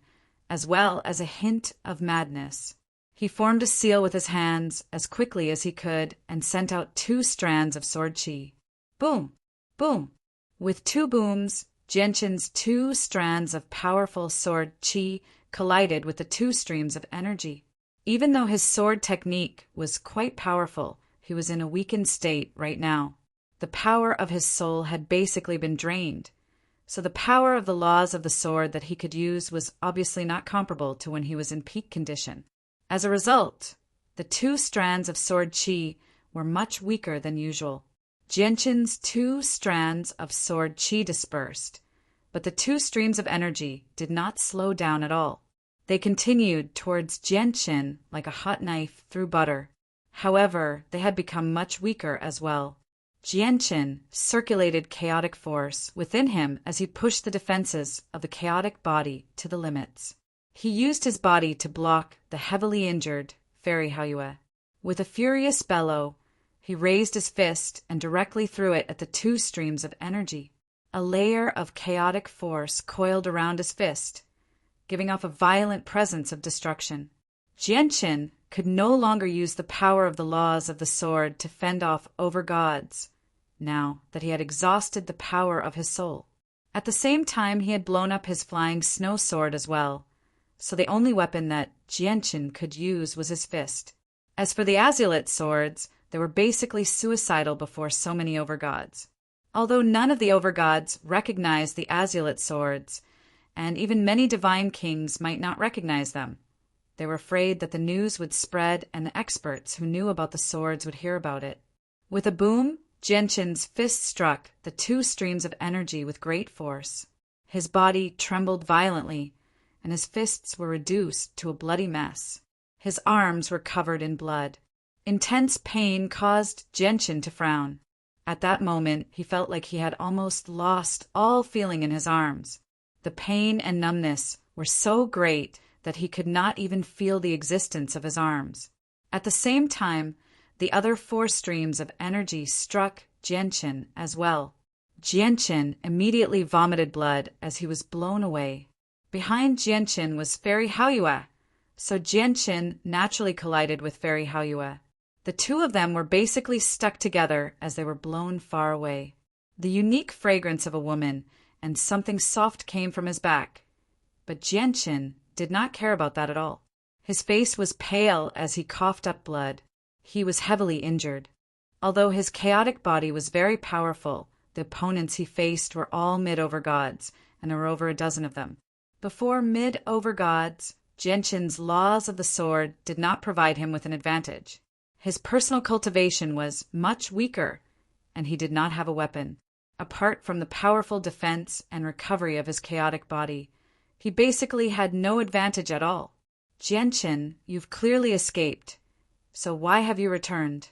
as well as a hint of madness. He formed a seal with his hands as quickly as he could and sent out 2 strands of sword chi. Boom! Boom! With 2 booms, Genshin's 2 strands of powerful sword chi collided with the 2 streams of energy. Even though his sword technique was quite powerful, he was in a weakened state right now. The power of his soul had basically been drained, so the power of the laws of the sword that he could use was obviously not comparable to when he was in peak condition. As a result, the 2 strands of sword chi were much weaker than usual. Genshin's 2 strands of sword chi dispersed, but the 2 streams of energy did not slow down at all. They continued towards Genshin like a hot knife through butter. However, they had become much weaker as well. Genshin circulated chaotic force within him as he pushed the defenses of the chaotic body to the limits. He used his body to block the heavily injured Fairy Hayua. With a furious bellow, He raised his fist and directly threw it at the two streams of energy. A layer of chaotic force coiled around his fist, giving off a violent presence of destruction. Jianqin could no longer use the power of the laws of the sword to fend off over-gods, now that he had exhausted the power of his soul. At the same time, he had blown up his flying snow sword as well, so the only weapon that Jianqin could use was his fist. As for the azulate swords, they were basically suicidal before so many over-gods. Although none of the over-gods recognized the azulate swords, and even many divine kings might not recognize them, they were afraid that the news would spread and the experts who knew about the swords would hear about it. With a boom, Jianqin's fist struck the two streams of energy with great force. His body trembled violently, and his fists were reduced to a bloody mess. His arms were covered in blood. Intense pain caused Jianqin to frown. At that moment, he felt like he had almost lost all feeling in his arms. The pain and numbness were so great that he could not even feel the existence of his arms. At the same time, the other four streams of energy struck Jianqin as well. Jianqin immediately vomited blood as he was blown away. Behind Jianqin was Fairy Haoyue, so Jianqin naturally collided with Fairy Haoyue. The two of them were basically stuck together as they were blown far away. The unique fragrance of a woman and something soft came from his back, but Jianqin did not care about that at all. His face was pale as he coughed up blood. He was heavily injured. Although his chaotic body was very powerful, the opponents he faced were all mid-over gods, and there were over a dozen of them. Before mid-over gods, Jianqin's laws of the sword did not provide him with an advantage. His personal cultivation was much weaker, and he did not have a weapon. Apart from the powerful defense and recovery of his chaotic body, he basically had no advantage at all. Jianqin, you've clearly escaped, so why have you returned?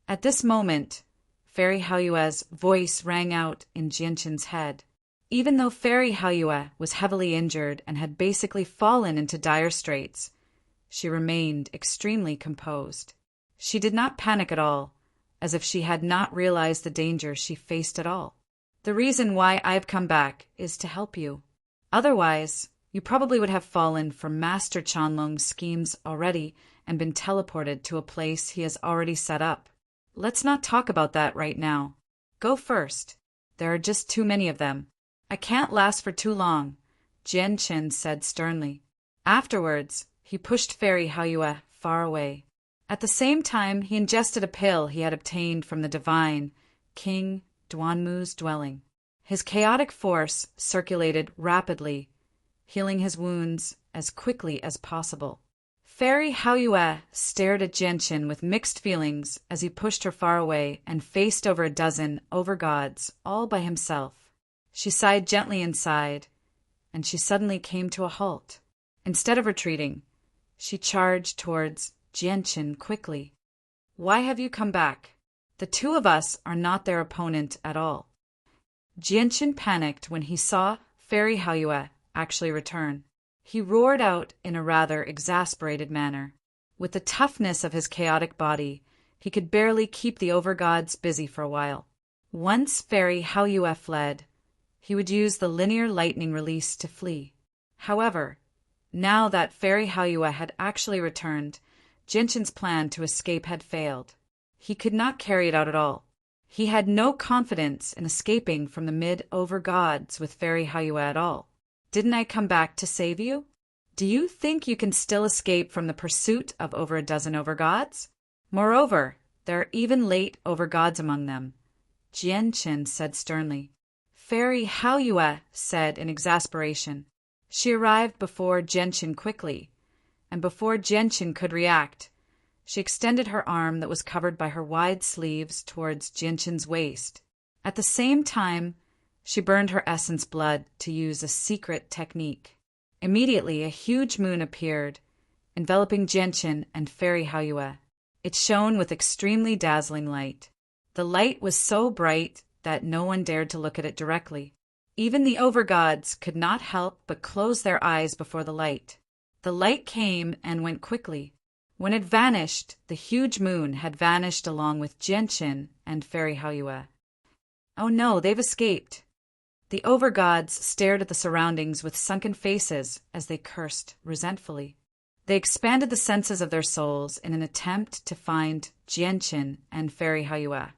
At this moment, Fairy Haoyue's voice rang out in Jianqin's head. Even though Fairy Haoyue was heavily injured and had basically fallen into dire straits, she remained extremely composed. She did not panic at all, as if she had not realized the danger she faced at all. The reason why I've come back is to help you. Otherwise, you probably would have fallen for Master Qianlong's schemes already and been teleported to a place he has already set up. Let's not talk about that right now. Go first. There are just too many of them. I can't last for too long, Jianqin said sternly. Afterwards, he pushed Fairy Haoyue far away. At the same time, he ingested a pill he had obtained from the divine King Duanmu's dwelling. His chaotic force circulated rapidly, healing his wounds as quickly as possible. Fairy Haoyue stared at Jianqin with mixed feelings as he pushed her far away and faced over a dozen over-gods all by himself. She sighed gently inside, and she suddenly came to a halt. Instead of retreating, she charged towards Jianqin quickly. Why have you come back? The two of us are not their opponent at all. Jianqin panicked when he saw Fairy Haoyue actually return. He roared out in a rather exasperated manner. With the toughness of his chaotic body, he could barely keep the over-gods busy for a while. Once Fairy Haoyue fled, he would use the linear lightning release to flee. However, now that Fairy Haoyue had actually returned, Jianqin's plan to escape had failed. He could not carry it out at all. He had no confidence in escaping from the mid-over gods with Fairy Haoyue at all. Didn't I come back to save you? Do you think you can still escape from the pursuit of over a dozen over gods? Moreover, there are even late over gods among them, Jianqin said sternly. Fairy Haoyue said in exasperation. She arrived before Jianqin quickly, and before Jianqin could react, she extended her arm that was covered by her wide sleeves towards Jianqin's waist. At the same time, she burned her essence blood to use a secret technique. Immediately, a huge moon appeared, enveloping Jianqin and Fairy Haoyue. It shone with extremely dazzling light. The light was so bright that no one dared to look at it directly. Even the over-gods could not help but close their eyes before the light. The light came and went quickly. When it vanished, the huge moon had vanished along with Jianqin and Fairy Haoyue. Oh no, they've escaped. The overgods stared at the surroundings with sunken faces as they cursed resentfully. They expanded the senses of their souls in an attempt to find Jianqin and Fairy Haoyue,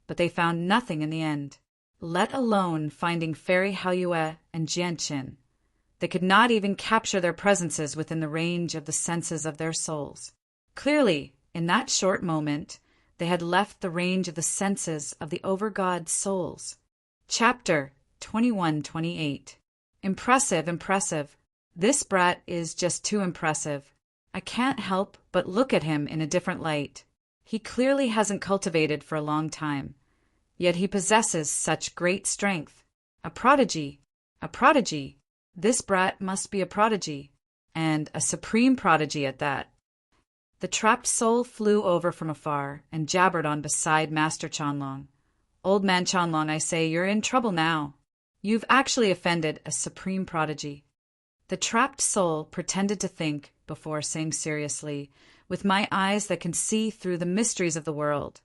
but they found nothing in the end. Let alone finding Fairy Haoyue and Jianqin. They could not even capture their presences within the range of the senses of their souls. Clearly, in that short moment, they had left the range of the senses of the overgod's souls. Chapter 21-28. Impressive, impressive. This brat is just too impressive. I can't help but look at him in a different light. He clearly hasn't cultivated for a long time, yet he possesses such great strength. A prodigy. A prodigy. This brat must be a prodigy, and a supreme prodigy at that. The trapped soul flew over from afar and jabbered on beside Master Chanlong. Old man Chanlong, I say, you're in trouble now. You've actually offended a supreme prodigy. The trapped soul pretended to think, before saying seriously, with my eyes that can see through the mysteries of the world.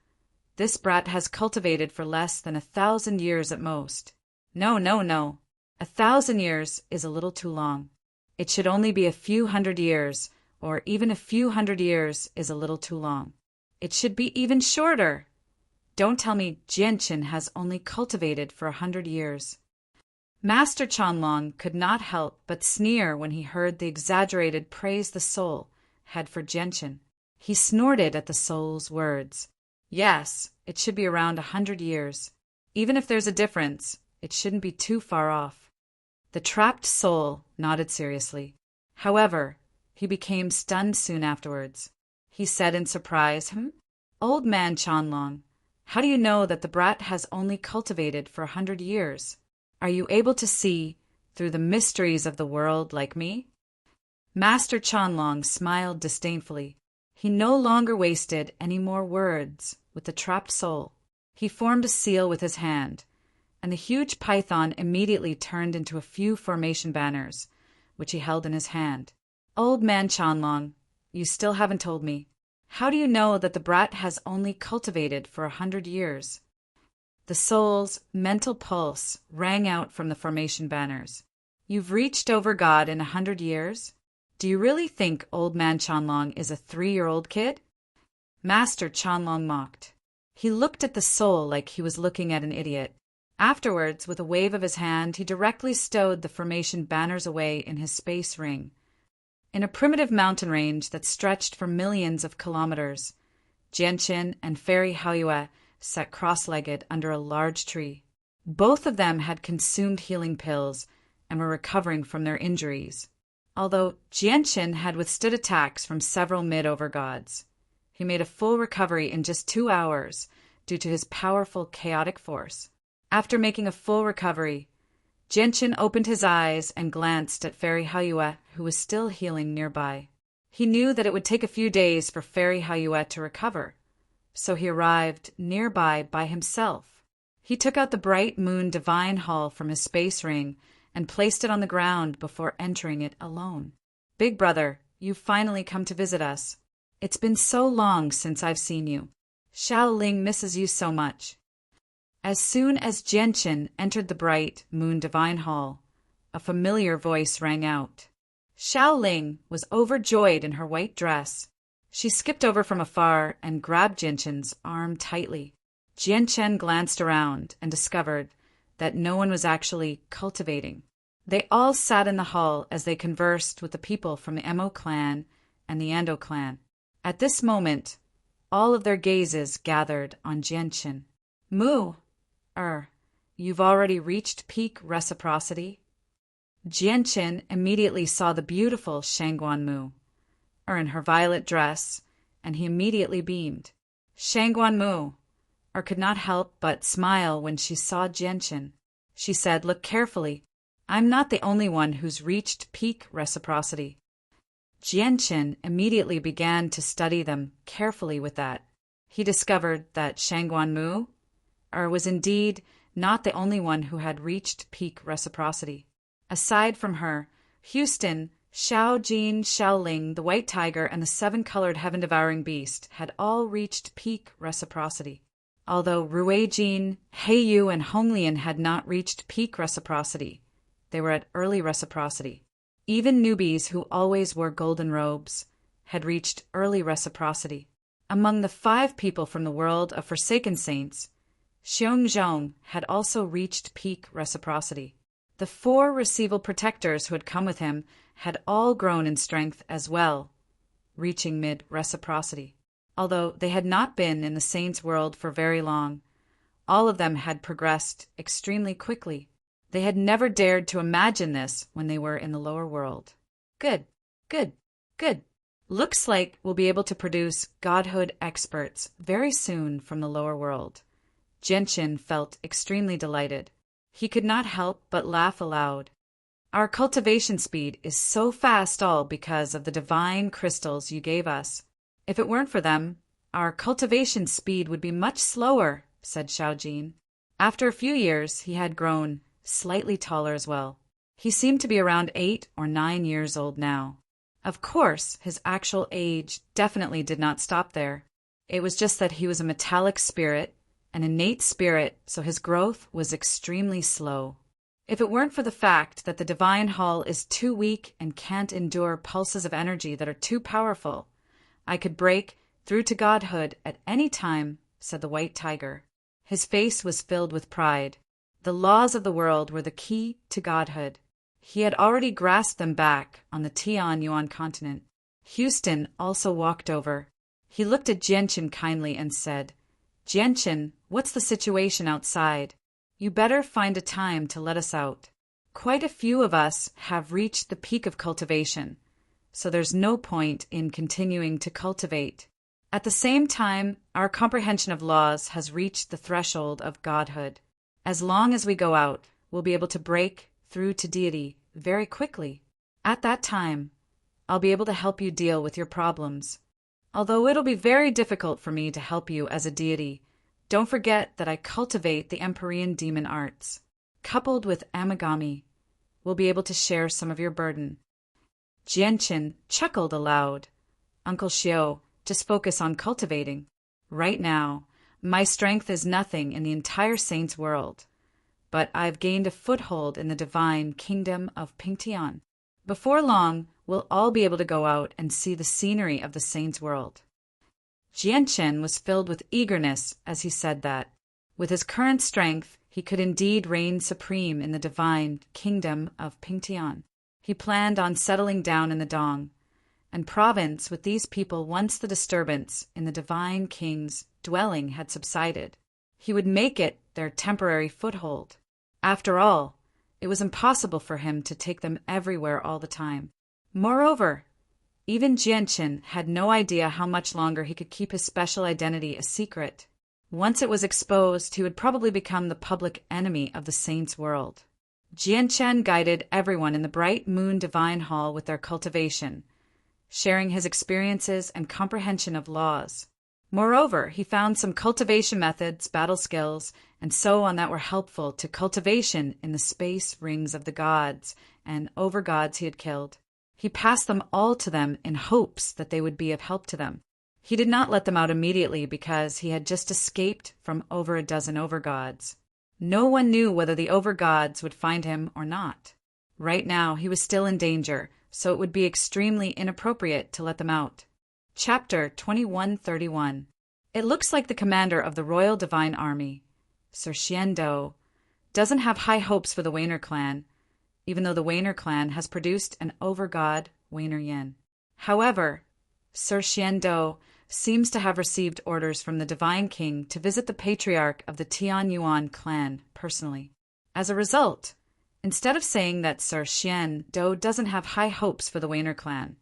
This brat has cultivated for less than 1,000 years at most. No, no, no. 1,000 years is a little too long. It should only be a few hundred years, or even a few hundred years is a little too long. It should be even shorter. Don't tell me Jianqin has only cultivated for 100 years. Master Chanlong could not help but sneer when he heard the exaggerated praise the soul had for Jianqin. He snorted at the soul's words. Yes, it should be around 100 years. Even if there's a difference, it shouldn't be too far off. The trapped soul nodded seriously. However, he became stunned soon afterwards. He said in surprise, Old man Chanlong, how do you know that the brat has only cultivated for 100 years? Are you able to see through the mysteries of the world like me? Master Chanlong smiled disdainfully. He no longer wasted any more words with the trapped soul. He formed a seal with his hand, and the huge python immediately turned into a few formation banners, which he held in his hand. Old man Chanlong, you still haven't told me. How do you know that the brat has only cultivated for 100 years? The soul's mental pulse rang out from the formation banners. You've reached over God in 100 years? Do you really think old man Chanlong is a 3-year-old kid? Master Chanlong mocked. He looked at the soul like he was looking at an idiot. Afterwards, with a wave of his hand, he directly stowed the formation banners away in his space ring. In a primitive mountain range that stretched for millions of kilometers, Jianqin and Fairy Haoyue sat cross-legged under a large tree. Both of them had consumed healing pills and were recovering from their injuries. Although Jianqin had withstood attacks from several mid-overgods, he made a full recovery in just 2 hours due to his powerful chaotic force. After making a full recovery, Jianqin opened his eyes and glanced at Fairy Haoyue, who was still healing nearby. He knew that it would take a few days for Fairy Haoyue to recover, so he arrived nearby by himself. He took out the bright moon divine hall from his space ring and placed it on the ground before entering it alone. Big brother, you've finally come to visit us. It's been so long since I've seen you. Xiao Ling misses you so much. As soon as Jianqin entered the bright moon divine hall, a familiar voice rang out. Xiao Ling was overjoyed in her white dress. She skipped over from afar and grabbed Jianqin's arm tightly. Jianqin glanced around and discovered that no one was actually cultivating. They all sat in the hall as they conversed with the people from the Mo clan and the Ando clan. At this moment, all of their gazes gathered on Jianqin. You've already reached peak reciprocity? Jianqin immediately saw the beautiful Shangguan Mu, in her violet dress, and he immediately beamed. Shangguan Mu, could not help but smile when she saw Jianqin. She said, look carefully. I'm not the only one who's reached peak reciprocity. Jianqin immediately began to study them carefully with that. He discovered that Shangguan Mu, was indeed not the only one who had reached peak reciprocity. Aside from her, Houston, Xiao Jin, Xiao Ling, the white tiger, and the seven-colored heaven-devouring beast had all reached peak reciprocity. Although Rui Jin, He Yu, and Honglian had not reached peak reciprocity, they were at early reciprocity. Even newbies who always wore golden robes had reached early reciprocity. Among the 5 people from the world of Forsaken Saints, Xiongzhong had also reached peak reciprocity. The 4 receival protectors who had come with him had all grown in strength as well, reaching mid-reciprocity. Although they had not been in the Saints' world for very long, all of them had progressed extremely quickly. They had never dared to imagine this when they were in the lower world. Good, good, good. Looks like we'll be able to produce godhood experts very soon from the lower world. Genshin felt extremely delighted. He could not help but laugh aloud. Our cultivation speed is so fast all because of the divine crystals you gave us. If it weren't for them, our cultivation speed would be much slower, said Xiaojin. After a few years, he had grown slightly taller as well. He seemed to be around 8 or 9 years old now. Of course, his actual age definitely did not stop there. It was just that he was a metallic spirit, an innate spirit, so his growth was extremely slow. If it weren't for the fact that the divine hall is too weak and can't endure pulses of energy that are too powerful, I could break through to godhood at any time, said the white tiger. His face was filled with pride. The laws of the world were the key to godhood. He had already grasped them back on the Tianyuan continent. Houston also walked over. He looked at Genshin kindly and said, Genshin, what's the situation outside? You better find a time to let us out. Quite a few of us have reached the peak of cultivation, so there's no point in continuing to cultivate. At the same time, our comprehension of laws has reached the threshold of godhood. As long as we go out, we'll be able to break through to deity very quickly. At that time, I'll be able to help you deal with your problems. Although it'll be very difficult for me to help you as a deity, don't forget that I cultivate the Empyrean demon arts. Coupled with Amagami, we'll be able to share some of your burden. Genshin chuckled aloud. Uncle Xiao, just focus on cultivating. Right now, my strength is nothing in the entire Saints world, but I've gained a foothold in the divine kingdom of Pingtian. Before long, we'll all be able to go out and see the scenery of the Saints world. Genshin was filled with eagerness as he said that. With his current strength, he could indeed reign supreme in the divine kingdom of Pingtian. He planned on settling down in the Dong and province with these people once the disturbance in the divine king's dwelling had subsided. He would make it their temporary foothold. After all, it was impossible for him to take them everywhere all the time. Moreover, even Genshin had no idea how much longer he could keep his special identity a secret. Once it was exposed, he would probably become the public enemy of the Saints' world. Genshin guided everyone in the Bright Moon Divine Hall with their cultivation, sharing his experiences and comprehension of laws. Moreover, he found some cultivation methods, battle skills, and so on that were helpful to cultivation in the space rings of the gods and over-gods he had killed. He passed them all to them in hopes that they would be of help to them. He did not let them out immediately because he had just escaped from over a dozen over-gods. No one knew whether the over-gods would find him or not. Right now, he was still in danger, so it would be extremely inappropriate to let them out. Chapter 2131. It looks like the commander of the Royal Divine Army, Sir Xiando, doesn't have high hopes for the Wainer clan, even though the Wainer clan has produced an over-god, Wainer Yin. However, Sir Xiando seems to have received orders from the Divine King to visit the patriarch of the Tianyuan clan personally. As a result, instead of saying that Sir Xiando doesn't have high hopes for the Wainer clan,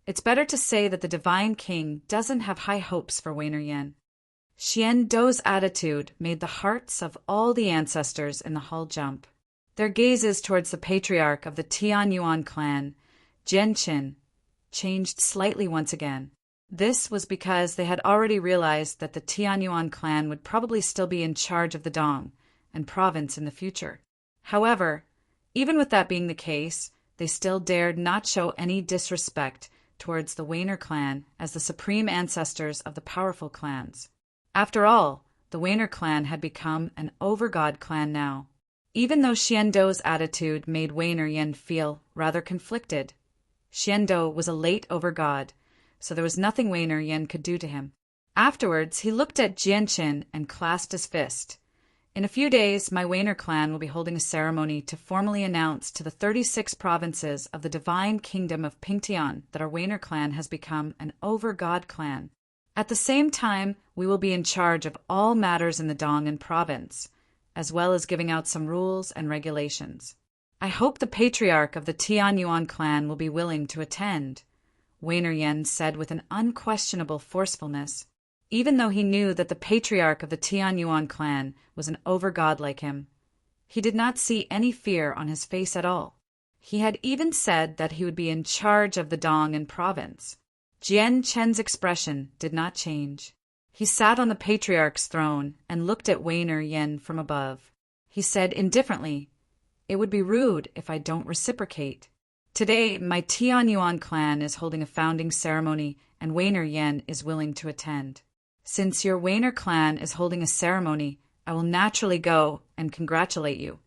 it's better to say that the Divine King doesn't have high hopes for Wainer Yin. Xiando's attitude made the hearts of all the ancestors in the hall jump. Their gazes towards the patriarch of the Tianyuan clan, Genshin, changed slightly once again. This was because they had already realized that the Tianyuan clan would probably still be in charge of the Dong and province in the future. However, even with that being the case, they still dared not show any disrespect towards the Wainer clan as the supreme ancestors of the powerful clans. After all, the Wainer clan had become an overgod clan now. Even though Xiando's attitude made Wainer Yen feel rather conflicted, Xiando was a late overgod, so there was nothing Wainer Yen could do to him. Afterwards, he looked at Jianqin and clasped his fist. In a few days, my Wainer clan will be holding a ceremony to formally announce to the 36 provinces of the divine kingdom of Pingtian that our Wainer clan has become an overgod clan. At the same time, we will be in charge of all matters in the Dong'an province, as well as giving out some rules and regulations. I hope the patriarch of the Tianyuan clan will be willing to attend, Wainer Yen said with an unquestionable forcefulness. Even though he knew that the patriarch of the Tianyuan clan was an overgod like him, he did not see any fear on his face at all. He had even said that he would be in charge of the Dong'an province. Jian Chen's expression did not change. He sat on the patriarch's throne and looked at Wainer Yen from above. He said indifferently, "It would be rude if I don't reciprocate. Today, my Tianyuan clan is holding a founding ceremony and Wainer Yen is willing to attend. Since your Wainer clan is holding a ceremony, I will naturally go and congratulate you."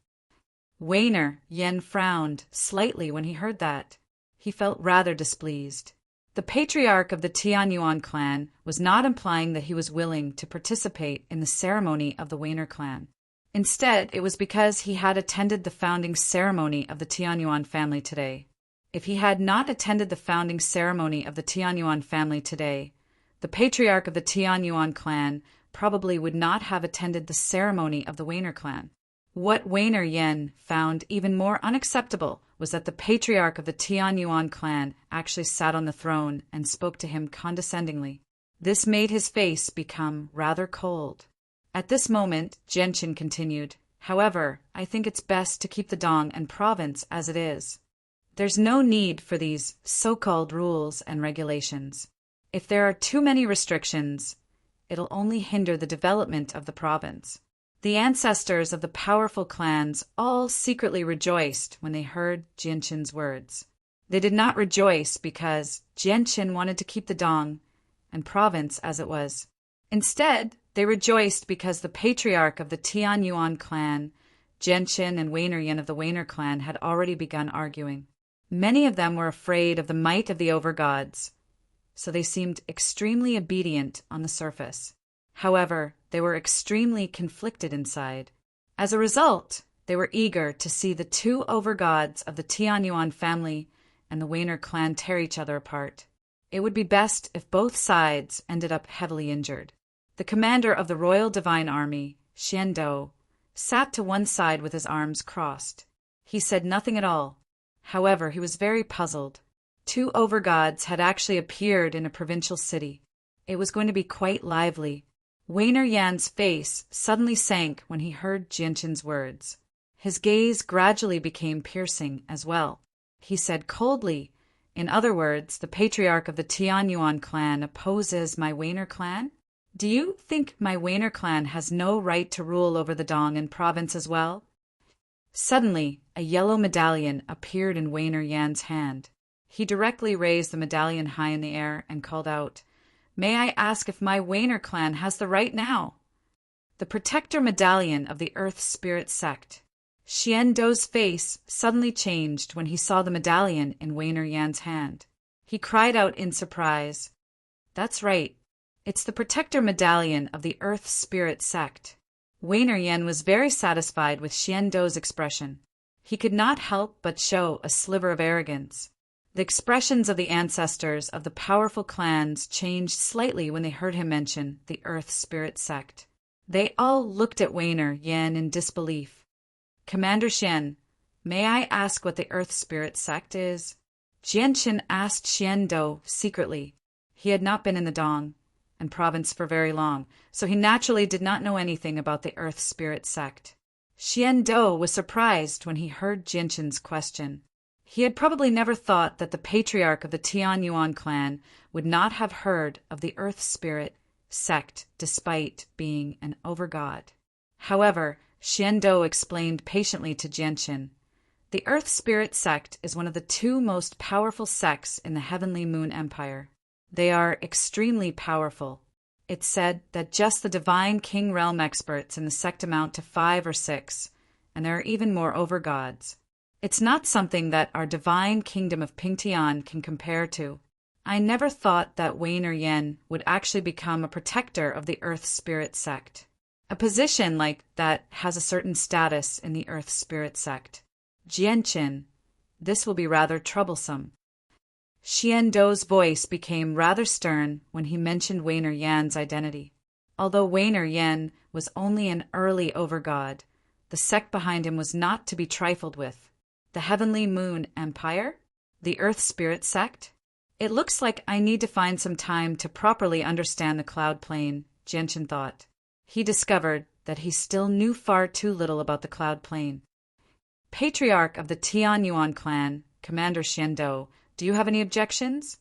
Wainer Yen frowned slightly when he heard that. He felt rather displeased. The patriarch of the Tianyuan clan was not implying that he was willing to participate in the ceremony of the Wainer clan. Instead, it was because he had attended the founding ceremony of the Tianyuan family today. If he had not attended the founding ceremony of the Tianyuan family today, the patriarch of the Tianyuan clan probably would not have attended the ceremony of the Wainer clan. What Wainer Yen found even more unacceptable was that the patriarch of the Tianyuan clan actually sat on the throne and spoke to him condescendingly. This made his face become rather cold. At this moment, Jianqin continued, "However, I think it's best to keep the Dong'an province as it is. There's no need for these so-called rules and regulations. If there are too many restrictions, it'll only hinder the development of the province." The ancestors of the powerful clans all secretly rejoiced when they heard Jianqin's words. They did not rejoice because Jianqin wanted to keep the Dong'an province as it was. Instead, they rejoiced because the patriarch of the Tianyuan clan, Jianqin and Wainer Yen of the Wainer clan had already begun arguing. Many of them were afraid of the might of the overgods, so they seemed extremely obedient on the surface. However, they were extremely conflicted inside. As a result, they were eager to see the two overgods of the Tianyuan family and the Wainer clan tear each other apart. It would be best if both sides ended up heavily injured. The commander of the Royal Divine Army, Xiando, sat to one side with his arms crossed. He said nothing at all. However, he was very puzzled. Two overgods had actually appeared in a provincial city. It was going to be quite lively. Wainer Yan's face suddenly sank when he heard Jianqin's words. His gaze gradually became piercing as well. He said coldly, "In other words, the patriarch of the Tianyuan clan opposes my Wainer clan? Do you think my Wainer clan has no right to rule over the Dong'an province as well?" Suddenly, a yellow medallion appeared in Wainer Yan's hand. He directly raised the medallion high in the air and called out, "May I ask if my Wainer clan has the right now?" The protector medallion of the Earth Spirit sect. Xiando's face suddenly changed when he saw the medallion in Wainer Yan's hand. He cried out in surprise, "That's right. It's the protector medallion of the Earth Spirit sect." Wainer Yen was very satisfied with Xiando's expression. He could not help but show a sliver of arrogance. The expressions of the ancestors of the powerful clans changed slightly when they heard him mention the Earth Spirit sect. They all looked at Wainer Yen in disbelief. "Commander Xian, may I ask what the Earth Spirit sect is?" Jianqin asked Xiando secretly. He had not been in the Dong'an province for very long, so he naturally did not know anything about the Earth Spirit sect. Xiando was surprised when he heard Jianqin's question. He had probably never thought that the patriarch of the Tianyuan clan would not have heard of the Earth Spirit sect despite being an overgod. However, Xiando explained patiently to Jianqin. The Earth Spirit sect is one of the two most powerful sects in the Heavenly Moon Empire. They are extremely powerful. It's said that just the Divine King Realm experts in the sect amount to 5 or 6, and there are even more overgods. It's not something that our divine kingdom of Pingtian can compare to. I never thought that Wayne or Yen would actually become a protector of the Earth Spirit sect. A position like that has a certain status in the Earth Spirit sect. Jianqin, this will be rather troublesome. Xian Dou's voice became rather stern when he mentioned Wayne or Yan's identity. Although Wayne or Yan was only an early overgod, the sect behind him was not to be trifled with. The Heavenly Moon Empire? The Earth Spirit sect? It looks like I need to find some time to properly understand the cloud plane, Jianqin thought. He discovered that he still knew far too little about the cloud plane. Patriarch of the Tianyuan clan, Commander Xian Dou, do you have any objections?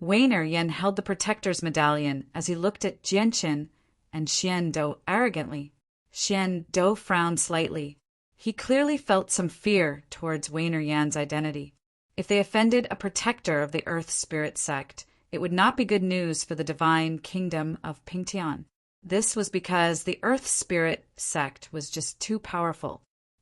Wayne or Yan held the Protector's medallion as he looked at Jianqin and Xian Dou arrogantly. Xian Dou frowned slightly. He clearly felt some fear towards Wayne or Yan's identity. If they offended a protector of the Earth Spirit sect, it would not be good news for the divine kingdom of Pingtian. This was because the Earth Spirit sect was just too powerful.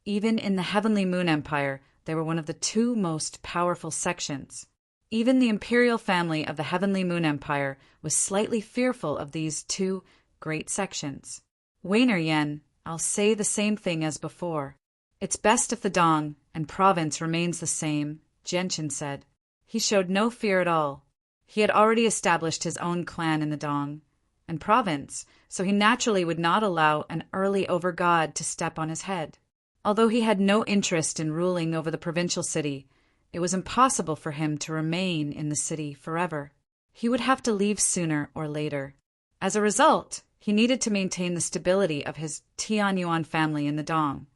Even in the Heavenly Moon Empire, they were one of the two most powerful sections. Even the imperial family of the Heavenly Moon Empire was slightly fearful of these two great sections. Wayne or Yen, I'll say the same thing as before. It's best if the Dong and province remains the same, Jianqin said. He showed no fear at all. He had already established his own clan in the Dong and province, so he naturally would not allow an early overgod to step on his head. Although he had no interest in ruling over the provincial city, it was impossible for him to remain in the city forever. He would have to leave sooner or later. As a result, he needed to maintain the stability of his Tianyuan family in the Dong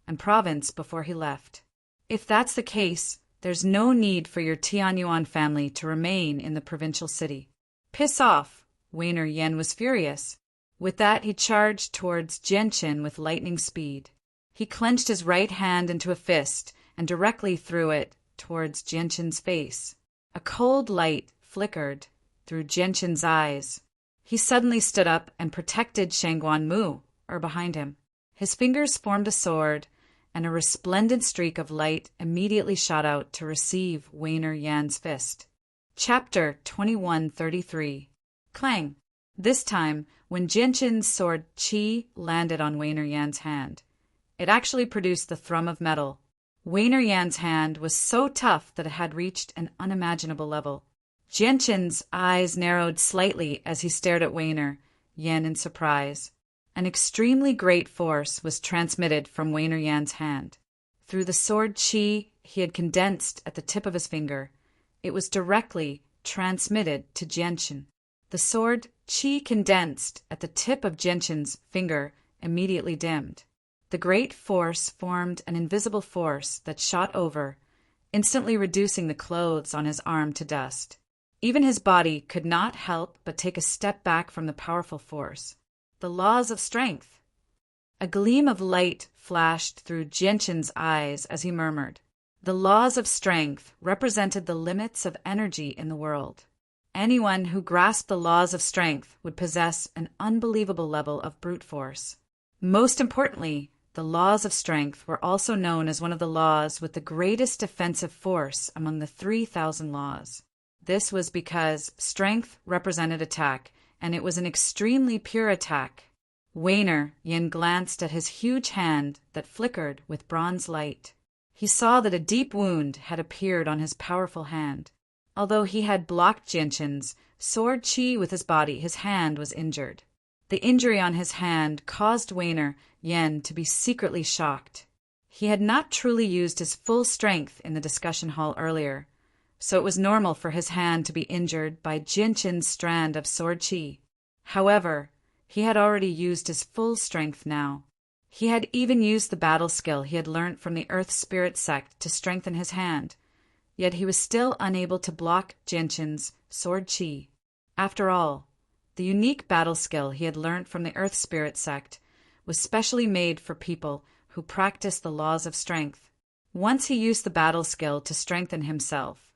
and province before he left. If that's the case, there's no need for your Tianyuan family to remain in the provincial city. Piss off! Wayne or Yen was furious. With that, he charged towards Jianqin with lightning speed. He clenched his right hand into a fist and directly threw it towards Jianqin's face. A cold light flickered through Jianqin's eyes. He suddenly stood up and protected Shangguan Mu, behind him. His fingers formed a sword, and a resplendent streak of light immediately shot out to receive Wayne or Yan's fist. Chapter 2133. Clang! This time, when Jianqin's sword Qi landed on Wayne or Yan's hand, it actually produced the thrum of metal. Wayne or Yan's hand was so tough that it had reached an unimaginable level. Jianqin's eyes narrowed slightly as he stared at Wayne or Yan in surprise. An extremely great force was transmitted from Wayne or Yan's hand. Through the sword Qi he had condensed at the tip of his finger, it was directly transmitted to Jianqin. The sword Qi condensed at the tip of Jianqin's finger immediately dimmed. The great force formed an invisible force that shot over, instantly reducing the clothes on his arm to dust. Even his body could not help but take a step back from the powerful force. The laws of strength. A gleam of light flashed through Jianqin's eyes as he murmured. The laws of strength represented the limits of energy in the world. Anyone who grasped the laws of strength would possess an unbelievable level of brute force. Most importantly, the laws of strength were also known as one of the laws with the greatest defensive force among the 3,000 laws. This was because strength represented attack, and it was an extremely pure attack. Wayne or Yen glanced at his huge hand that flickered with bronze light. He saw that a deep wound had appeared on his powerful hand. Although he had blocked Jianqin's sword Qi with his body, his hand was injured. The injury on his hand caused Wayne or Yen to be secretly shocked. He had not truly used his full strength in the discussion hall earlier, so it was normal for his hand to be injured by Jianqin's strand of sword Qi. However, he had already used his full strength now. He had even used the battle skill he had learnt from the Earth Spirit sect to strengthen his hand, yet he was still unable to block Jianqin's sword Qi. After all, the unique battle skill he had learnt from the Earth Spirit sect was specially made for people who practiced the laws of strength. Once he used the battle skill to strengthen himself,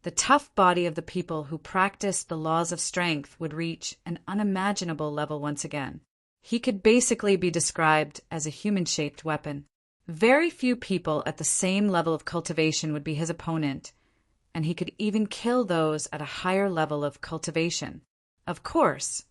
the tough body of the people who practiced the laws of strength would reach an unimaginable level once again. He could basically be described as a human-shaped weapon. Very few people at the same level of cultivation would be his opponent, and he could even kill those at a higher level of cultivation. Of course,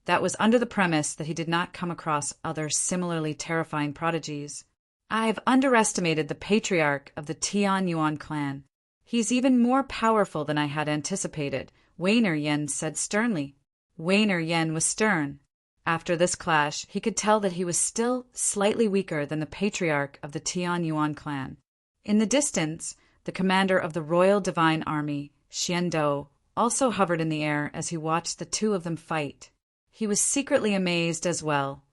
that was under the premise that he did not come across other similarly terrifying prodigies. I've underestimated the patriarch of the Tian Yuan clan. He's even more powerful than I had anticipated, Weiner Yen said sternly. Weiner Yen was stern. After this clash, he could tell that he was still slightly weaker than the patriarch of the Tian Yuan clan. In the distance, the commander of the Royal Divine Army, Xian Do, also hovered in the air as he watched the two of them fight. He was secretly amazed as well.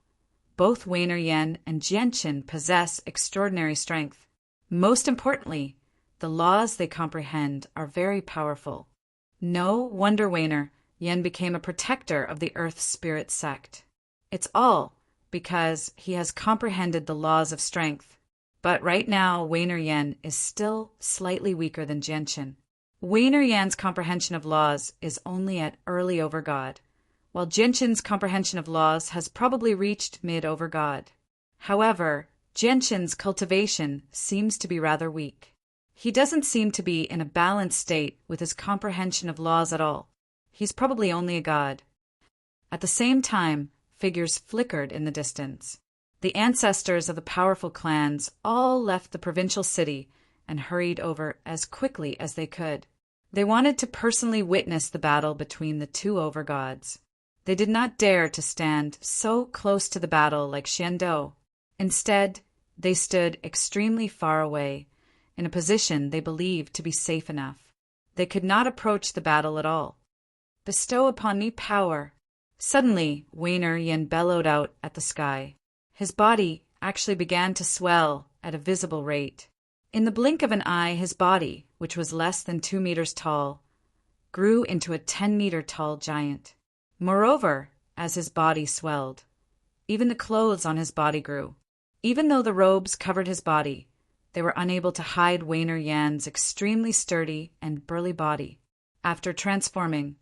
Both Weiner Yen and Jianqin possess extraordinary strength. Most importantly, the laws they comprehend are very powerful. No wonder Weiner Yen became a protector of the Earth Spirit sect. It's all because he has comprehended the laws of strength. But right now, Weiner Yen is still slightly weaker than Jianqin. Weiner Yan's comprehension of laws is only at early over God, while Jianqin's comprehension of laws has probably reached mid over God. However, Jianqin's cultivation seems to be rather weak. He doesn't seem to be in a balanced state with his comprehension of laws at all. He's probably only a god. At the same time, figures flickered in the distance. The ancestors of the powerful clans all left the provincial city and hurried over as quickly as they could. They wanted to personally witness the battle between the two overgods. They did not dare to stand so close to the battle like Xiando. Instead, they stood extremely far away, in a position they believed to be safe enough. They could not approach the battle at all. Bestow upon me power. Suddenly, Weiner Yen bellowed out at the sky. His body actually began to swell at a visible rate. In the blink of an eye, his body, which was less than 2 meters tall, grew into a 10-meter tall giant. Moreover, as his body swelled, even the clothes on his body grew. Even though the robes covered his body, they were unable to hide Weiner Yan's extremely sturdy and burly body. After transforming,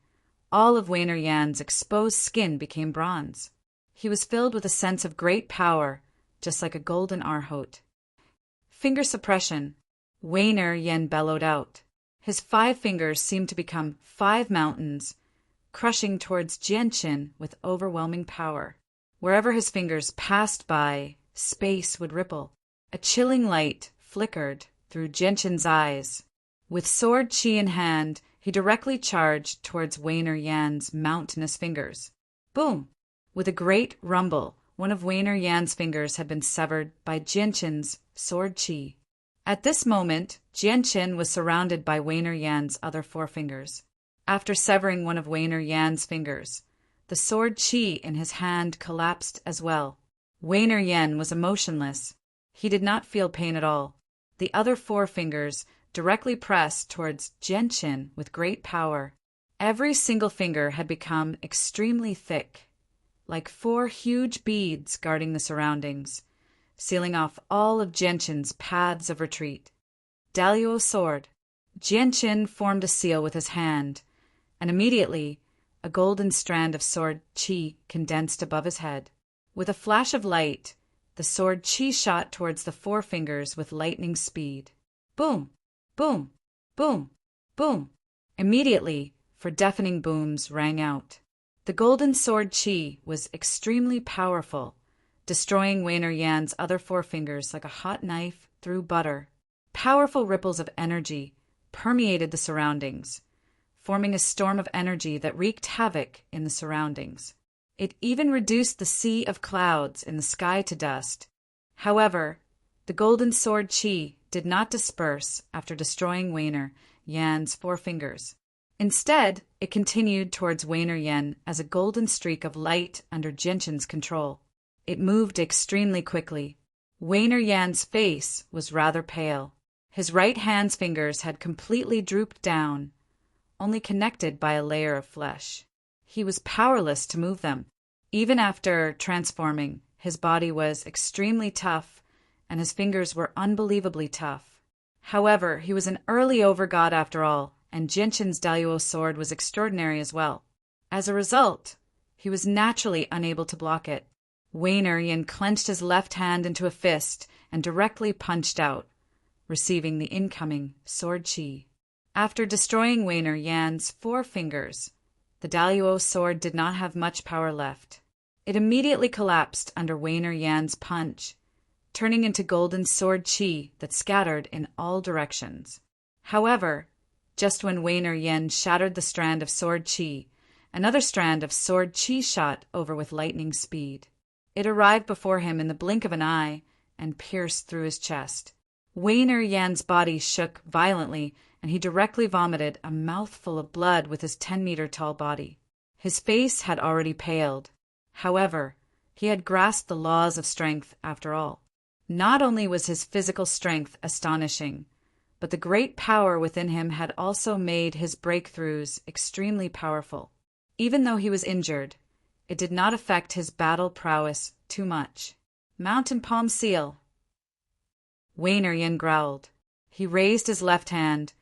all of Weiner Yan's exposed skin became bronze. He was filled with a sense of great power, just like a golden arhot. Finger suppression. Weiner Yen bellowed out. His 5 fingers seemed to become 5 mountains, crushing towards Jianqin with overwhelming power. Wherever his fingers passed by, space would ripple. A chilling light flickered through Jianqin's eyes. With sword chi in hand, he directly charged towards Weiner Yan's mountainous fingers. Boom! With a great rumble, one of Weiner Yan's fingers had been severed by Jianqin's sword chi. At this moment, Jianqin was surrounded by Weiner Yan's other 4 fingers. After severing one of Weiner Yan's fingers, the sword chi in his hand collapsed as well. Weiner Yan was emotionless. He did not feel pain at all. The other 4 fingers directly pressed towards Jianqin with great power. Every single finger had become extremely thick, like 4 huge beads guarding the surroundings, sealing off all of Jianqin's paths of retreat. Dalio sword. Jianqin formed a seal with his hand, and immediately a golden strand of sword chi condensed above his head. With a flash of light, the sword chi shot towards the 4 fingers with lightning speed. Boom! Boom! Boom! Boom! Immediately, 4 deafening booms rang out. The golden sword chi was extremely powerful, destroying Weiner Yan's other 4 fingers like a hot knife through butter. Powerful ripples of energy permeated the surroundings, forming a storm of energy that wreaked havoc in the surroundings. It even reduced the sea of clouds in the sky to dust. However, the golden sword chi did not disperse after destroying Weiner Yan's 4 fingers. Instead, it continued towards Weiner Yan as a golden streak of light under Jianqin's control. It moved extremely quickly. Weiner Yan's face was rather pale. His right hand's fingers had completely drooped down, only connected by a layer of flesh. He was powerless to move them. Even after transforming, his body was extremely tough, and his fingers were unbelievably tough. However, he was an early overgod after all, and Genshin's Daluo sword was extraordinary as well. As a result, he was naturally unable to block it. Yin clenched his left hand into a fist and directly punched out, receiving the incoming sword chi. After destroying Yan's 4 fingers, the Daluo sword did not have much power left. It immediately collapsed under Yan's punch, turning into golden sword chi that scattered in all directions. However, just when Yin shattered the strand of sword chi, another strand of sword chi shot over with lightning speed. It arrived before him in the blink of an eye and pierced through his chest. Yan's body shook violently, and he directly vomited a mouthful of blood with his 10-meter-tall body. His face had already paled. However, he had grasped the laws of strength after all. Not only was his physical strength astonishing, but the great power within him had also made his breakthroughs extremely powerful. Even though he was injured, it did not affect his battle prowess too much. Mountain Palm Seal. Yin growled. He raised his left hand,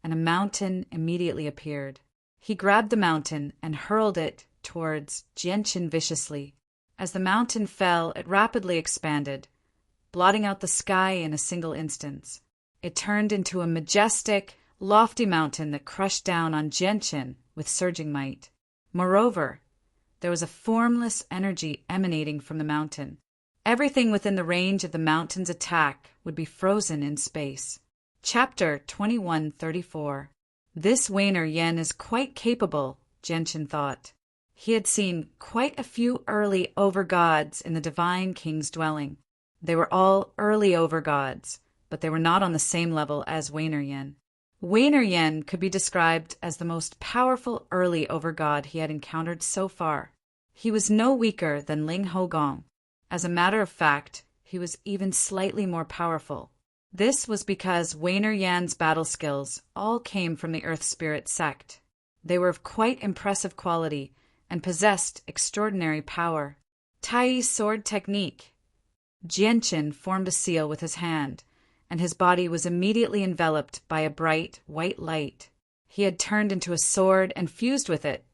and a mountain immediately appeared. He grabbed the mountain and hurled it towards Genshin viciously. As the mountain fell, it rapidly expanded, blotting out the sky in a single instance. It turned into a majestic, lofty mountain that crushed down on Genshin with surging might. Moreover, there was a formless energy emanating from the mountain. Everything within the range of the mountain's attack would be frozen in space. Chapter 2134. This Yin is quite capable, Genshin thought. He had seen quite a few early overgods in the Divine King's dwelling. They were all early overgods, but they were not on the same level as Yin. Yin could be described as the most powerful early overgod he had encountered so far. He was no weaker than Ling Hogong. As a matter of fact, he was even slightly more powerful. This was because Yan's battle skills all came from the Earth Spirit sect. They were of quite impressive quality and possessed extraordinary power. Tai sword technique. Genshin formed a seal with his hand, and his body was immediately enveloped by a bright white light. He had turned into a sword and fused with it,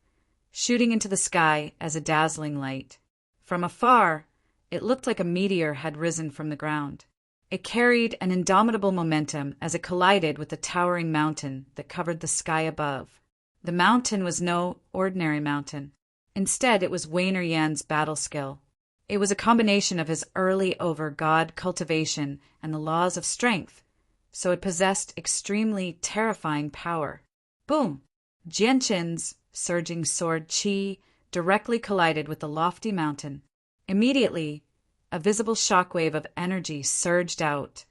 shooting into the sky as a dazzling light. From afar, it looked like a meteor had risen from the ground. It carried an indomitable momentum as it collided with the towering mountain that covered the sky above. The mountain was no ordinary mountain. Instead, it was Yan's battle skill. It was a combination of his early over-god cultivation and the laws of strength, so it possessed extremely terrifying power. Boom! Genshin's surging sword chi directly collided with the lofty mountain. Immediately, a visible shockwave of energy surged out,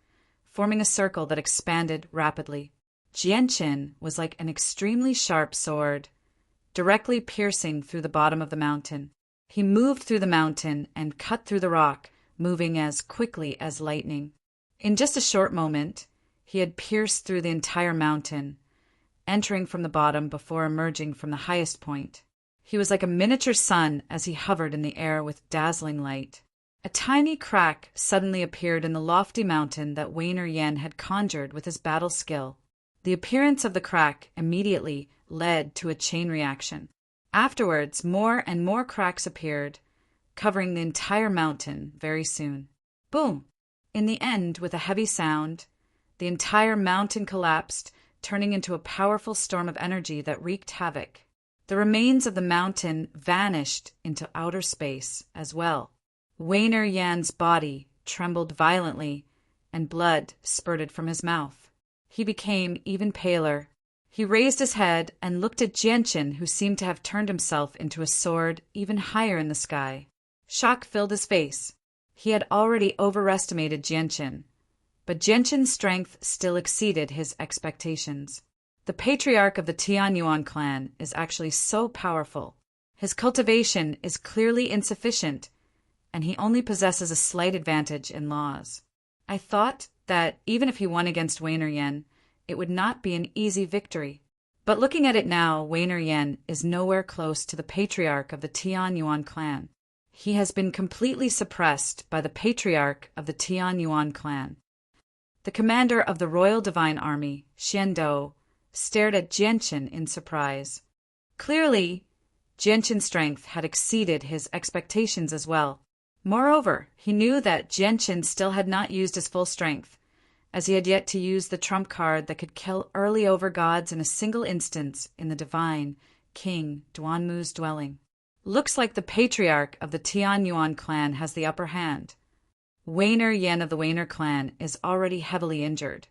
forming a circle that expanded rapidly. Genshin was like an extremely sharp sword, directly piercing through the bottom of the mountain. He moved through the mountain and cut through the rock, moving as quickly as lightning. In just a short moment, he had pierced through the entire mountain, entering from the bottom before emerging from the highest point. He was like a miniature sun as he hovered in the air with dazzling light. A tiny crack suddenly appeared in the lofty mountain that Yin had conjured with his battle skill. The appearance of the crack immediately led to a chain reaction. Afterwards, more and more cracks appeared, covering the entire mountain very soon. Boom! In the end, with a heavy sound, the entire mountain collapsed, turning into a powerful storm of energy that wreaked havoc. The remains of the mountain vanished into outer space as well. Yan's body trembled violently, and blood spurted from his mouth. He became even paler. He raised his head and looked at Genshin, who seemed to have turned himself into a sword even higher in the sky. Shock filled his face. He had already overestimated Genshin, but Genshin's strength still exceeded his expectations. The patriarch of the Tianyuan clan is actually so powerful. His cultivation is clearly insufficient, and he only possesses a slight advantage in laws. I thought that even if he won against Yin, it would not be an easy victory. But looking at it now, Yin is nowhere close to the patriarch of the Tianyuan clan. He has been completely suppressed by the patriarch of the Tianyuan clan. The commander of the Royal Divine Army, Xiando, stared at Jianchen in surprise. Clearly, Jianchen's strength had exceeded his expectations as well. Moreover, he knew that Jianchen still had not used his full strength, as he had yet to use the trump card that could kill early overgods in a single instance in the divine King Duanmu's dwelling. Looks like the patriarch of the Tianyuan clan has the upper hand. Weiner Yan of the Weiner clan is already heavily injured,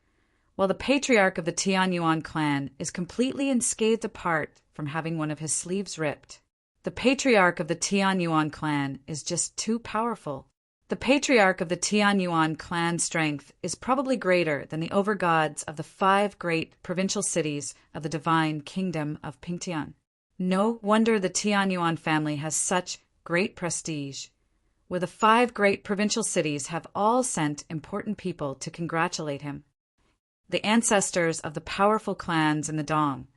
while the patriarch of the Tianyuan clan is completely unscathed apart from having one of his sleeves ripped. The patriarch of the Tianyuan clan is just too powerful. The patriarch of the Tianyuan clan's strength is probably greater than the overgods of the 5 great provincial cities of the divine kingdom of Pingtian. No wonder the Tianyuan family has such great prestige, where the 5 great provincial cities have all sent important people to congratulate him. The ancestors of the powerful clans in the Dong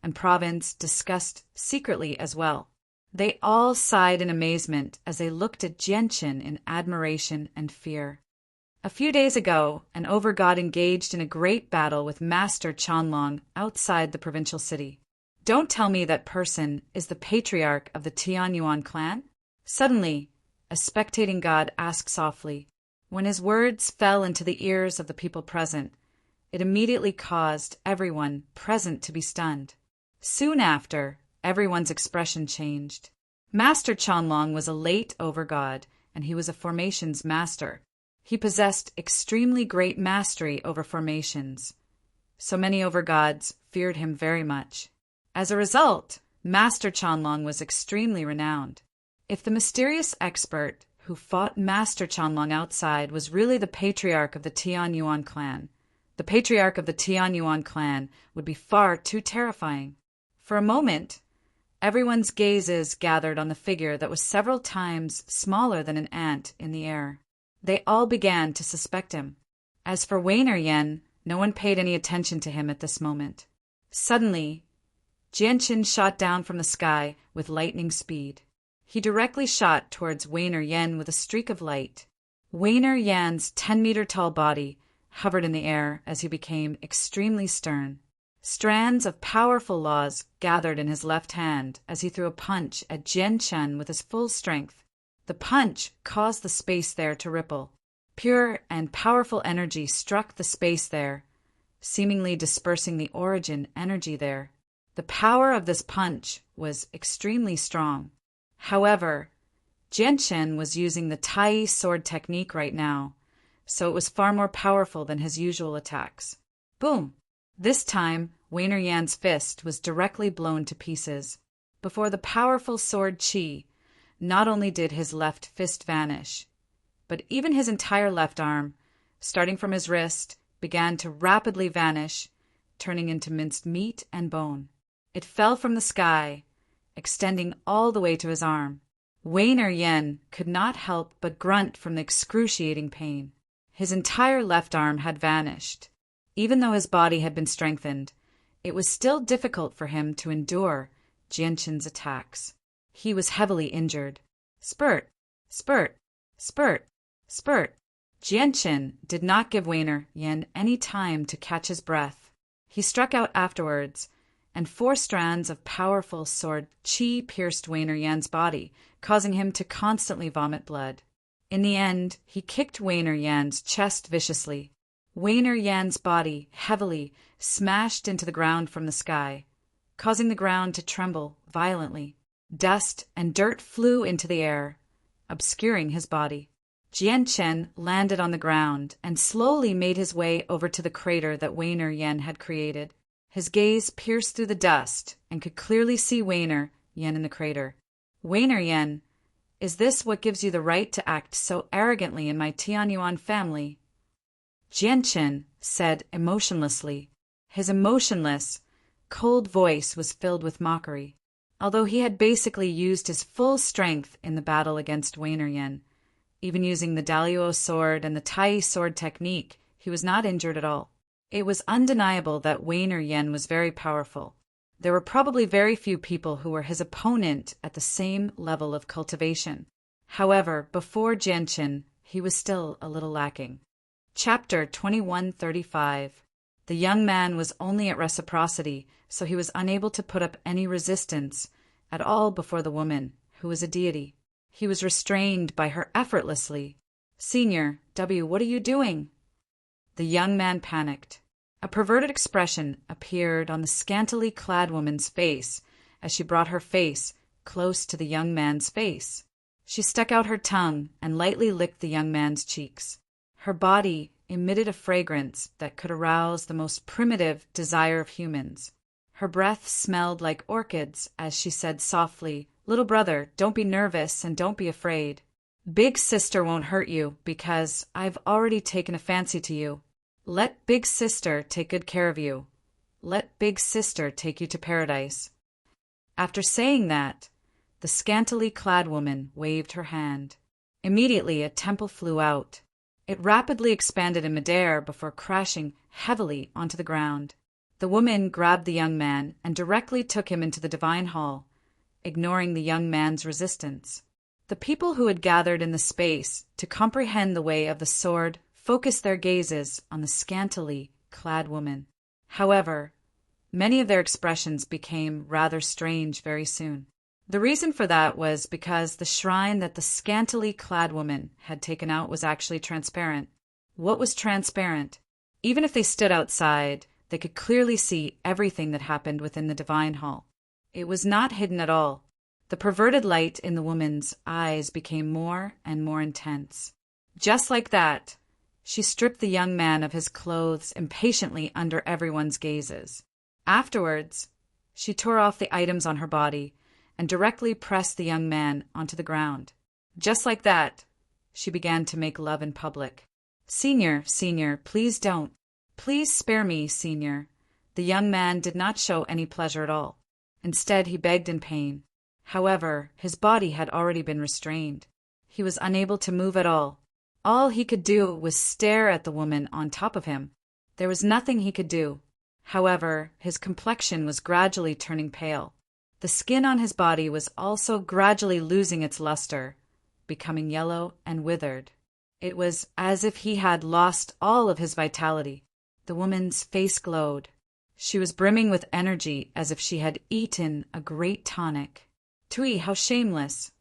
and province discussed secretly as well. They all sighed in amazement as they looked at Jianchen in admiration and fear. A few days ago, an overgod engaged in a great battle with Master Chanlong outside the provincial city. Don't tell me that person is the patriarch of the Tianyuan clan? Suddenly, a spectating god asked softly. When his words fell into the ears of the people present, it immediately caused everyone present to be stunned. Soon after, everyone's expression changed. Master Chanlong was a late overgod, and he was a formations master. He possessed extremely great mastery over formations. So many overgods feared him very much. As a result, Master Chanlong was extremely renowned. If the mysterious expert who fought Master Chanlong outside was really the patriarch of the Tianyuan clan, the patriarch of the Tianyuan clan would be far too terrifying. For a moment, everyone's gazes gathered on the figure that was several times smaller than an ant in the air. They all began to suspect him. As for Weiner Yan, no one paid any attention to him at this moment. Suddenly, Jianchen shot down from the sky with lightning speed. He directly shot towards Weiner Yan with a streak of light. Weiner Yan's 10-meter-tall body hovered in the air as he became extremely stern. Strands of powerful laws gathered in his left hand as he threw a punch at Jianchen with his full strength. The punch caused the space there to ripple. Pure and powerful energy struck the space there, seemingly dispersing the origin energy there. The power of this punch was extremely strong. However, Jianchen was using the Tai sword technique right now, so it was far more powerful than his usual attacks. Boom! This time, Weiner Yan's fist was directly blown to pieces. Before the powerful sword Qi, not only did his left fist vanish, but even his entire left arm, starting from his wrist, began to rapidly vanish, turning into minced meat and bone. It fell from the sky, extending all the way to his arm. Weiner Yan could not help but grunt from the excruciating pain. His entire left arm had vanished. Even though his body had been strengthened, it was still difficult for him to endure Jianchen's attacks. He was heavily injured. Spurt, spurt, spurt, spurt. Jianchen did not give Weiner Yan any time to catch his breath. He struck out afterwards, and 4 strands of powerful sword Qi pierced Weiner Yan's body, causing him to constantly vomit blood. In the end, he kicked Weiner Yan's chest viciously. Weiner Yan's body heavily smashed into the ground from the sky, causing the ground to tremble violently. Dust and dirt flew into the air, obscuring his body. Jianchen landed on the ground and slowly made his way over to the crater that Weiner Yan had created. His gaze pierced through the dust and could clearly see Weiner Yan in the crater. Weiner Yan, is this what gives you the right to act so arrogantly in my Tianyuan family? Jianchen said emotionlessly. His emotionless, cold voice was filled with mockery. Although he had basically used his full strength in the battle against Weiner Yan, even using the Daliao sword and the Tai sword technique, he was not injured at all. It was undeniable that Weiner Yan was very powerful. There were probably very few people who were his opponent at the same level of cultivation. However, before Jianchen, he was still a little lacking. Chapter 2135. The young man was only at reciprocity, so he was unable to put up any resistance at all before the woman, who was a deity. He was restrained by her effortlessly. "Senior, what are you doing?" The young man panicked. A perverted expression appeared on the scantily clad woman's face as she brought her face close to the young man's face. She stuck out her tongue and lightly licked the young man's cheeks. Her body emitted a fragrance that could arouse the most primitive desire of humans. Her breath smelled like orchids as she said softly, "Little brother, don't be nervous and don't be afraid. Big sister won't hurt you because I've already taken a fancy to you. Let big sister take good care of you. Let big sister take you to paradise." After saying that, the scantily clad woman waved her hand. Immediately a temple flew out. It rapidly expanded in midair before crashing heavily onto the ground. The woman grabbed the young man and directly took him into the divine hall, ignoring the young man's resistance. The people who had gathered in the space to comprehend the way of the sword focused their gazes on the scantily clad woman. However, many of their expressions became rather strange very soon. The reason for that was because the shrine that the scantily clad woman had taken out was actually transparent. What was transparent? Even if they stood outside, they could clearly see everything that happened within the divine hall. It was not hidden at all. The perverted light in the woman's eyes became more and more intense. Just like that, she stripped the young man of his clothes impatiently under everyone's gazes. Afterwards, she tore off the items on her body and directly pressed the young man onto the ground. Just like that, she began to make love in public. "Senior, please don't. Please spare me, Senior." The young man did not show any pleasure at all. Instead, he begged in pain. However, his body had already been restrained. He was unable to move at all. All he could do was stare at the woman on top of him. There was nothing he could do. However, his complexion was gradually turning pale. The skin on his body was also gradually losing its luster, becoming yellow and withered. It was as if he had lost all of his vitality. The woman's face glowed. She was brimming with energy as if she had eaten a great tonic. Tui, how shameless!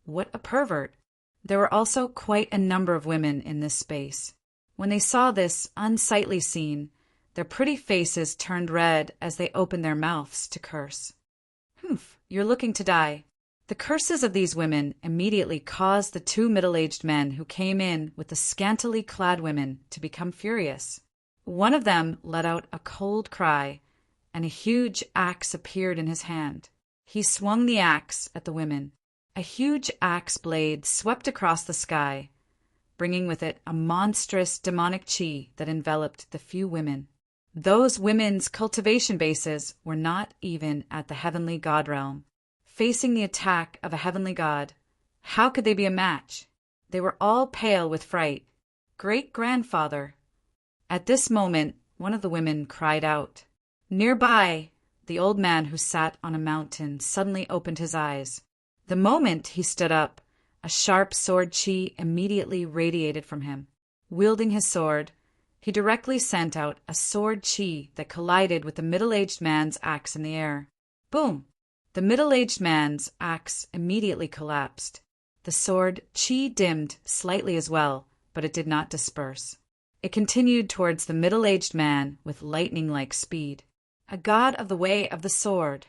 What a pervert! There were also quite a number of women in this space. When they saw this unsightly scene, their pretty faces turned red as they opened their mouths to curse. "Humph, you're looking to die." The curses of these women immediately caused the two middle-aged men who came in with the scantily clad women to become furious. One of them let out a cold cry, and a huge axe appeared in his hand. He swung the axe at the women. A huge axe blade swept across the sky, bringing with it a monstrous demonic chi that enveloped the few women. Those women's cultivation bases were not even at the heavenly god realm. Facing the attack of a heavenly god, how could they be a match? They were all pale with fright. "Great-grandfather." At this moment, one of the women cried out. Nearby, the old man who sat on a mountain suddenly opened his eyes. The moment he stood up, a sharp sword chi immediately radiated from him. Wielding his sword, he directly sent out a sword chi that collided with the middle-aged man's axe in the air. Boom! The middle-aged man's axe immediately collapsed. The sword chi dimmed slightly as well, but it did not disperse. It continued towards the middle-aged man with lightning-like speed. A god of the way of the sword.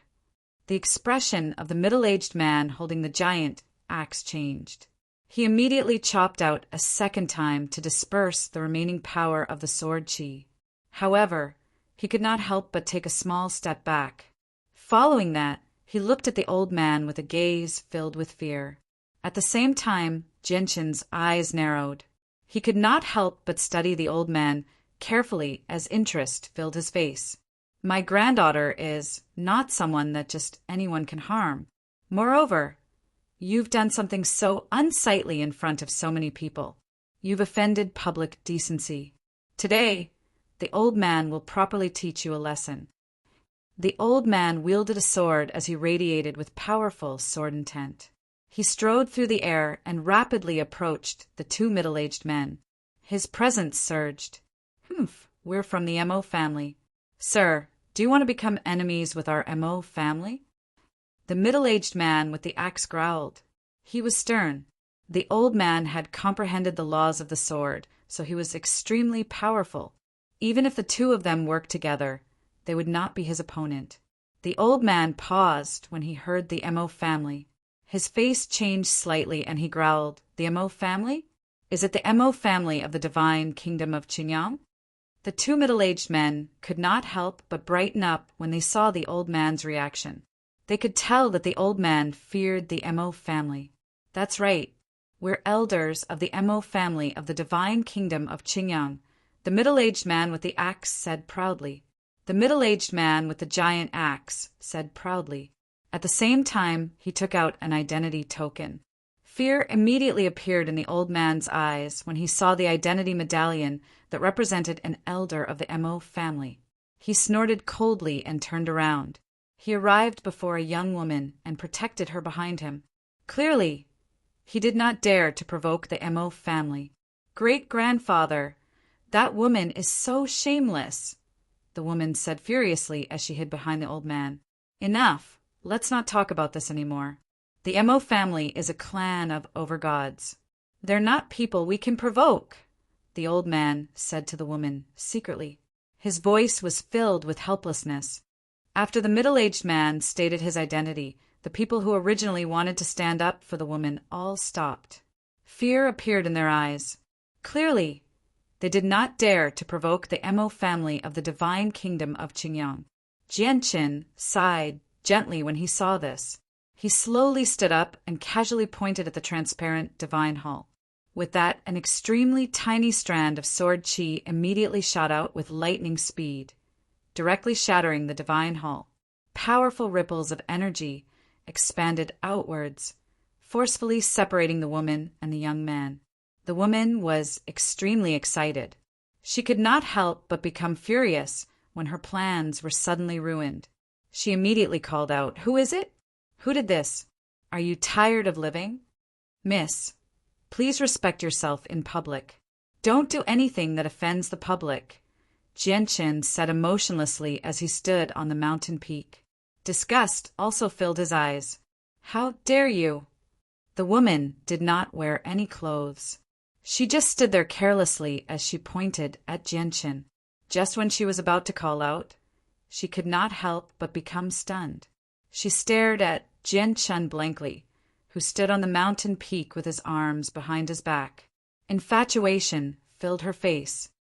The expression of the middle-aged man holding the giant axe changed. He immediately chopped out a second time to disperse the remaining power of the sword chi. However, he could not help but take a small step back. Following that, he looked at the old man with a gaze filled with fear. At the same time, Genshin's eyes narrowed. He could not help but study the old man carefully as interest filled his face. My granddaughter is not someone that just anyone can harm. Moreover, you've done something so unsightly in front of so many people. You've offended public decency. Today, the old man will properly teach you a lesson. The old man wielded a sword as he radiated with powerful sword intent. He strode through the air and rapidly approached the two middle-aged men. His presence surged. "Humph, we're from the Mo family. Sir, do you want to become enemies with our Mo family?" The middle-aged man with the axe growled. He was stern. The old man had comprehended the laws of the sword, so he was extremely powerful. Even if the two of them worked together, they would not be his opponent. The old man paused when he heard the Mo family. His face changed slightly and he growled, "The Mo family? Is it the Mo family of the divine kingdom of Qingyang?" The two middle-aged men could not help but brighten up when they saw the old man's reaction. They could tell that the old man feared the Mo family. "That's right. We're elders of the Mo family of the divine kingdom of Qingyang," the middle-aged man with the axe said proudly. The middle-aged man with the giant axe said proudly. At the same time, he took out an identity token. Fear immediately appeared in the old man's eyes when he saw the identity medallion that represented an elder of the Mo family. He snorted coldly and turned around. He arrived before a young woman and protected her behind him. Clearly, he did not dare to provoke the Mo family. "Great-grandfather, that woman is so shameless," the woman said furiously as she hid behind the old man. "Enough. Let's not talk about this anymore. The Mo family is a clan of overgods. They're not people we can provoke," the old man said to the woman, secretly. His voice was filled with helplessness. After the middle-aged man stated his identity, the people who originally wanted to stand up for the woman all stopped. Fear appeared in their eyes. Clearly, they did not dare to provoke the Mo family of the divine kingdom of Qingyang. Jianqin sighed gently when he saw this. He slowly stood up and casually pointed at the transparent divine hall. With that, an extremely tiny strand of sword chi immediately shot out with lightning speed, directly shattering the divine hall. Powerful ripples of energy expanded outwards, forcefully separating the woman and the young man. The woman was extremely excited. She could not help but become furious when her plans were suddenly ruined. She immediately called out, "Who is it? Who did this? Are you tired of living? Miss, please respect yourself in public. Don't do anything that offends the public," Jianqin said emotionlessly as he stood on the mountain peak. Disgust also filled his eyes. "How dare you?" The woman did not wear any clothes. She just stood there carelessly as she pointed at Jianqin. Just when she was about to call out, she could not help but become stunned. She stared at Jianqin blankly, who stood on the mountain peak with his arms behind his back. Infatuation filled her face.